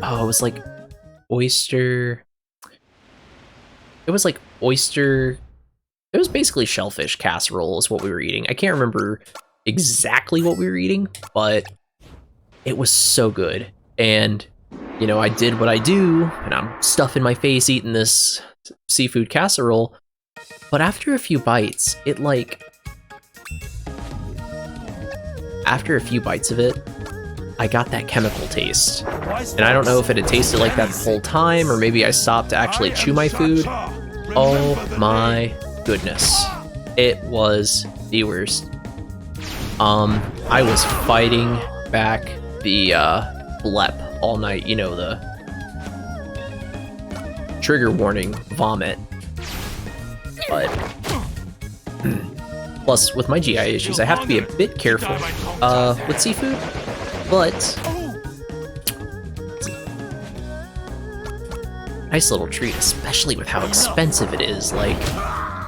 oh, it was like oyster. It was like oyster. It was basically shellfish casserole is what we were eating. I can't remember exactly what we were eating, but it was so good. And, you know, I did what I do, and I'm stuffing my face eating this seafood casserole. But after a few bites, it like... After a few bites of it, I got that chemical taste. And I don't know if it had tasted like that the whole time, or maybe I stopped to actually chew my food. Oh my goodness. It was the worst. I was fighting back the blep all night, you know, the trigger warning vomit. But plus with my GI issues, I have to be a bit careful with seafood, but nice little treat, especially with how expensive it is. Like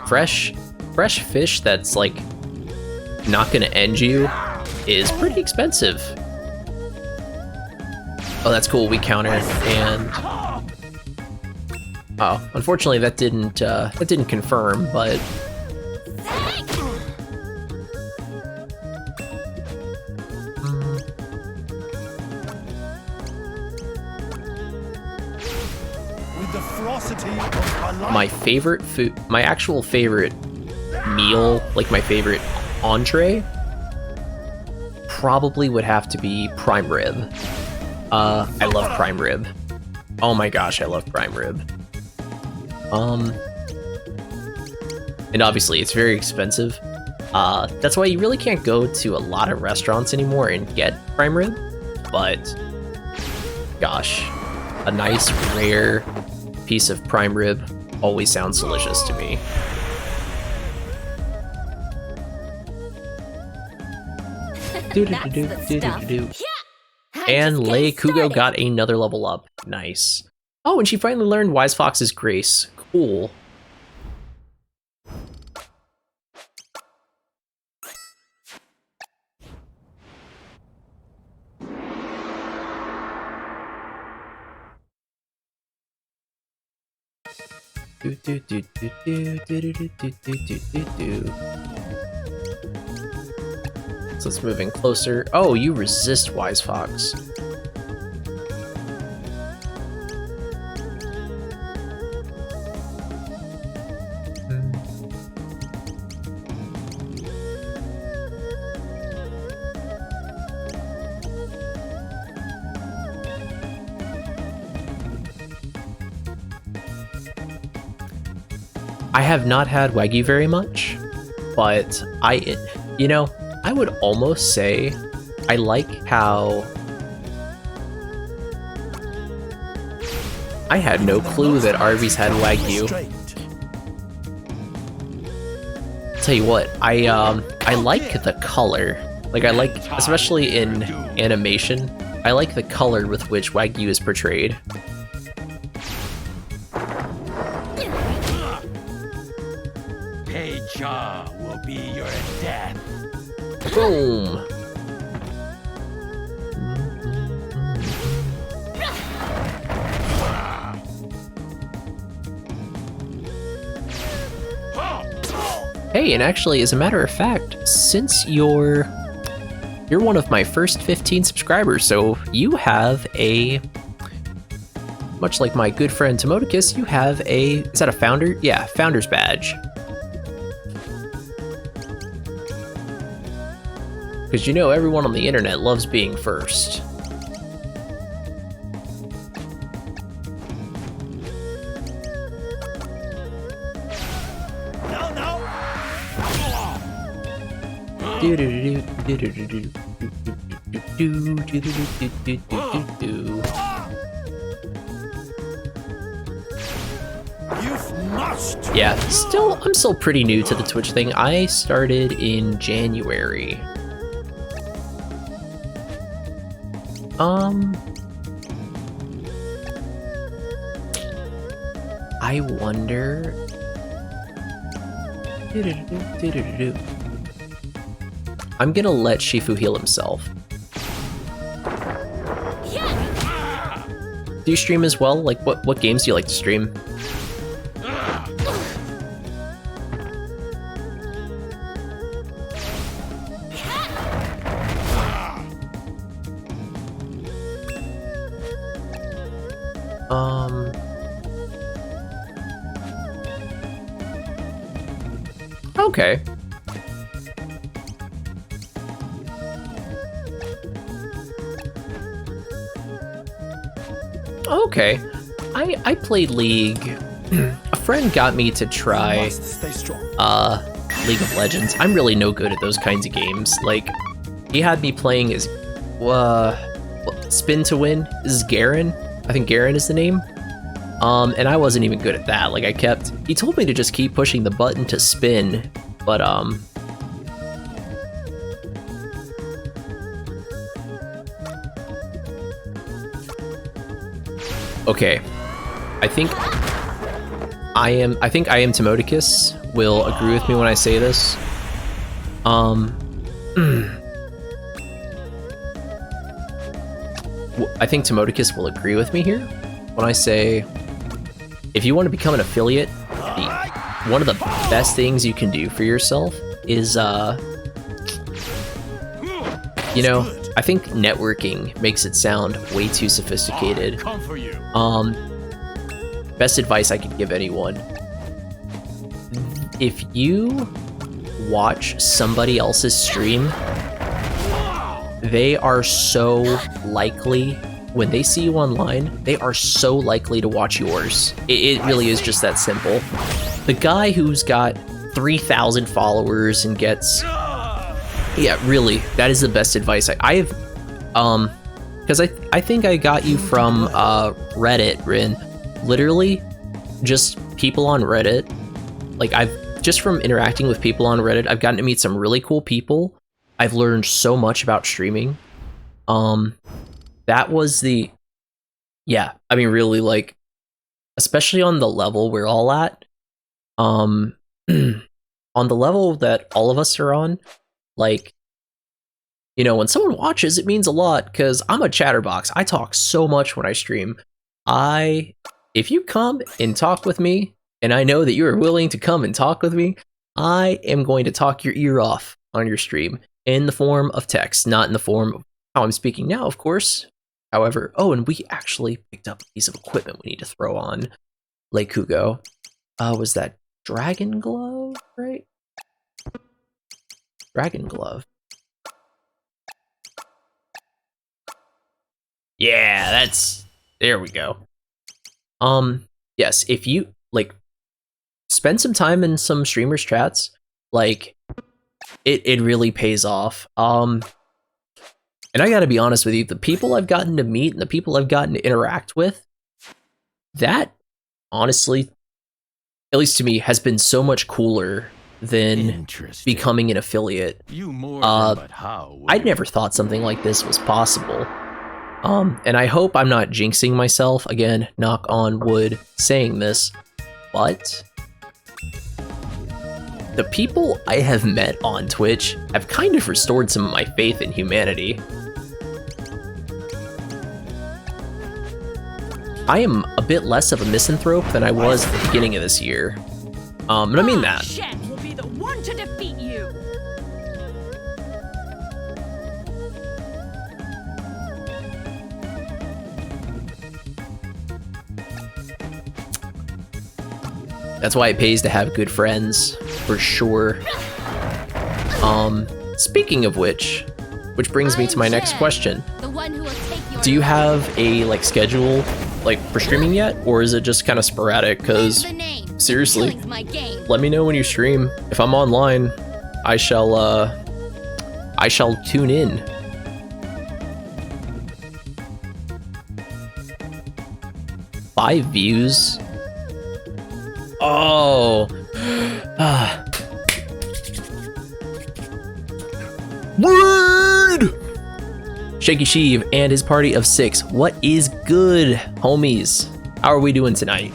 fresh fish that's like not gonna end you is pretty expensive. Oh, that's cool. We counter, and oh, unfortunately that didn't confirm, but With the ferocity of a my favorite food, my actual favorite meal, like my favorite entree, probably would have to be prime rib. I love prime rib. Oh my gosh, I love prime rib. And obviously it's very expensive. That's why you really can't go to a lot of restaurants anymore and get prime rib. But gosh, a nice rare piece of prime rib always sounds delicious to me. And Lei Kugo got another level up. Nice. Oh, and she finally learned Wise Fox's Grace. Cool. So it's moving closer. Oh, you resist Wise Fox. I have not had Wagyu very much, but you know, I would almost say I like how I had no clue that Arby's had Wagyu. Tell you what, I like the color. Like I like, especially in animation, I like the color with which Wagyu is portrayed. Jaw will be your death. Boom. Hey, and actually, as a matter of fact, since you're one of my first 15 subscribers, so you have a, much like my good friend Tomoticus, you have a, is that a founder? Yeah, founder's badge. Because you know everyone on the internet loves being first. Yeah, I'm still pretty new to the Twitch thing. I started in January. I wonder. I'm gonna let Shifu heal himself. Do you stream as well? Like, what games do you like to stream? Okay. Okay. I played League. A friend got me to try League of Legends. I'm really no good at those kinds of games. Like, he had me playing as spin to win. This is Garen. I think Garen is the name. And I wasn't even good at that. Like he told me to just keep pushing the button to spin, but okay. I think I am Timodicus will agree with me when I say this. I think Timodicus will agree with me here when I say, if you want to become an affiliate, one of the best things you can do for yourself is, you know, I think networking makes it sound way too sophisticated. Best advice I could give anyone: if you watch somebody else's stream, they are so likely, when they see you online, they are so likely to watch yours. It really is just that simple. The guy who's got 3,000 followers and gets... Yeah, really, that is the best advice I have. Because I think I got you from Reddit, Rin. Literally, just people on Reddit. Like, just from interacting with people on Reddit, I've gotten to meet some really cool people. I've learned so much about streaming. That was the... Yeah, I mean, really, like, especially on the level we're all at, on the level that all of us are on, like, you know, when someone watches, it means a lot, because I'm a chatterbox. I talk so much when I stream. If you come and talk with me, and I know that you are willing to come and talk with me, I am going to talk your ear off on your stream in the form of text, not in the form of how I'm speaking now, of course. However, oh, and we actually picked up a piece of equipment we need to throw on Lake Hugo. Was that Dragon Glove, right? Dragon Glove. Yeah, there we go. Yes, if you, like, spend some time in some streamers' chats, like, it really pays off. And I gotta be honest with you, the people I've gotten to meet and the people I've gotten to interact with, that, honestly, at least to me, has been so much cooler than becoming an affiliate. I'd never thought something like this was possible. And I hope I'm not jinxing myself, again, knock on wood, saying this, but the people I have met on Twitch have kind of restored some of my faith in humanity. I am a bit less of a misanthrope than I was at the beginning of this year. And I mean that. Shen will be the one to defeat you. That's why it pays to have good friends, for sure. Speaking of which brings me to my next question. Do you have a, like, schedule, like, for streaming yet? Or is it just kind of sporadic? Because, seriously, let me know when you stream. If I'm online, I shall tune in. Five views? Oh. Word! Shaky Sheev and his party of 6. What is good, homies? How are we doing tonight?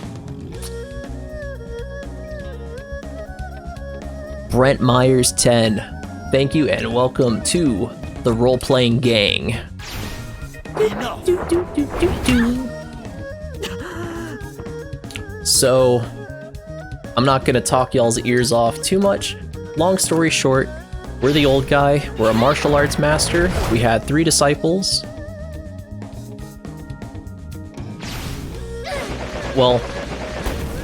Brent Myers 10. Thank you and welcome to the role-playing gang. So, I'm not gonna talk y'all's ears off too much. Long story short, we're the old guy, we're a martial arts master, we had 3 disciples. Well,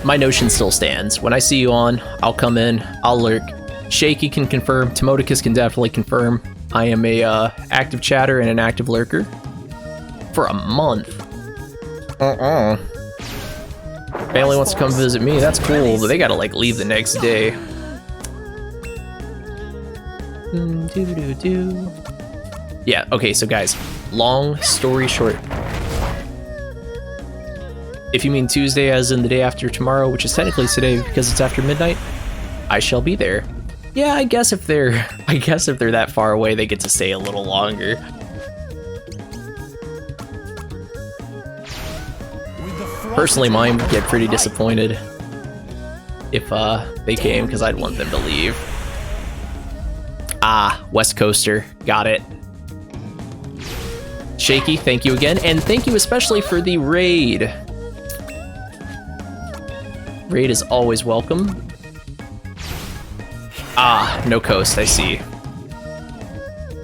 my notion still stands. When I see you on, I'll come in, I'll lurk. Shaky can confirm, Timodicus can definitely confirm. I am a active chatter and an active lurker. For a month. Family wants to come visit me, that's cool, but they gotta, like, leave the next day. Yeah, okay, so guys, long story short. If you mean Tuesday as in the day after tomorrow, which is technically today because it's after midnight, I shall be there. Yeah, I guess if they're that far away, they get to stay a little longer. Personally, mine would get pretty disappointed if they came, because I'd want them to leave. Ah, West Coaster, got it. Shaky, thank you again, and thank you especially for the raid. Raid is always welcome. Ah, no coast, I see.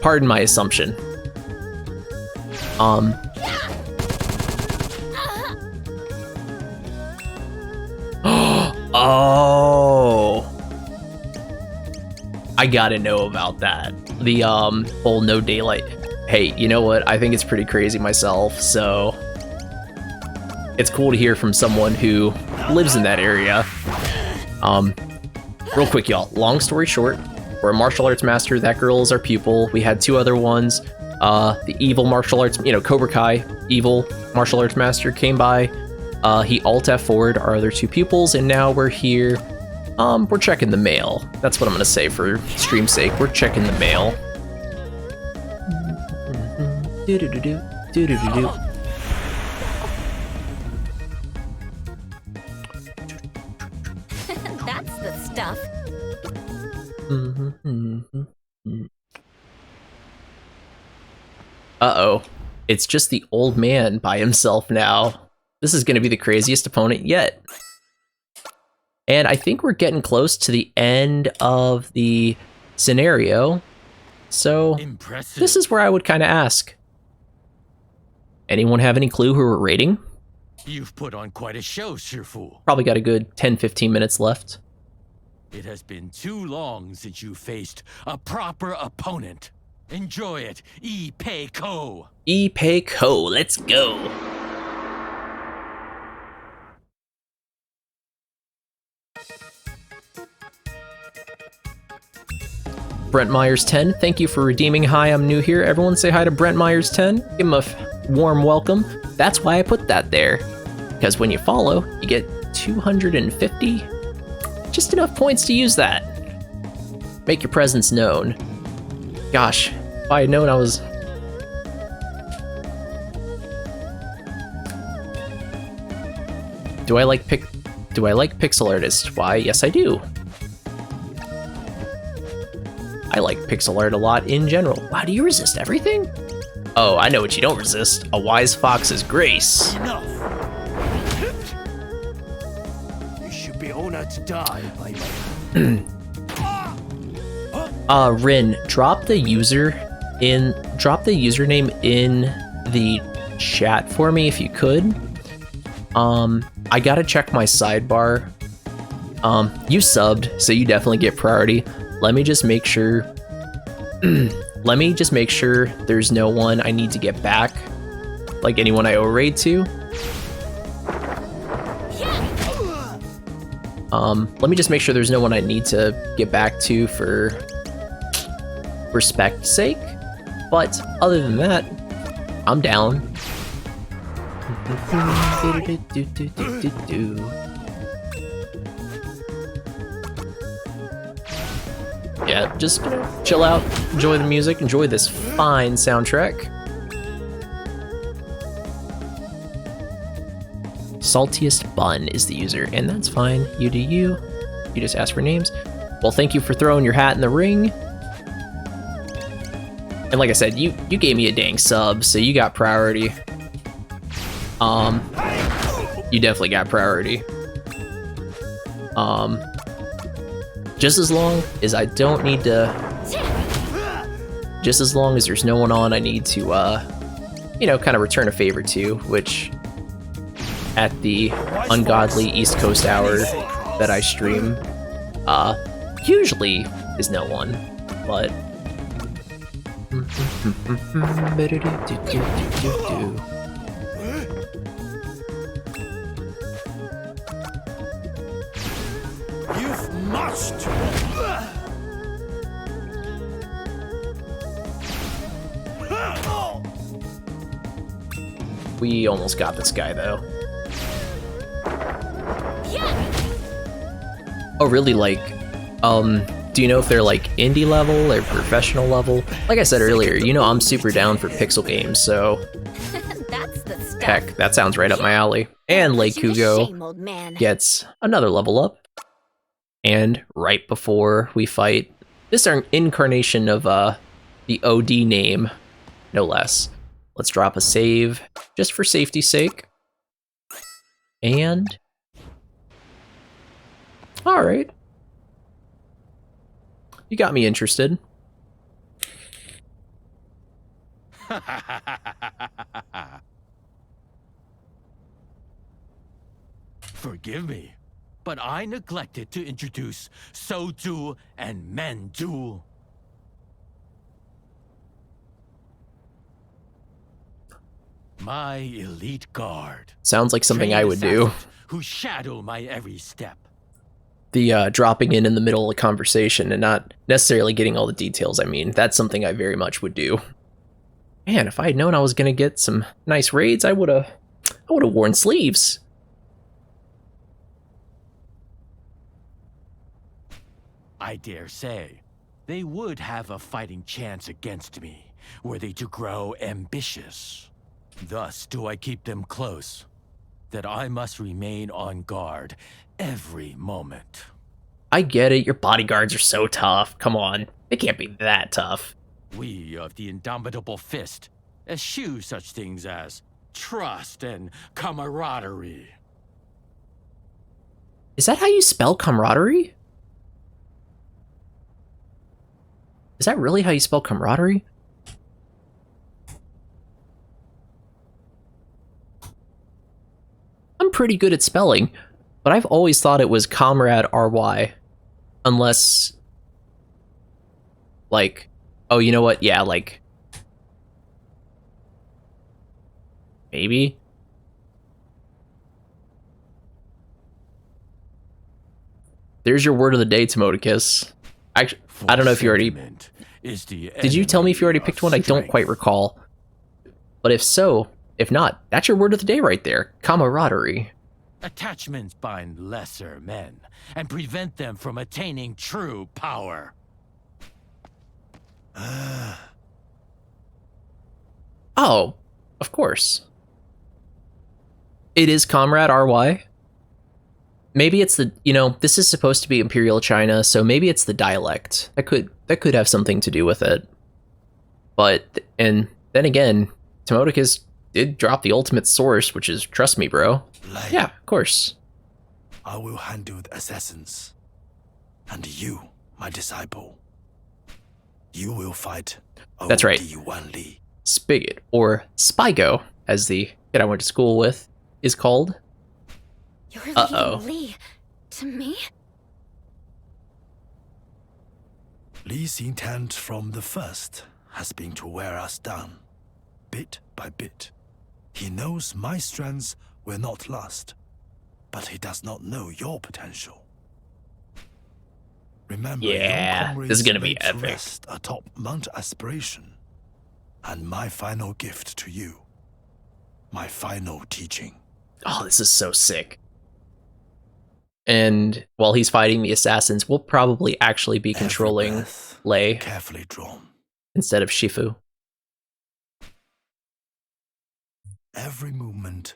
Pardon my assumption. Oh, I gotta know about that. The whole no daylight. Hey, you know what? I think it's pretty crazy myself, so it's cool to hear from someone who lives in that area. Real quick, y'all. Long story short, we're a martial arts master. That girl is our pupil. We had two other ones. The evil martial arts, Cobra Kai, evil martial arts master came by. He alt F4'd our other two pupils, and now we're here. We're checking the mail. That's what I'm gonna say for stream's sake. We're checking the mail. Do-do-do-do, do-do-do-do. That's the stuff. Uh-oh. It's just the old man by himself now. This is going to be the craziest opponent yet. And I think we're getting close to the end of the scenario. So Impressive. this is where I would kind of ask. Anyone have any clue who we're raiding? You've put on quite a show, Shifu. Probably got a good 10-15 minutes left. It has been too long since you faced a proper opponent. Enjoy it, Ipei Ko. Ipei Ko, let's go. Brent Myers 10, thank you for redeeming. Hi, I'm new here. Everyone say hi to Brent Myers 10. Give him a warm welcome. That's why I put that there. Because when you follow, you get 250. Just enough points to use that. Make your presence known. Gosh, if I had known I was... Do I like pixel artists? Why, yes I do. I like pixel art a lot in general. Wow, do you resist everything? Oh, I know what you don't resist. A wise fox's grace. Enough. You should be honored to die by my Rin, drop the username in the chat for me if you could. I gotta check my sidebar. You subbed, so you definitely get priority. Let me just make sure. Let me just make sure there's no one I need to get back. Like anyone I owe raid to. Let me just make sure there's no one I need to get back to for respect's sake. But other than that, I'm down. Yeah, just chill out, enjoy the music, enjoy this fine soundtrack. Saltiest Bun is the user, and that's fine. You do you. You just ask for names. Well, thank you for throwing your hat in the ring. And like I said, you gave me a dang sub, so you got priority. You definitely got priority. Just as long as I don't need to... Just as long as there's no one on I need to, kind of return a favor to, which at the ungodly East Coast hour that I stream, usually is no one, but... You've marched. We almost got this guy, though. Oh, really? Like, do you know if they're like indie level or professional level? Like I said earlier, you know I'm super down for pixel games, so That's the stuff. heck, that sounds right up my alley. And Lake Put you to Kugo shame, old man. gets another level up. And right before we fight this incarnation of the OD name, no less. Let's drop a save just for safety's sake. And all right. You got me interested. Forgive me, but I neglected to introduce Soju and Menju. My elite guard. Sounds like something I Trained would do. assassins who shadow my every step. The dropping in the middle of a conversation and not necessarily getting all the details, I mean, that's something I very much would do. Man, if I had known I was gonna get some nice raids, I would've worn sleeves. I dare say, they would have a fighting chance against me, were they to grow ambitious. Thus do I keep them close, that I must remain on guard every moment. I get it, your bodyguards are so tough. Come on, they can't be that tough. We of the Indomitable Fist eschew such things as trust and camaraderie. Is that how you spell camaraderie? Is that really how you spell camaraderie? I'm pretty good at spelling, but I've always thought it was comrade RY. Unless, like, oh, you know what? Yeah, like, maybe? There's your word of the day, Timodicus. Actually, I don't know if you already... Did you tell me if you already picked one? I don't quite recall. But if so, if not, that's your word of the day right there. Camaraderie. Attachments bind lesser men and prevent them from attaining true power. Oh, of course. It is Comrade RY. Maybe it's the, you know, this is supposed to be Imperial China, so maybe it's the dialect. That could have something to do with it. But, and then again, Timodicus did drop the ultimate source, which is trust me, bro. Yeah, of course. I will handle the assassins. And you, my disciple. You will fight. That's right. Yuan Li. Spigot, or Spygo, as the kid I went to school with is called. You're leaving Li to me? Li's intent from the first has been to wear us down, bit by bit. He knows my strengths will not last, but he does not know your potential. Remember, Yeah, your this is gonna be comrades epic. rest atop Mount Aspiration, and my final gift to you, my final teaching. Oh, this is so sick. And while he's fighting the assassins, we'll probably actually be controlling Every breath Lei carefully drawn. instead of Shifu. Every movement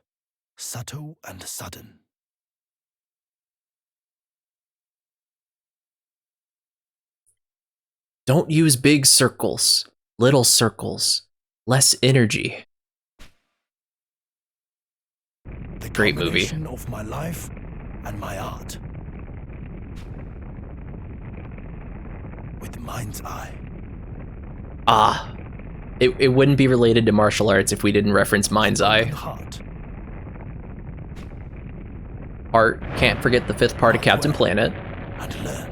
subtle and sudden. Don't use big circles, little circles, less energy. The Great movie. combination of my life and my art. With mind's eye. Ah, it wouldn't be related to martial arts if we didn't reference Mind's Eye. Heart. Art, can't forget the fifth part of Captain Planet. And learn.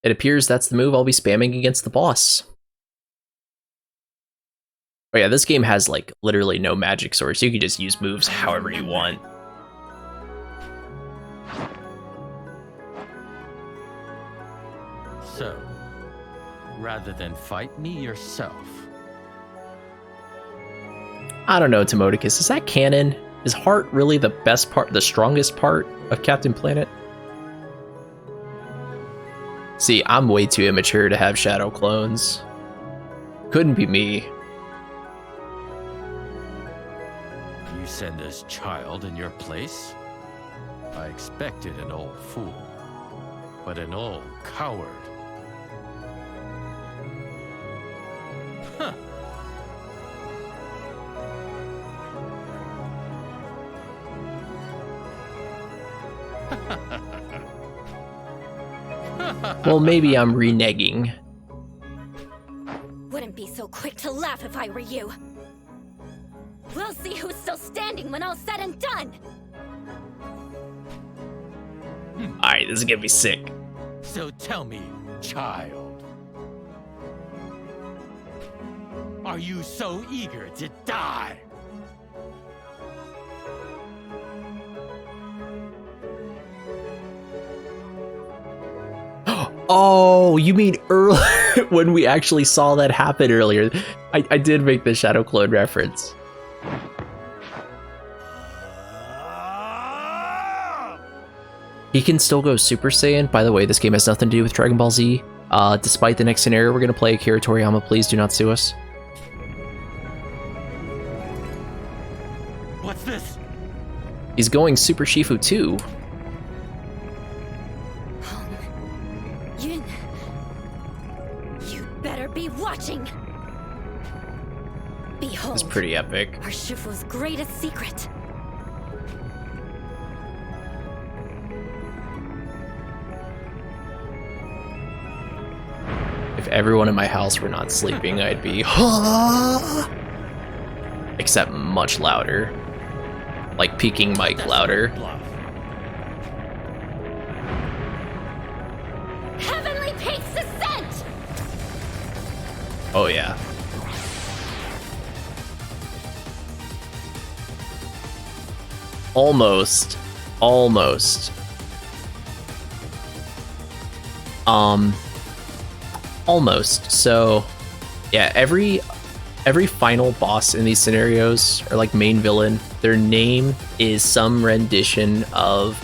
It appears that's the move I'll be spamming against the boss. Oh yeah, this game has like literally no magic source. You can just use moves however you want. So, rather than fight me yourself, I don't know, Timodicus. Is that canon? Is Heart really the best part, the strongest part of Captain Planet? See, I'm way too immature to have shadow clones. Couldn't be me. you send this child in your place? I expected an old fool, but an old coward. Huh. Well, maybe I'm reneging. Wouldn't be so quick to laugh if I were you. We'll see who's still standing when all's said and done. Alright, this is gonna be sick. So tell me, child, are you so eager to die? Oh, you mean early when we actually saw that happen earlier? I did make the Shadow Clone reference. He can still go Super Saiyan. By the way, this game has nothing to do with Dragon Ball Z. Despite the next scenario we're gonna play, Akira Toriyama, please do not sue us. What's this? He's going Super Shifu too. Yun, you'd better be watching. Behold, It's pretty epic. our Shifu's greatest secret. If everyone in my house were not sleeping, I'd be except much louder. Like peaking mic louder. Heavenly Peak's descent! Oh yeah. Almost. Almost. Almost. So, yeah, every final boss in these scenarios, or like main villain, their name is some rendition of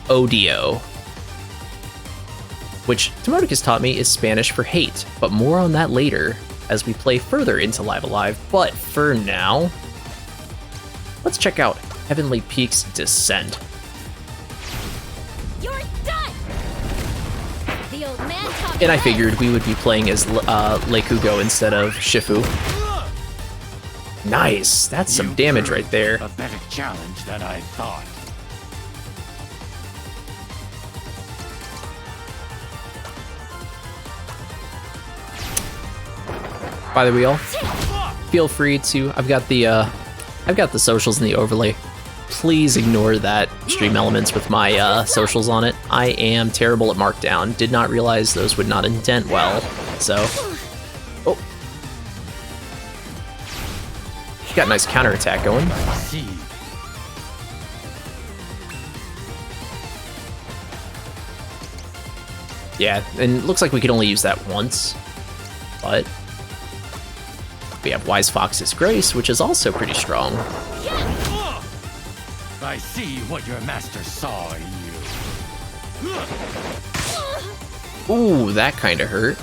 odio, which Timodicus taught me is Spanish for hate, but more on that later as we play further into Live Alive. But for now, let's check out Heavenly Peak's Descent. You're done! The old man taught And I me figured we would be playing as Lekugo instead of Shifu. Nice, that's some You damage proved right there. A better challenge than I thought. By the way, all feel free to. I've got the socials in the overlay. Please ignore that stream elements with my socials on it. I am terrible at Markdown. Did not realize those would not indent well. So, oh, got a nice counterattack going. See, Yeah, and it looks like we can only use that once, but we have Wise Fox's Grace, which is also pretty strong. I see what your master saw in you. Ooh, that kind of hurt.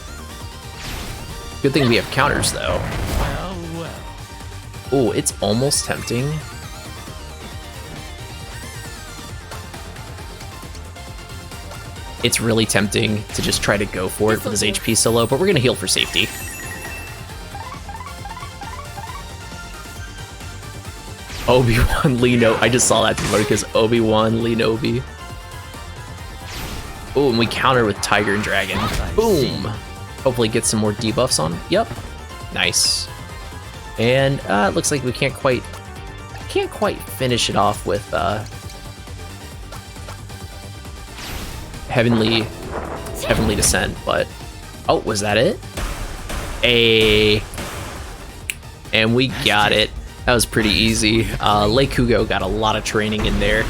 Good thing we have counters, though. Well, well. Ooh, it's almost tempting. It's really tempting to just try to go for it with his HP so low, but we're gonna heal for safety. Obi-Wan Lino. I just saw that because Obi-Wan Linobi. Ooh, and we counter with Tiger and Dragon. Boom! Hopefully get some more debuffs on. Yep. Nice. And it looks like we can't quite finish it off with Heavenly Descent, but oh, was that it? And we got it. That was pretty easy. Lekugo got a lot of training in there.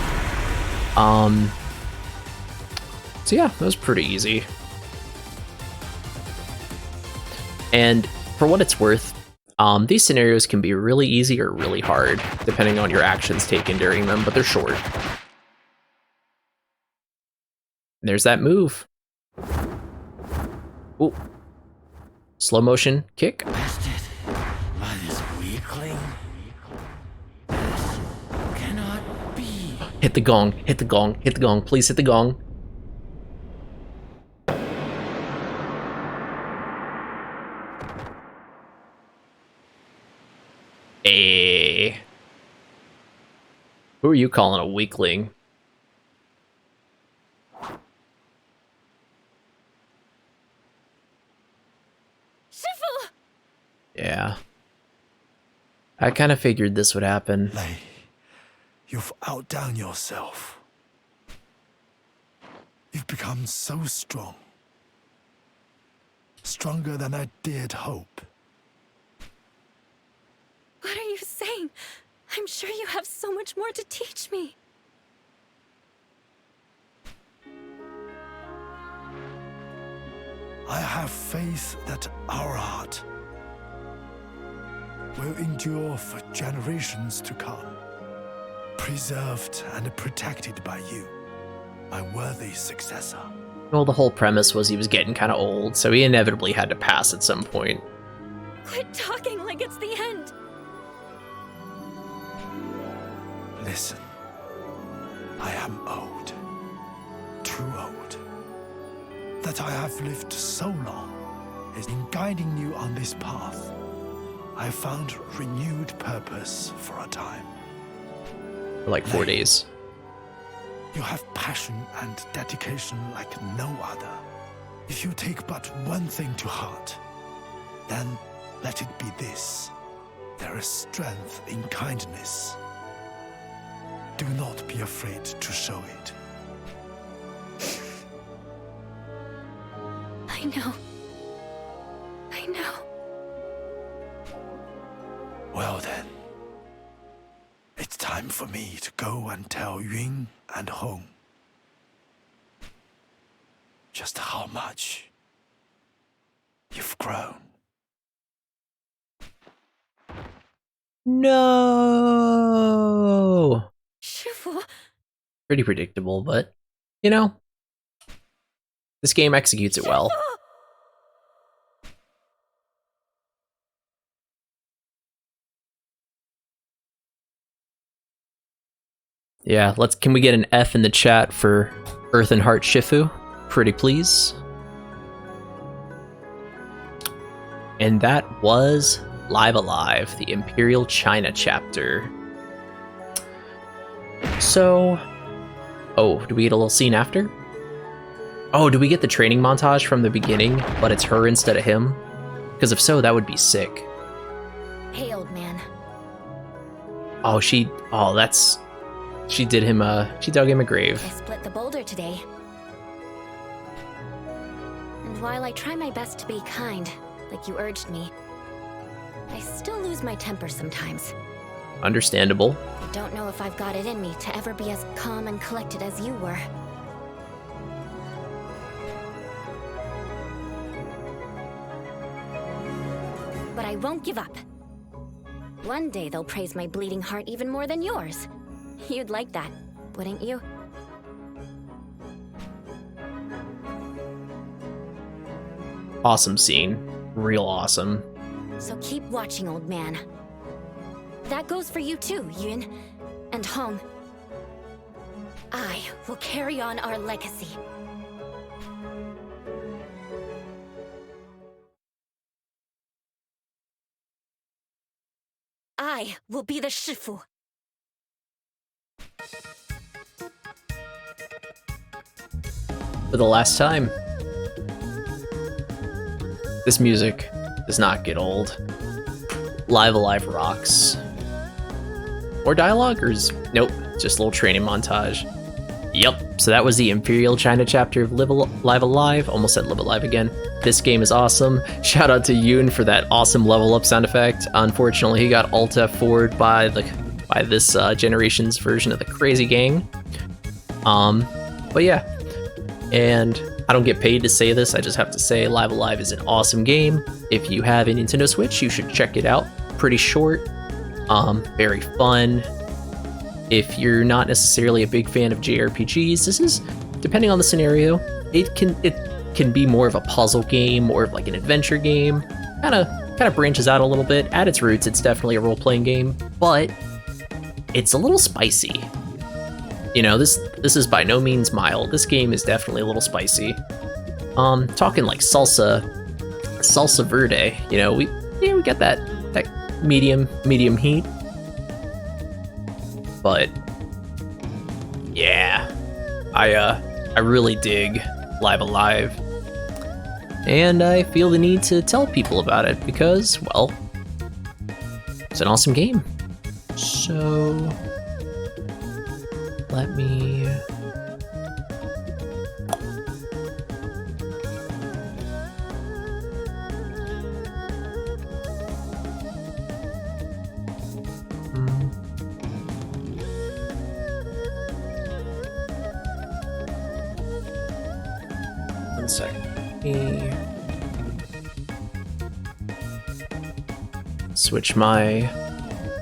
So yeah, that was pretty easy. And for what it's worth, these scenarios can be really easy or really hard, depending on your actions taken during them, but they're short. There's that move. Ooh. Slow motion kick. Bested by this weakling. This cannot be. Hit the gong, hit the gong, hit the gong, please hit the gong. Hey. Who are you calling a weakling? Shifu! Yeah. I kind of figured this would happen. Lei, you've outdone yourself. You've become so strong. Stronger than I dared hope. What are you saying? I'm sure you have so much more to teach me. I have faith that our art will endure for generations to come, preserved and protected by you, my worthy successor. Well, the whole premise was he was getting kind of old, so he inevitably had to pass at some point. Quit talking like it's the end. Listen, I am old, too old. That I have lived so long is in guiding you on this path. I found renewed purpose for a time. For like 4 days. You have passion and dedication like no other. If you take but one thing to heart, then let it be this. There is strength in kindness. Do not be afraid to show it. I know. I know. Well then, it's time for me to go and tell Yun and Hong just how much you've grown. No. Shifu. Pretty predictable, but you know, this game executes it well. Yeah, can we get an F in the chat for Earth and Heart Shifu? Pretty please. And that was Live Alive, the Imperial China chapter. So, oh, do we get a little scene after? Oh, do we get the training montage from the beginning, but it's her instead of him? Because if so, that would be sick. Hey, old man. Oh, she did him she dug him a grave. I split the boulder today. And while I try my best to be kind, like you urged me, I still lose my temper sometimes. Understandable. I don't know if I've got it in me to ever be as calm and collected as you were. But I won't give up. One day they'll praise my bleeding heart even more than yours. You'd like that, wouldn't you? Awesome scene. Real awesome. So keep watching, old man. That goes for you too, Yun. And Hong. I will carry on our legacy. I will be the Shifu. For the last time. This music does not get old. Live Alive rocks. More dialogue, or is... Nope, just a little training montage. Yep, so that was the Imperial China chapter of Live Alive. Almost said Live Alive again. This game is awesome. Shout out to Yoon for that awesome level up sound effect. Unfortunately, he got Alt F4'd by this generation's version of the Crazy Gang. But yeah, And I don't get paid to say this, I just have to say Live Alive is an awesome game. If you have a Nintendo Switch, you should check it out. Pretty short, very fun. If you're not necessarily a big fan of JRPGs, this is, depending on the scenario, it can be more of a puzzle game, more of like an adventure game. Kind of branches out a little bit. At its roots, it's definitely a role-playing game, but it's a little spicy. You know, this is by no means mild. This game is definitely a little spicy. Talking like salsa verde. You know, we get that medium heat. But yeah, I really dig Live Alive, and I feel the need to tell people about it because, well, it's an awesome game. So let me one second. Switch my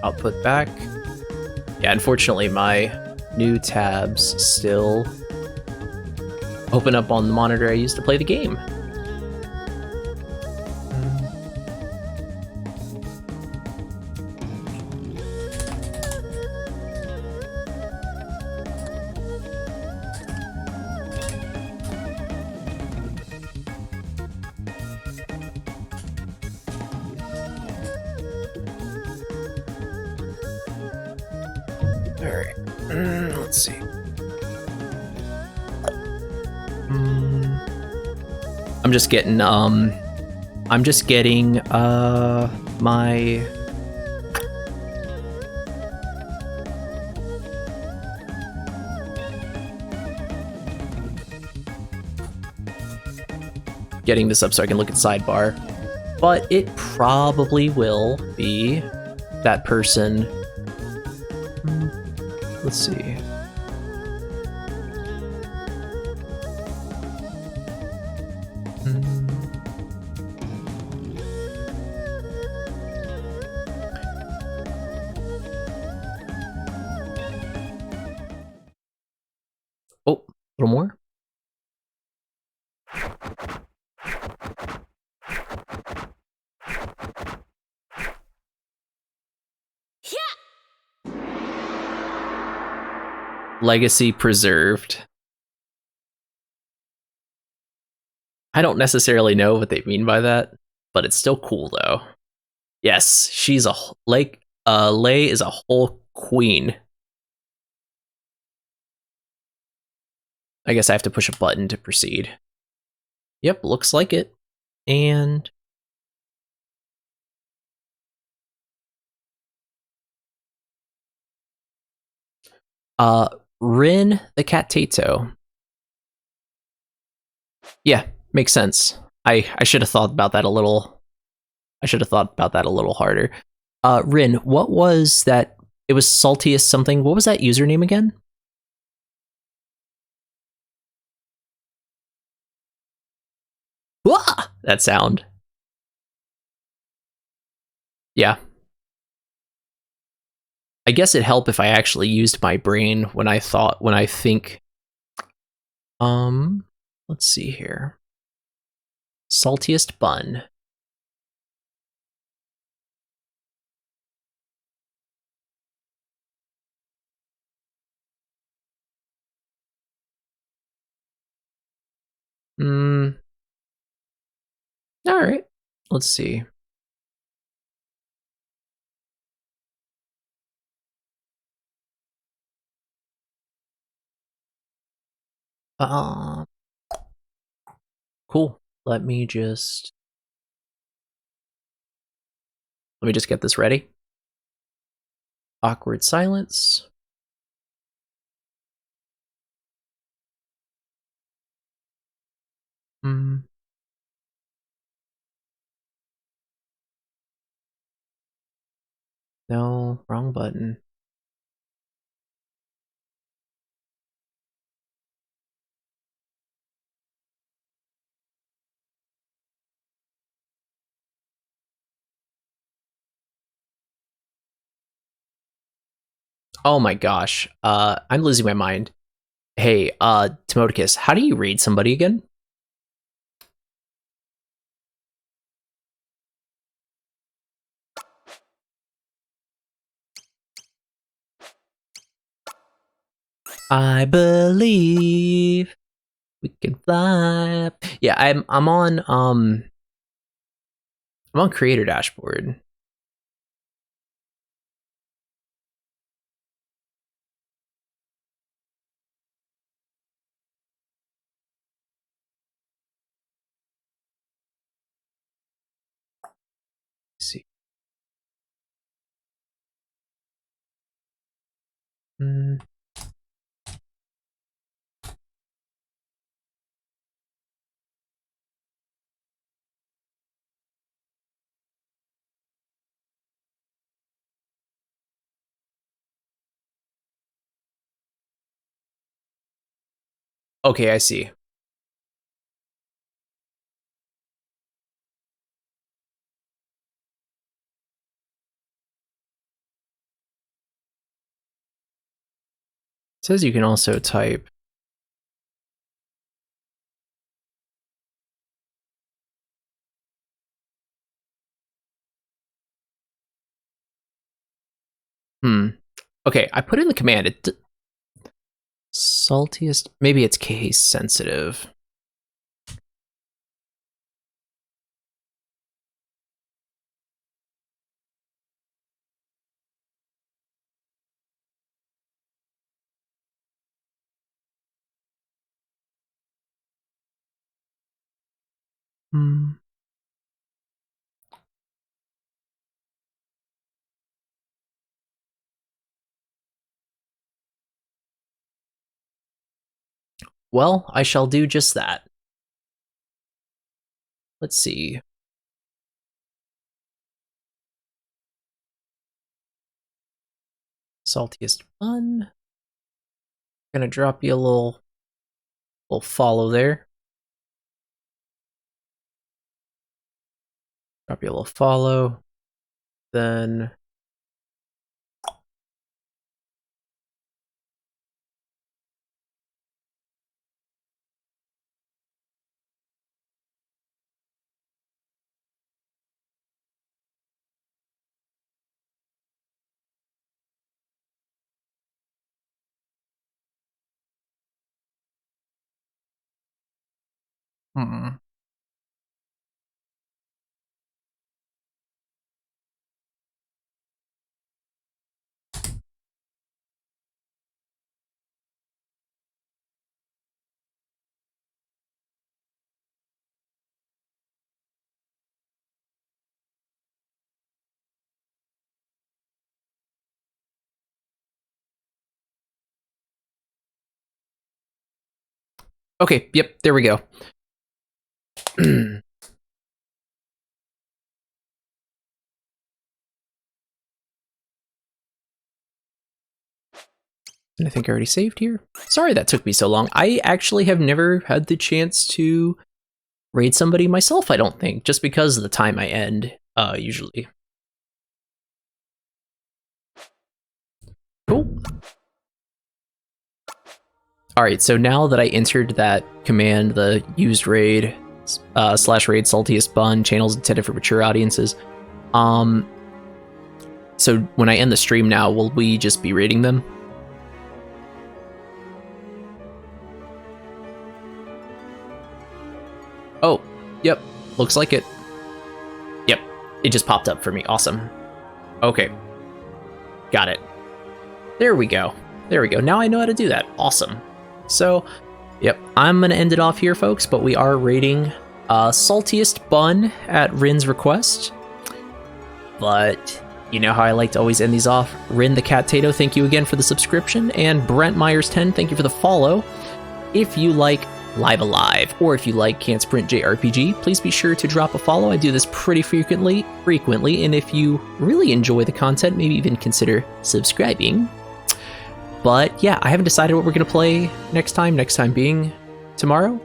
output back. Yeah, unfortunately, my new tabs still open up on the monitor I used to play the game. Alright, let's see. I'm just getting, my... Getting this up so I can look at sidebar. But it probably will be that person. Let's see. Oh, a little more. Legacy preserved. I don't necessarily know what they mean by that, but it's still cool though. Yes, she's a Lei is a whole queen. I guess I have to push a button to proceed. Yep, looks like it. And Rin the Cat-Tato. Yeah, makes sense. I should have thought about that a little. I should have thought about that a little harder. Rin, what was that? It was saltiest something. What was that username again? Wah! That sound. Yeah. I guess it'd help if I actually used my brain when I think. Let's see here. Saltiest bun. All right. Let's see. Cool. Let me just get this ready. Awkward silence. No, wrong button. Oh my gosh. I'm losing my mind. Hey, Timodicus, how do you read somebody again? I believe we can fly. Yeah, I'm on creator dashboard. Let's see. Okay, I see. It says you can also type. Okay, I put in the command. Saltiest. Maybe it's case sensitive. Well, I shall do just that. Let's see. Saltiest fun. Gonna drop you a little follow there. Drop you a little follow. Then okay, yep, there we go. And I think I already saved here. Sorry that took me so long. I actually have never had the chance to raid somebody myself, I don't think, just because of the time I end, usually. Cool. Alright, so now that I entered that command, the used raid, / raid saltiest bun, channels intended for mature audiences, so when I end the stream now, will we just be raiding them? Oh, yep, looks like it. Yep, it just popped up for me, awesome. Okay, got it. There we go, now I know how to do that, awesome. So, yep, I'm gonna end it off here, folks, but we are rating Saltiest Bun at Rin's request. But you know how I like to always end these off. Rin the Cat Tato, thank you again for the subscription, and Brent Myers 10, thank you for the follow. If you like Live Alive, or if you like Can't Sprint JRPG, please be sure to drop a follow. I do this pretty frequently, and if you really enjoy the content, maybe even consider subscribing. But yeah, I haven't decided what we're going to play next time being tomorrow.